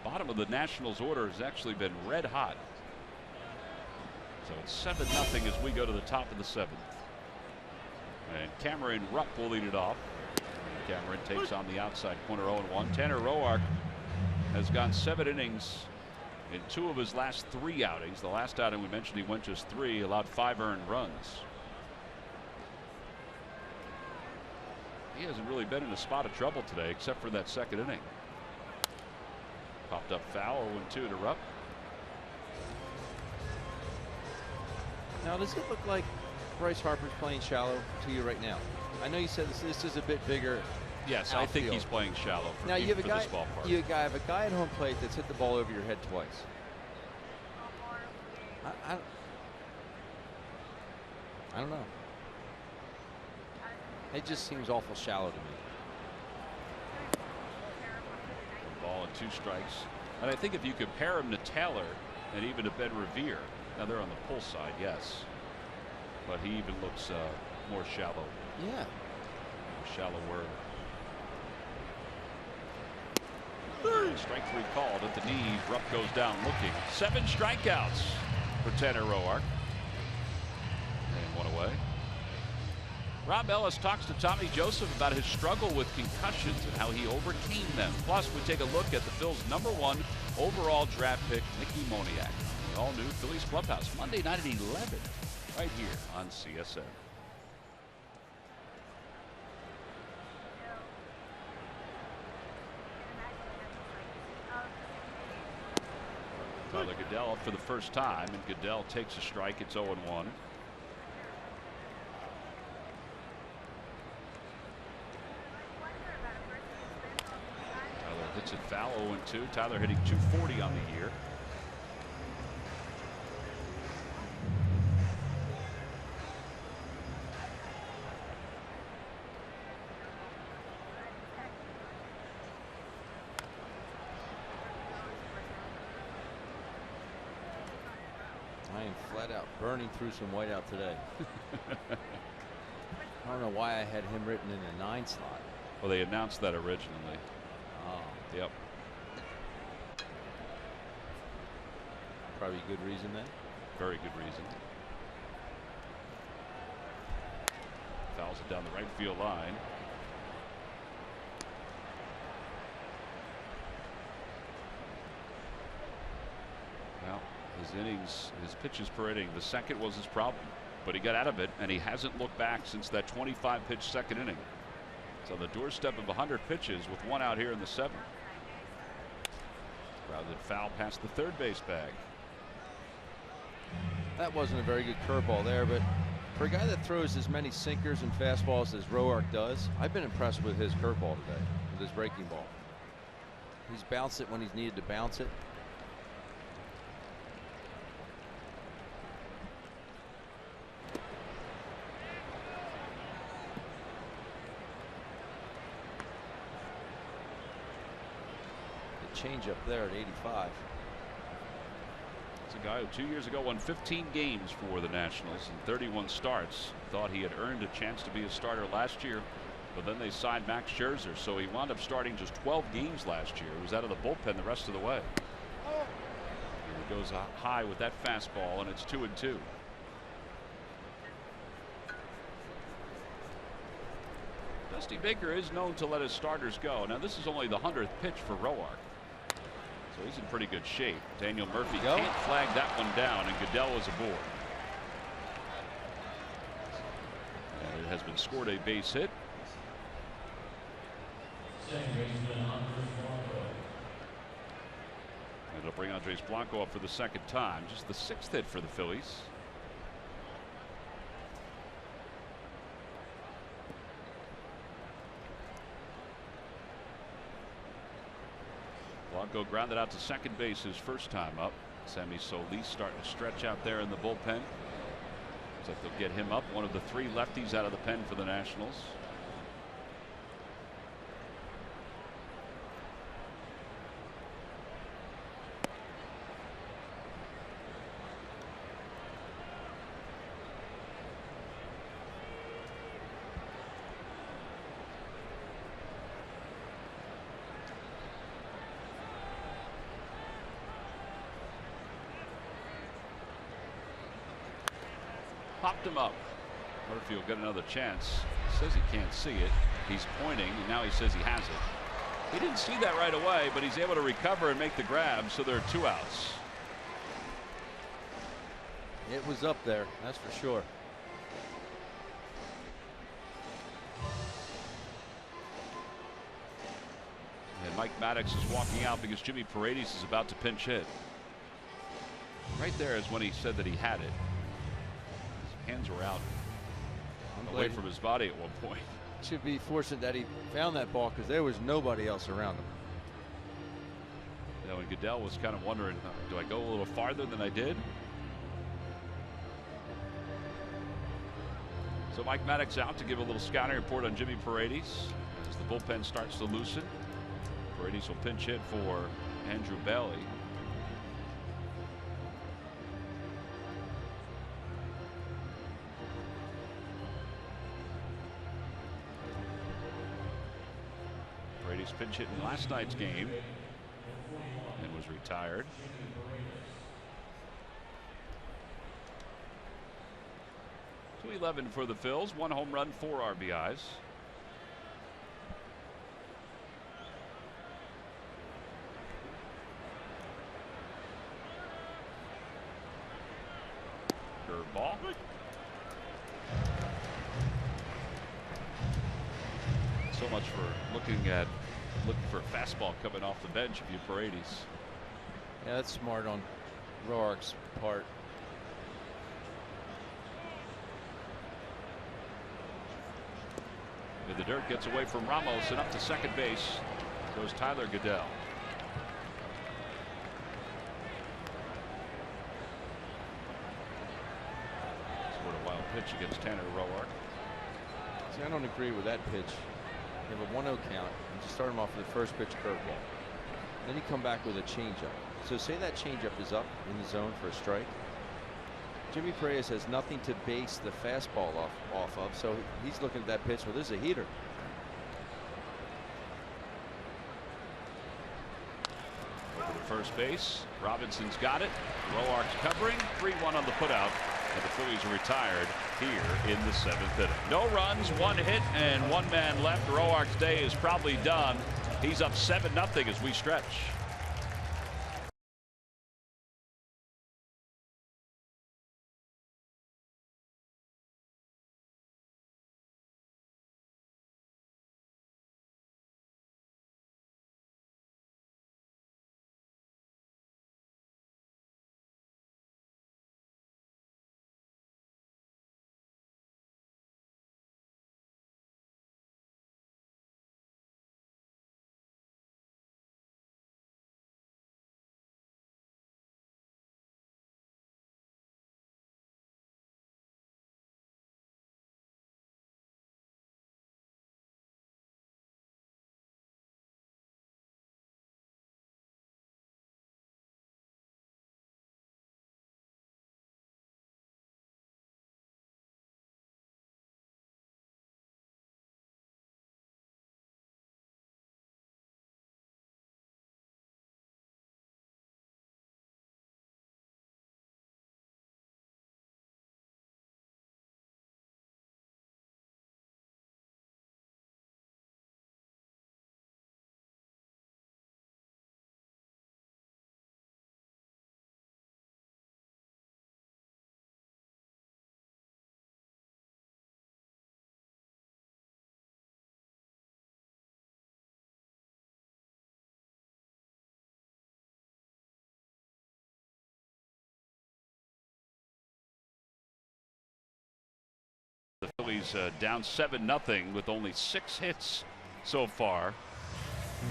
Bottom of the Nationals order has actually been red hot. So it's 7-0 as we go to the top of the 7th. And Cameron Rupp will lead it off. Cameron takes on the outside corner 0-1. Tanner Roark has gone 7 innings in 2 of his last 3 outings. The last outing we mentioned he went just 3, allowed 5 earned runs. He hasn't really been in a spot of trouble today except for that second inning. Popped up foul, 0-2 to Rupp. Now, does it look like Bryce Harper's playing shallow to you right now? I know you said this is a bit bigger. Yes, outfield. I think he's playing shallow for, now you have a guy, this ballpark. You have a guy at home plate that's hit the ball over your head twice. I don't know. It just seems awful shallow to me. Ball and 2 strikes. And I think if you compare him to Taylor and even to Ben Revere, now they're on the pull side, yes, but he even looks more shallow. Yeah. Shallower. Strike 3 called at the knee. Rupp goes down looking. 7 strikeouts for Tanner Roark. And 1 away. Rob Ellis talks to Tommy Joseph about his struggle with concussions and how he overcame them. Plus, we take a look at the Phils' #1 overall draft pick, Mickey Moniak. The all-new Phillies clubhouse, Monday night at 11, right here on CSN. Tyler Goodell up for the first time, and Goodell takes a strike. It's 0-1. Tyler hits it foul, 0-2. Tyler hitting .240 on the year. I am flat out burning through some whiteout today. I don't know why I had him written in the 9 slot. Well, they announced that originally. Oh. Yep. Probably a good reason then. Very good reason. Fouls it down the right field line. Well, his innings, his pitches per inning, the second was his problem, but he got out of it, and he hasn't looked back since that 25-pitch second inning. So the doorstep of 100 pitches with 1 out here in the 7th. Grounded foul past the third base bag. That wasn't a very good curveball there, but for a guy that throws as many sinkers and fastballs as Roark does, I've been impressed with his curveball today, with his breaking ball. He's bounced it when he's needed to bounce it. Change up there at 85. It's a guy who 2 years ago won 15 games for the Nationals and 31 starts. Thought he had earned a chance to be a starter last year, but then they signed Max Scherzer, so he wound up starting just 12 games last year. He was out of the bullpen the rest of the way. And he goes high with that fastball, and it's 2-2. Dusty Baker is known to let his starters go. Now this is only the 100th pitch for Roark. So he's in pretty good shape. Daniel Murphy can't flag that one down, and Goodell is aboard. And it has been scored a base hit. And it'll bring Andres Blanco up for the 2nd time. Just the 6th hit for the Phillies. Blanco grounded out to second base his first time up. Sammy Solis starting to stretch out there in the bullpen. Looks like they'll get him up, one of the 3 lefties out of the pen for the Nationals. popped him up. Murphy will get another chance. He says he can't see it. He's pointing, and now he says he has it. He didn't see that right away, but he's able to recover and make the grab, so there are 2 outs. It was up there, that's for sure. And Mike Maddox is walking out because Jimmy Paredes is about to pinch hit. Right there is when he said that he had it. His hands were out away from his body at one point. Should be fortunate that he found that ball because there was nobody else around him. You know, and Goodell was kind of wondering, do I go a little farther than I did? So Mike Maddox out to give a little scouting report on Jimmy Paredes as the bullpen starts to loosen. Paredes will pinch hit for Andrew Bailey. Paredes pinch hit in last night's game and was retired. .211 for the Phils, 1 home run, 4 RBIs. Curveball. So much for looking for a fastball coming off the bench if you Paredes. Yeah, that's smart on Roark's part. The dirt gets away from Ramos, and up to second base goes Tyler Goodell. Scored a wild pitch against Tanner Roark. See, I don't agree with that pitch. You have a 1-0 count. You just start him off with the first pitch curveball. Then you come back with a changeup. So say that changeup is up in the zone for a strike. Jimmy Paredes has nothing to base the fastball off of, so he's looking at that pitch. Well, this is a heater. Over to first base. Robinson's got it. Roark's covering. 3-1 on the putout. And the Phillies are retired here in the 7th inning. No runs, 1 hit, and 1 man left. Roark's day is probably done. He's up 7-0 as we stretch. The Phillies down 7-0 with only 6 hits so far.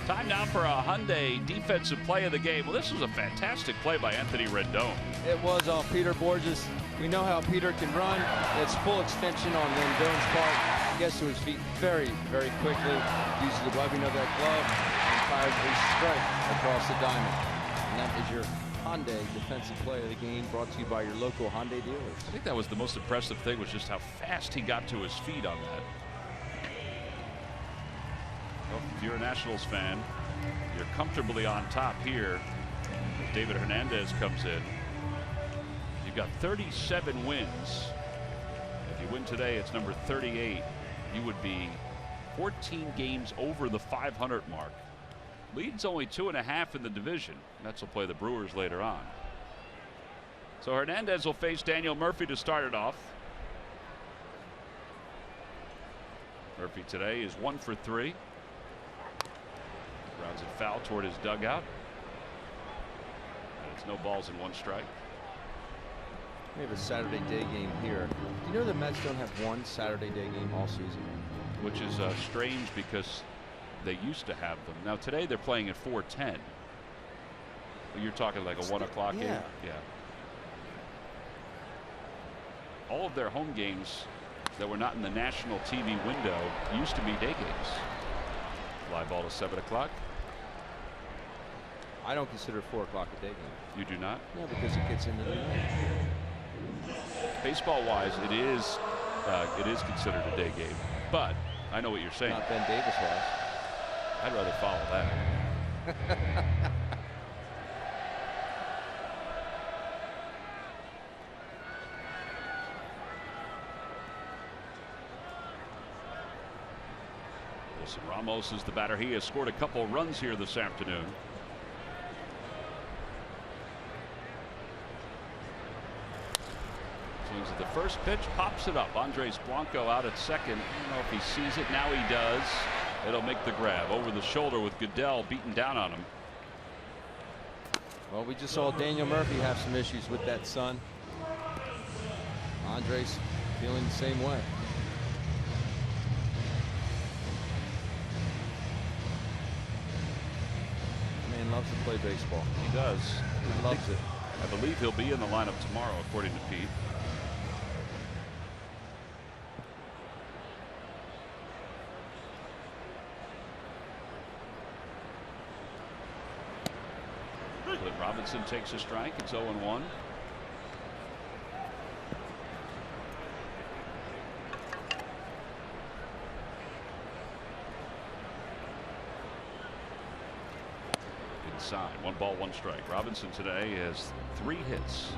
Time now for a Hyundai defensive play of the game. Well, this was a fantastic play by Anthony Rendon. It was off Peter Borges. We know how Peter can run. It's full extension on Rendon's part. Gets to his feet very, very quickly. Uses the webbing of that glove and fires a strike across the diamond. And that is your Hyundai defensive play of the game, brought to you by your local Hyundai dealers. I think that was the most impressive thing, was just how fast he got to his feet on that. Well, if you're a Nationals fan, you're comfortably on top here. David Hernandez comes in. You've got 37 wins If you win today, it's number 38. You would be 14 games over the 500 mark. Lead's only 2.5 in the division. Mets will play the Brewers later on. So Hernandez will face Daniel Murphy to start it off. Murphy today is 1 for 3. Grounds it foul toward his dugout. And it's no balls and 1 strike. We have a Saturday day game here. Do you know the Mets don't have one Saturday day game all season? Which is strange because they used to have them. Now today they're playing at 4:10. You're talking like a 1 o'clock game? Yeah. All of their home games that were not in the national TV window used to be day games. Fly ball to 7 o'clock. I don't consider 4 o'clock a day game. You do not? No, because it gets into the night. Baseball wise, it is considered a day game, but I know what you're saying. Not Ben Davis was. I'd rather follow that. Wilson Ramos is the batter. He has scored a couple runs here this afternoon. Swings at the first pitch, pops it up. Andres Blanco out at second. I don't know if he sees it. Now he does. It'll make the grab over the shoulder with Goodell beating down on him. Well, we just saw Daniel Murphy have some issues with that sun. Andres feeling the same way. Man loves to play baseball. He does. He loves it. I believe he'll be in the lineup tomorrow, according to Pete. Robinson takes a strike. It's 0-1. Inside. 1 ball, 1 strike. Robinson today has 3 hits.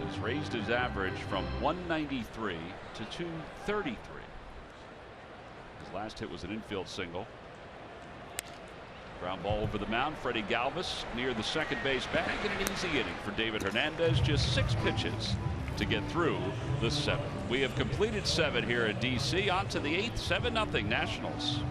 Has raised his average from 193 to 233. His last hit was an infield single. Ground ball over the mound. Freddie Galvis near the second base bag, and an easy inning for David Hernandez. Just 6 pitches to get through the 7th. We have completed 7 here at DC. On to the 8th. 7-0 Nationals.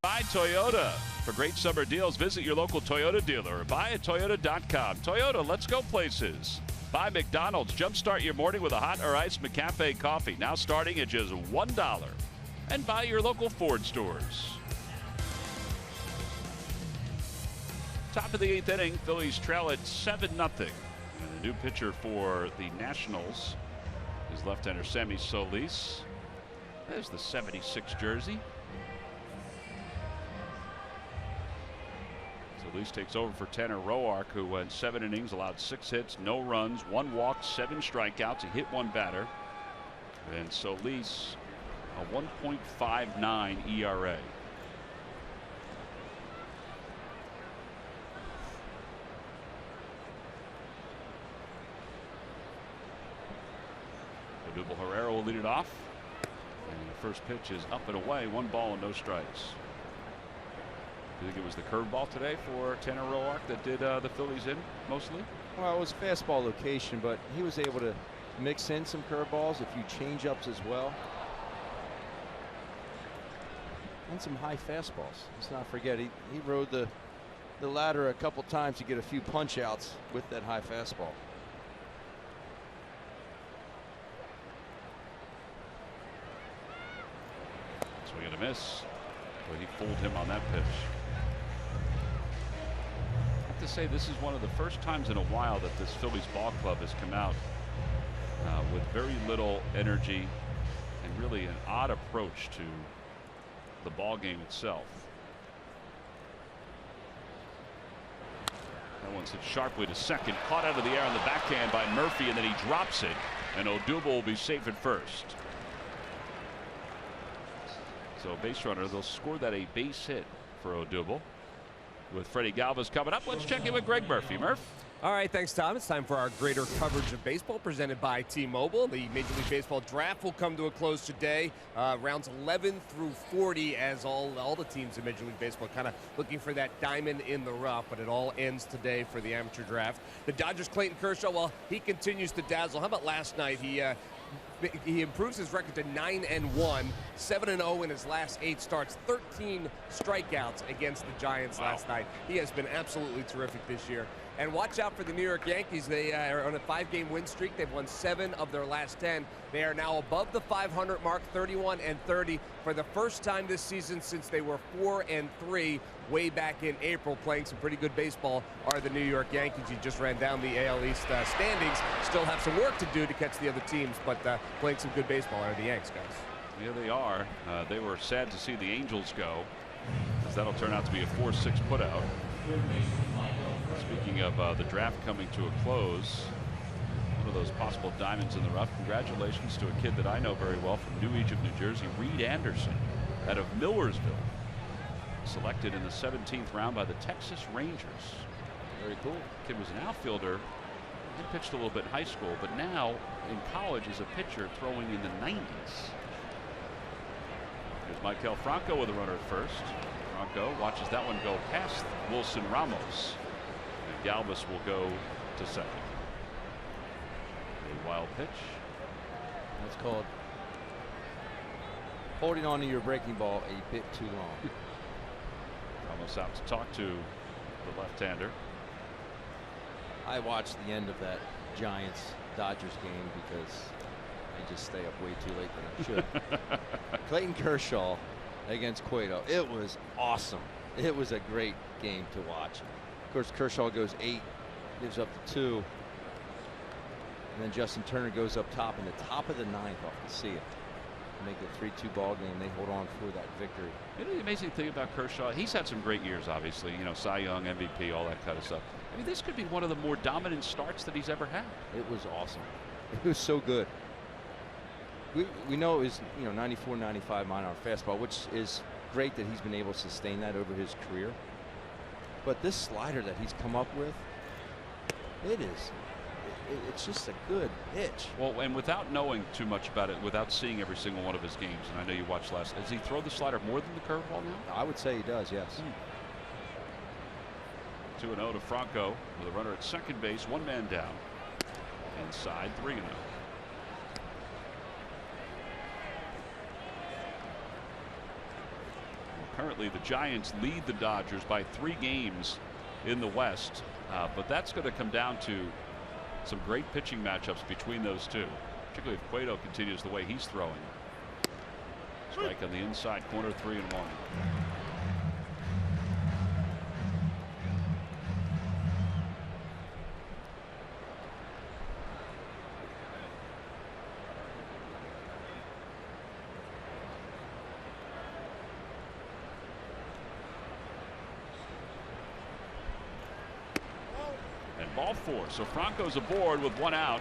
Buy Toyota. For great summer deals, visit your local Toyota dealer or buy at Toyota.com. Toyota, let's go places. Buy McDonald's. Jumpstart your morning with a hot or iced McCafe coffee. Now starting at just $1. And buy your local Ford stores. Top of the 8th inning, Phillies trail at 7-0. And the new pitcher for the Nationals is left-hander Sammy Solis. There's the 76 jersey. So Solis takes over for Tanner Roark, who went 7 innings, allowed 6 hits, no runs, 1 walk, 7 strikeouts. He hit 1 batter. And Solis, a 1.59 ERA. Odubel Herrera will lead it off. And the first pitch is up and away. 1 ball and no strikes. Do you think it was the curveball today for Tanner Roark that did the Phillies in mostly? Well, it was fastball location, but he was able to mix in some curveballs, a few changeups as well, and some high fastballs. Let's not forget he rode the ladder a couple times to get a few punch outs with that high fastball. Swing and a miss. But he fooled him on that pitch. I have to say, this is one of the first times in a while that this Phillies ball club has come out with very little energy and really an odd approach to the ball game itself. That one's hit sharply to second, caught out of the air on the backhand by Murphy, and then he drops it, and Odubel will be safe at first. So base runner, they'll score that a base hit for Odubel. With Freddie Galvis coming up, let's check in with Greg Murphy. Murph? All right, thanks, Tom. It's time for our greater coverage of baseball presented by T-Mobile. The Major League Baseball draft will come to a close today. Rounds 11 through 40 as all the teams in Major League Baseball kind of looking for that diamond in the rough, but it all ends today for the amateur draft. The Dodgers' Clayton Kershaw, well, he continues to dazzle. How about last night? He improves his record to 9-1, 7-0 in his last 8 starts, 13 strikeouts against the Giants last night. He has been absolutely terrific this year. And watch out for the New York Yankees. They are on a 5-game win streak. They've won 7 of their last 10. They are now above the 500 mark, 31-30 for the first time this season since they were 4-3 way back in April. Playing some pretty good baseball are the New York Yankees. You just ran down the AL East standings. Still have some work to do to catch the other teams, but playing some good baseball are the Yanks, guys. Yeah, they are. They were sad to see the Angels go, because that'll turn out to be a 4-6 putout. Speaking of the draft coming to a close, one of those possible diamonds in the rough. Congratulations to a kid that I know very well from New Egypt, New Jersey, Reed Anderson, out of Millersville, selected in the 17th round by the Texas Rangers. Very cool. Kid was an outfielder. He pitched a little bit in high school, but now in college is a pitcher throwing in the 90s. Here's Maikel Franco with a runner at first. Franco watches that one go past Wilson Ramos. And Galvis will go to second. A wild pitch. That's called holding on to your breaking ball a bit too long. Ramos out to talk to the left-hander. I watched the end of that Giants-Dodgers game because I just stay up way too late than I should. Clayton Kershaw against Cueto. It was awesome. It was a great game to watch. Of course, Kershaw goes 8, gives up the 2, and then Justin Turner goes up top in the top of the 9th off the seal. Make it a 3-2 ball game. They hold on for that victory. You know, the amazing thing about Kershaw, he's had some great years, obviously. You know, Cy Young, MVP, all that kind of stuff. I mean, this could be one of the more dominant starts that he's ever had. It was awesome. It was so good. We know it was, 94, 95 mile-an-hour fastball, which is great that he's been able to sustain that over his career. But this slider that he's come up with, it's just a good pitch. Well, and without knowing too much about it, without seeing every single one of his games, and I know you watched last, does he throw the slider more than the curveball now? I would say he does, yes. 2-0 to Franco with a runner at second base, 1 man down. Inside, 3-0. Currently, the Giants lead the Dodgers by 3 games in the West, but that's going to come down to some great pitching matchups between those two, particularly if Cueto continues the way he's throwing. Strike on the inside corner, 3-1. called for. So Franco's aboard with 1 out.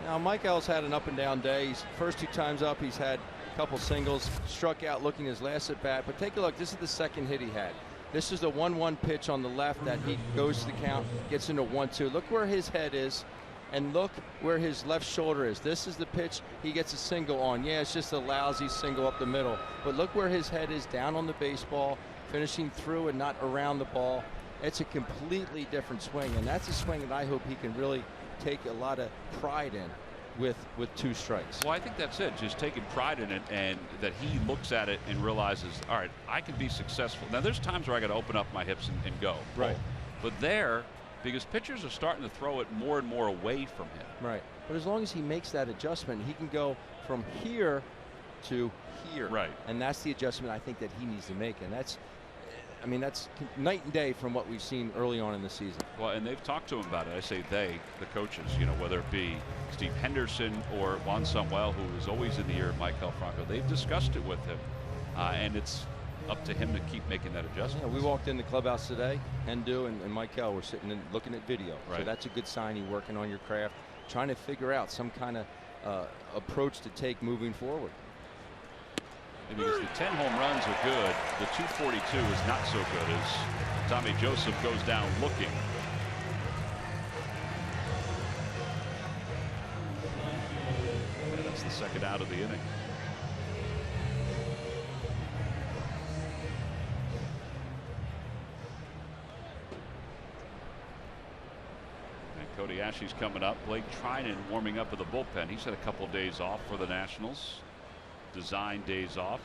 Now, Michael's had an up and down day. He's first 2 times up, he's had a couple singles, struck out looking his last at bat. But take a look, this is the second hit he had. This is the 1-1 pitch on the left that he goes to the count, gets into 1-2. Look where his head is, and look where his left shoulder is. This is the pitch he gets a single on. Yeah, it's just a lousy single up the middle. But look where his head is, down on the baseball, finishing through and not around the ball. It's a completely different swing, and that's a swing that I hope he can really take a lot of pride in with 2 strikes. Well, I think that's it, just taking pride in it, and that he looks at it and realizes, all right, I can be successful. Now, there's times where I got to open up my hips and go. Right. But there, because pitchers are starting to throw it more and more away from him. Right. But as long as he makes that adjustment, he can go from here to here. Right. And that's the adjustment I think that he needs to make. And that's, I mean, that's night and day from what we've seen early on in the season. Well, and they've talked to him about it. I say they, the coaches, you know, whether it be Steve Henderson or Juan Samuel, who is always in the ear of Maikel Franco. They've discussed it with him, and it's up to him to keep making that adjustment. Yeah, we walked in the clubhouse today, Hendu and Maikel were sitting and looking at video. Right. So that's a good sign you're working on your craft, trying to figure out some kind of approach to take moving forward. Because the 10 home runs are good, the 242 is not so good as Tommy Joseph goes down looking. That's the second out of the inning. And Cody Ashley's coming up. Blake Trinan warming up with the bullpen. He's had a couple days off for the Nationals. Design days off.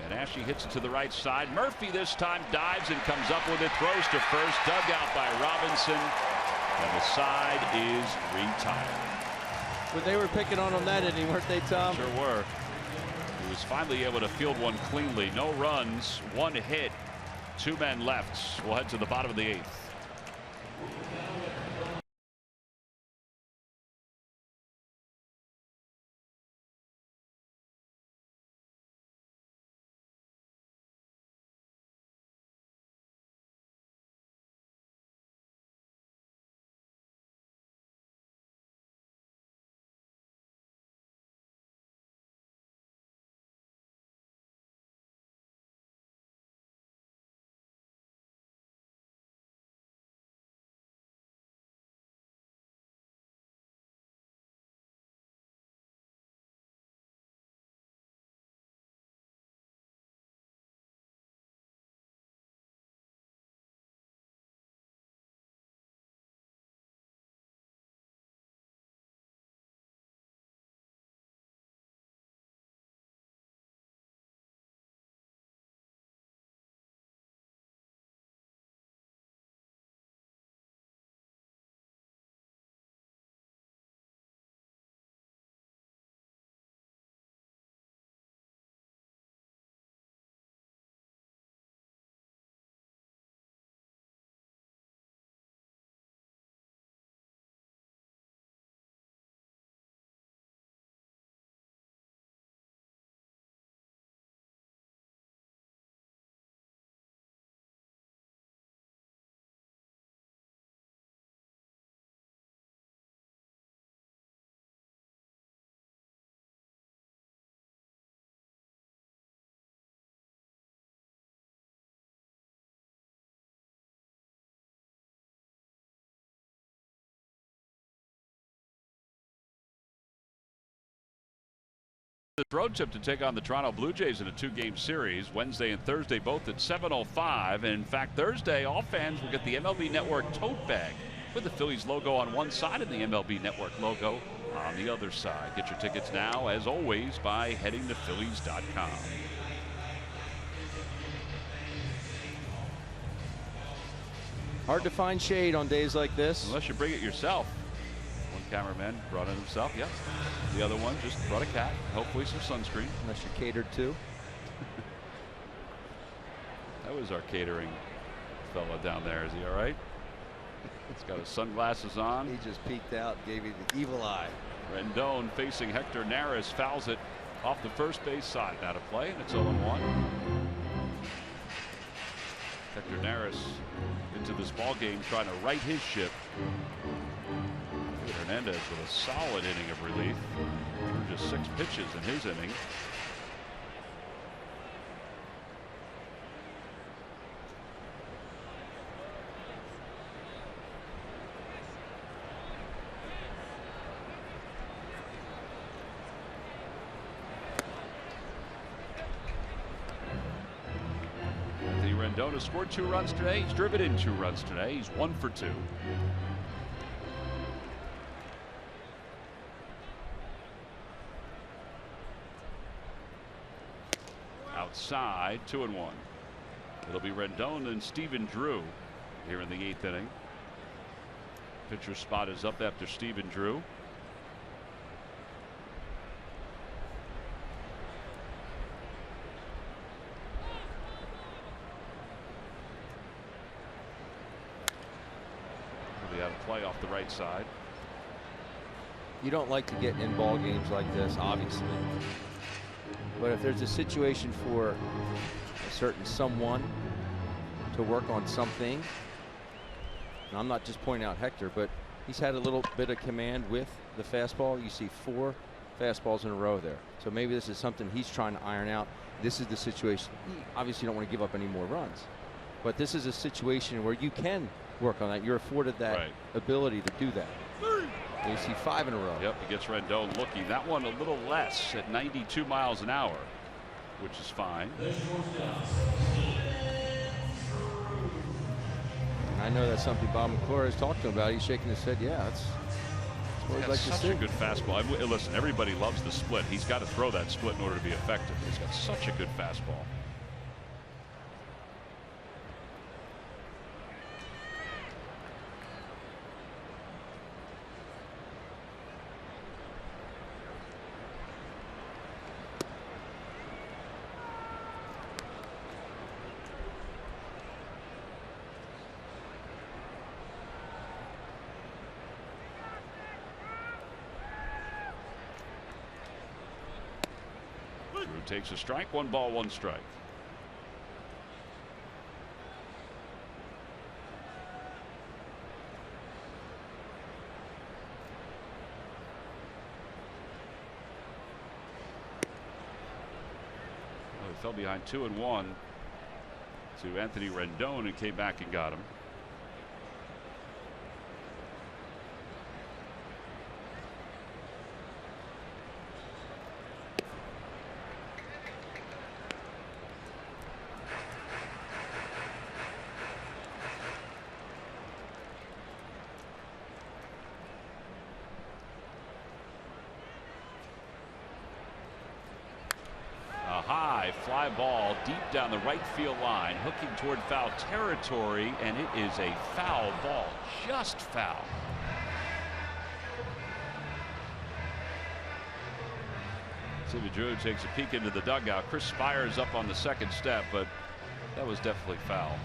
And Ashley hits it to the right side. Murphy this time dives and comes up with it. Throws to first. Dug out by Robinson. And the side is retired. But they were picking on him that inning, weren't they, Tom? Sure were. He was finally able to field one cleanly. No runs, 1 hit, 2 men left. We'll head to the bottom of the 8th. The road trip to take on the Toronto Blue Jays in a 2-game series Wednesday and Thursday, both at 7:05. And in fact, Thursday, all fans will get the MLB Network tote bag with the Phillies logo on one side and the MLB Network logo on the other side. Get your tickets now, as always, by heading to Phillies.com. Hard to find shade on days like this. Unless you bring it yourself. One cameraman brought it himself, yes. The other one just brought a cat, hopefully some sunscreen. Unless you're catered to. That was our catering fella down there. Is he all right? He's got his sunglasses on. He just peeked out, gave you the evil eye. Rendon facing Hector Neris, fouls it off the first base side. Out of play, and it's 0-1. Hector Neris into this ball game trying to right his ship. Hernandez with a solid inning of relief. Threw just 6 pitches in his inning. Rendon has scored 2 runs today. He's driven in 2 runs today. He's 1 for 2. Outside, 2-1. It'll be Rendon and Stephen Drew here in the 8th inning. Pitcher spot is up after Stephen Drew. Play off the right side. You don't like to get in ball games like this, obviously. But if there's a situation for a certain someone to work on something, and I'm not just pointing out Hector, but he's had a little bit of command with the fastball. You see 4 fastballs in a row there. So maybe this is something he's trying to iron out. This is the situation. Obviously, you don't want to give up any more runs. But this is a situation where you can work on that. You're afforded that ability to do that. And you see 5 in a row. Yep, he gets Rendon looking. That one a little less at 92 miles an hour, which is fine. And I know that's something Bob McClure has talked to him about. He's shaking his head. Yeah, that's what I'd like to see. Such a good fastball. Listen, everybody loves the split. He's got to throw that split in order to be effective. He's got such a good fastball. Takes a strike. 1 ball, 1 strike. Well, he fell behind 2-1 to Anthony Rendon and came back and got him. Fly ball deep down the right field line, hooking toward foul territory, and it is a foul ball, just foul. Stephen Drew takes a peek into the dugout. Chris Spires up on the 2nd step, but that was definitely foul.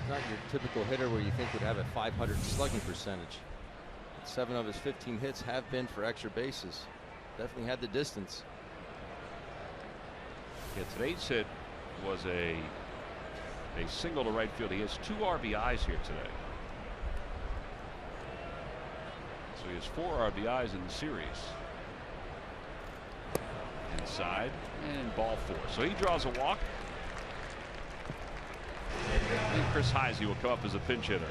Not your typical hitter where you think would have a 500 slugging percentage. 7 of his 15 hits have been for extra bases. Definitely had the distance. Yeah, today's hit was a single to right field. He has 2 RBIs here today. So he has 4 RBIs in the series. Inside and ball 4. So he draws a walk. And Chris Heisey will come up as a pinch hitter.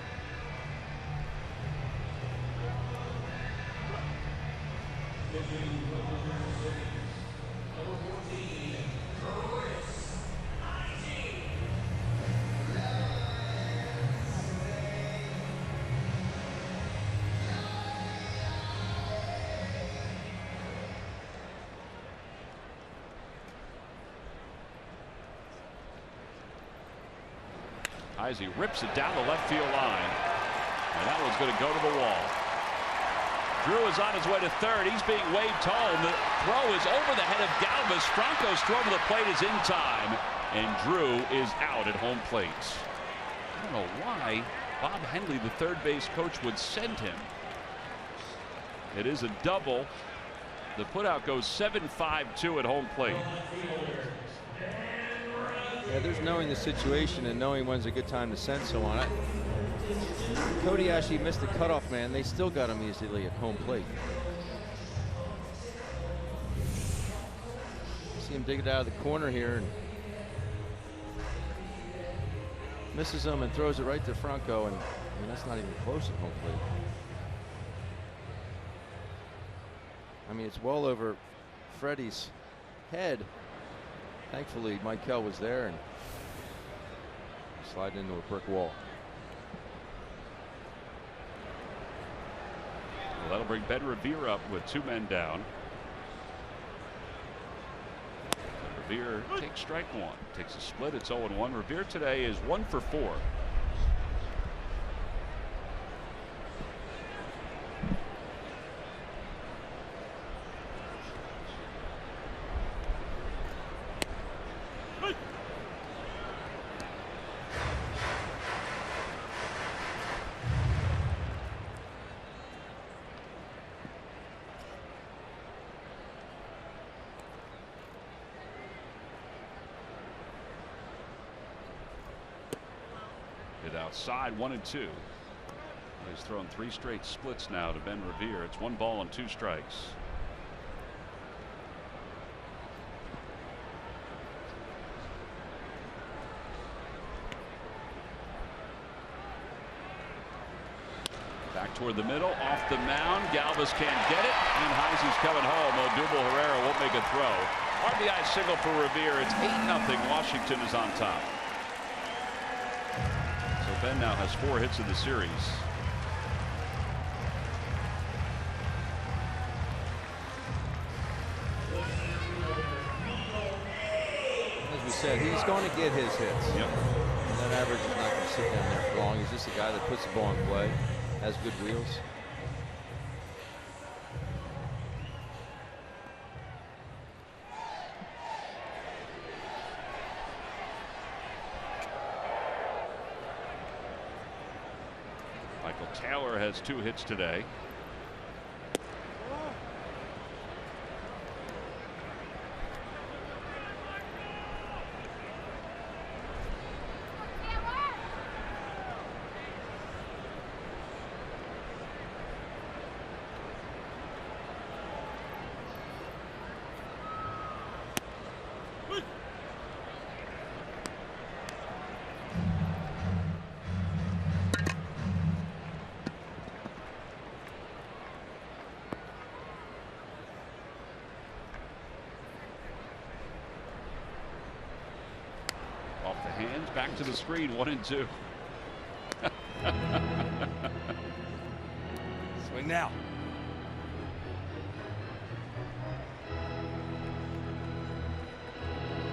Heisey rips it down the left field line, and that one's going to go to the wall. Drew is on his way to 3rd. He's being waved home. The throw is over the head of Galvis. Franco's throw to the plate is in time, and Drew is out at home plate. I don't know why Bob Henley, the 3rd base coach, would send him. It is a double The putout goes 7-5-2 at home plate. Yeah, there's knowing the situation and knowing when's a good time to send someone. Cody actually missed the cutoff man. They still got him easily at home plate. See him dig it out of the corner here and misses him and throws it right to Franco, and I mean, that's not even close at home plate. I mean, it's well over Freddie's head. Thankfully, Michael was there and slide into a brick wall. Well, that'll bring Ben Revere up with 2 men down. Revere takes strike 1. Takes a split. It's 0-1. Revere today is 1 for 4. Outside 1-2. He's thrown 3 straight splits now to Ben Revere. It's 1 ball and 2 strikes. Back toward the middle, off the mound. Galvis can't get it, and Heisey's coming home. Odubel Herrera won't make a throw. RBI single for Revere. It's 8-0. Washington is on top. Ben now has 4 hits in the series. As we said, he's going to get his hits. Yep. And that average is not going to sit down there for long. He's just a guy that puts the ball in play, has good wheels. Taylor has 2 hits today. Back to the screen, 1-2. Swing now.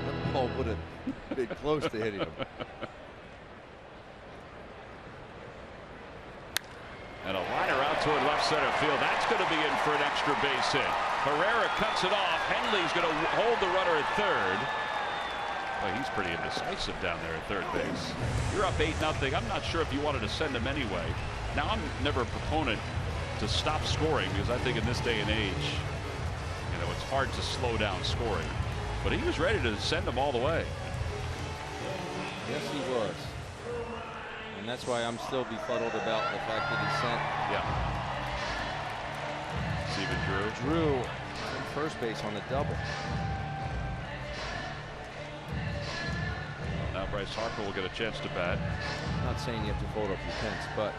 That ball would have been close to hitting him. And a liner out toward left center field. That's going to be in for an extra base hit. Herrera cuts it off. Henley's going to hold the runner at third. Well, he's pretty indecisive down there at third base. You're up 8-0. I'm not sure if you wanted to send him anyway. Now, I'm never a proponent to stop scoring because I think in this day and age, you know, it's hard to slow down scoring. But he was ready to send him all the way. Yes, he was. And that's why I'm still befuddled about the fact that he sent. Yeah. Steven Drew in first base on the double. Now Bryce Harper will get a chance to bat. I'm not saying you have to fold up your tents, but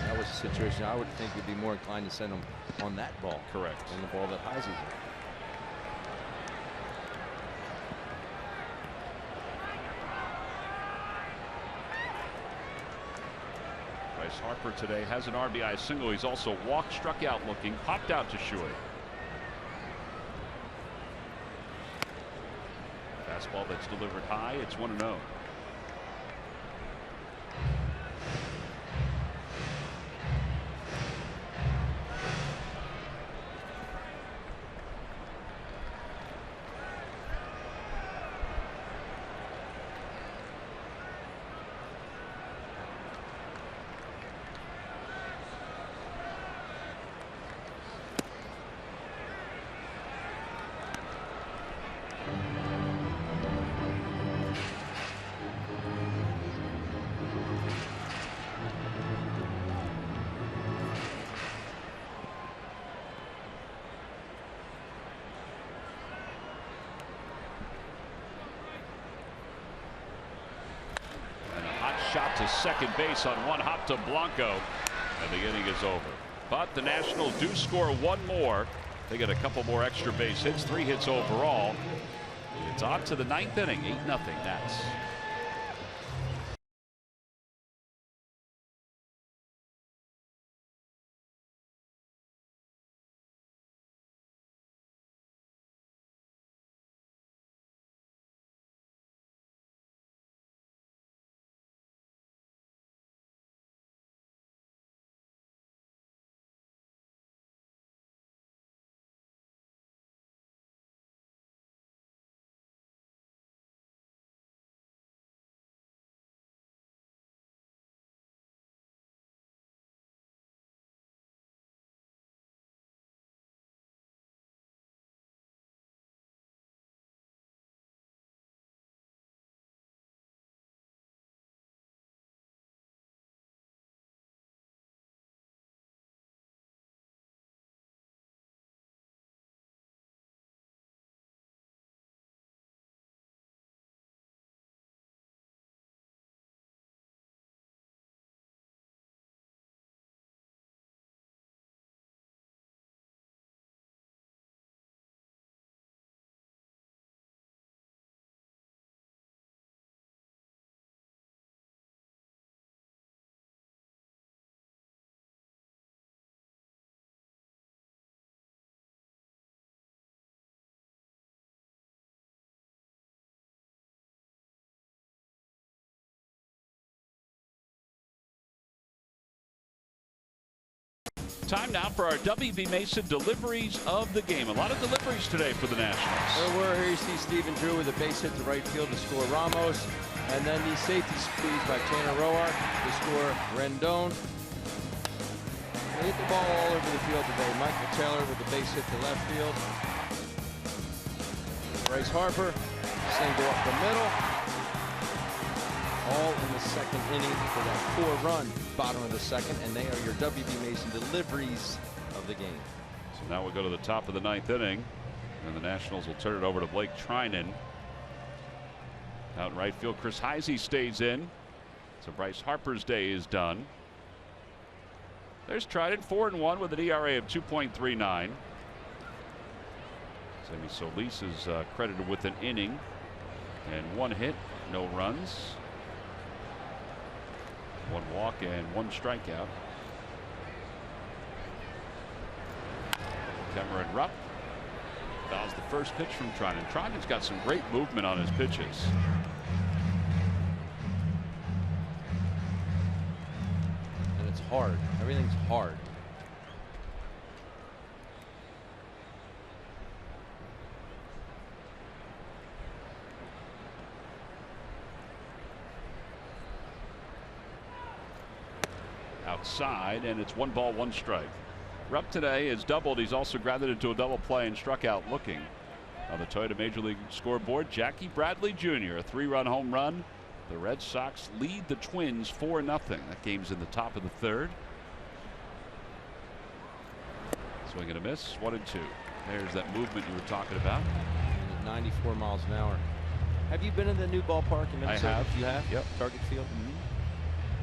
that was a situation I would think would be more inclined to send him on that ball. Correct. Than the ball that Heisey hit. Bryce Harper today has an RBI single. He's also walked, struck out looking, popped out to Shuey. Fastball that's delivered high. It's 1-0. shot to second base on one hop to Blanco, and the inning is over. But the Nationals do score one more. They get a couple more extra base hits, 3 hits overall. It's on to the 9th inning, 8-0 Nats. Time now for our W.B. Mason deliveries of the game. A lot of deliveries today for the Nationals. There were. Here you see Stephen Drew with a base hit to right field to score Ramos. And then the safety squeeze by Tanner Roark to score Rendon. They hit the ball all over the field today. Michael Taylor with the base hit to left field. Bryce Harper, single up the middle. All in the second inning for that 4-run bottom of the second, and they are your W.B. Mason deliveries of the game. So now we'll go to the top of the 9th inning, and the Nationals will turn it over to Blake Trinan. Out in right field, Chris Heisey stays in. So Bryce Harper's day is done. There's Trinan, 4-1 with an ERA of 2.39. Sammy Solis is credited with an inning and 1 hit, no runs. 1 walk and 1 strikeout. Cameron Rupp fouls the first pitch from Trinan. Trinan's got some great movement on his pitches. And it's hard. Everything's hard. Outside, and it's 1 ball, 1 strike. Rupp today has doubled. He's also grounded into a double play and struck out looking. On the Toyota Major League scoreboard, Jackie Bradley Jr., a 3-run home run. The Red Sox lead the Twins 4-0. That game's in the top of the 3rd. Swing and a miss, 1-2. There's that movement you were talking about. 94 miles an hour. Have you been in the new ballpark in Minnesota? I have. You have? Yep. Target Field?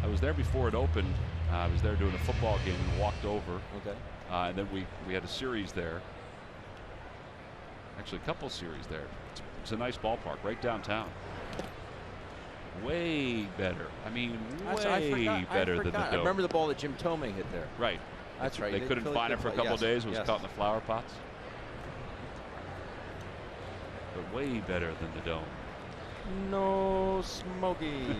I was there before it opened. I was there doing a football game and walked over. Okay. And then we had a series there. Actually, a couple series there. It's a nice ballpark right downtown. Way better. I mean, way better than the Dome. I remember the ball that Jim Tomei hit there. Right. That's right. They couldn't find it for a couple days. It was caught in the flower pots. But way better than the Dome. No smoky.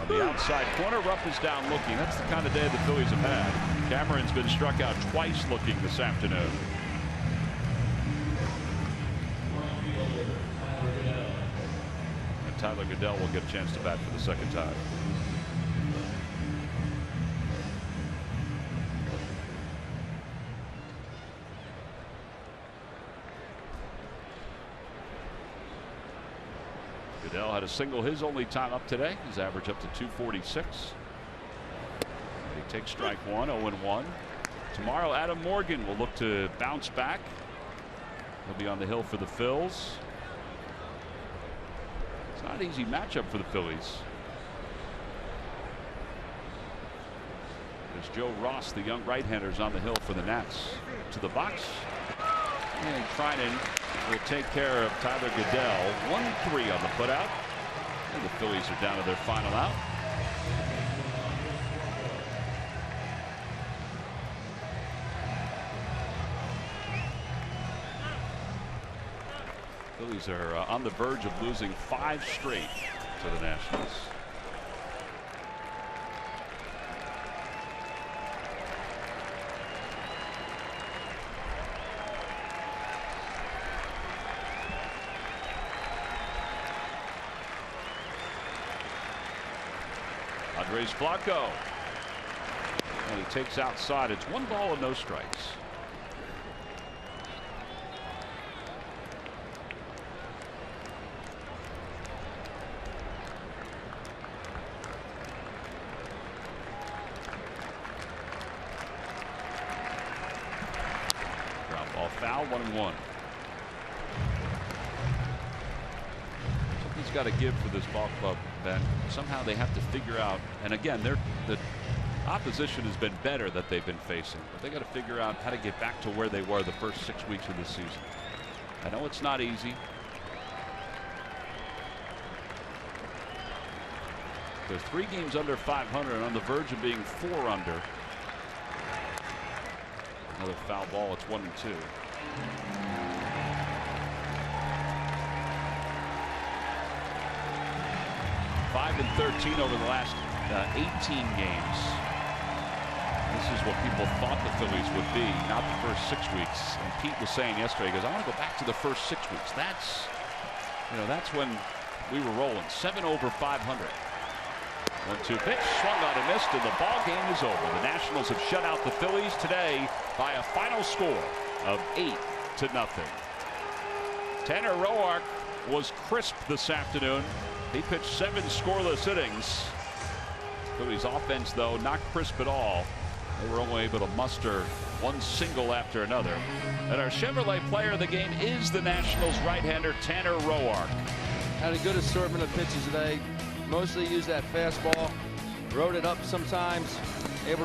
On the outside corner, Rupp is down looking. That's the kind of day the Phillies have had. Cameron's been struck out twice looking this afternoon. And Tyler Goodell will get a chance to bat for the second time. Goodell had a single his only time up today. His average up to 246. He takes strike 1, 0-1. Tomorrow, Adam Morgan will look to bounce back. He'll be on the hill for the Phils. It's not an easy matchup for the Phillies. There's Joe Ross, the young right-handers on the hill for the Nats. To the box. And Trinan will take care of Tyler Goodell. 1-3 on the putout. And the Phillies are down to their final out. Phillies are on the verge of losing 5 straight to the Nationals. Padres Blanco. And he takes outside. It's 1 ball and no strikes. Ground ball foul, 1-1. Something's got to give for this ball club, Ben. Somehow they have to figure out, and again, the opposition has been better that they've been facing, but they got to figure out how to get back to where they were the first 6 weeks of the season. I know it's not easy. They're 3 games under 500 and on the verge of being 4 under. Another foul ball. It's 1-2. 5-13 over the last 18 games. This is what people thought the Phillies would be, not the first 6 weeks. And Pete was saying yesterday, he goes, I want to go back to the first 6 weeks. That's, that's when we were rolling. 7 over 500. 1-2 pitch, swung on and missed, and the ball game is over. The Nationals have shut out the Phillies today by a final score of 8-0. Tanner Roark was crisp this afternoon. He pitched 7 scoreless innings. Phillies offense, though, not crisp at all. They were only able to muster 1 single after another. And our Chevrolet player of the game is the Nationals right-hander Tanner Roark. Had a good assortment of pitches today. Mostly used that fastball. Rode it up sometimes. Able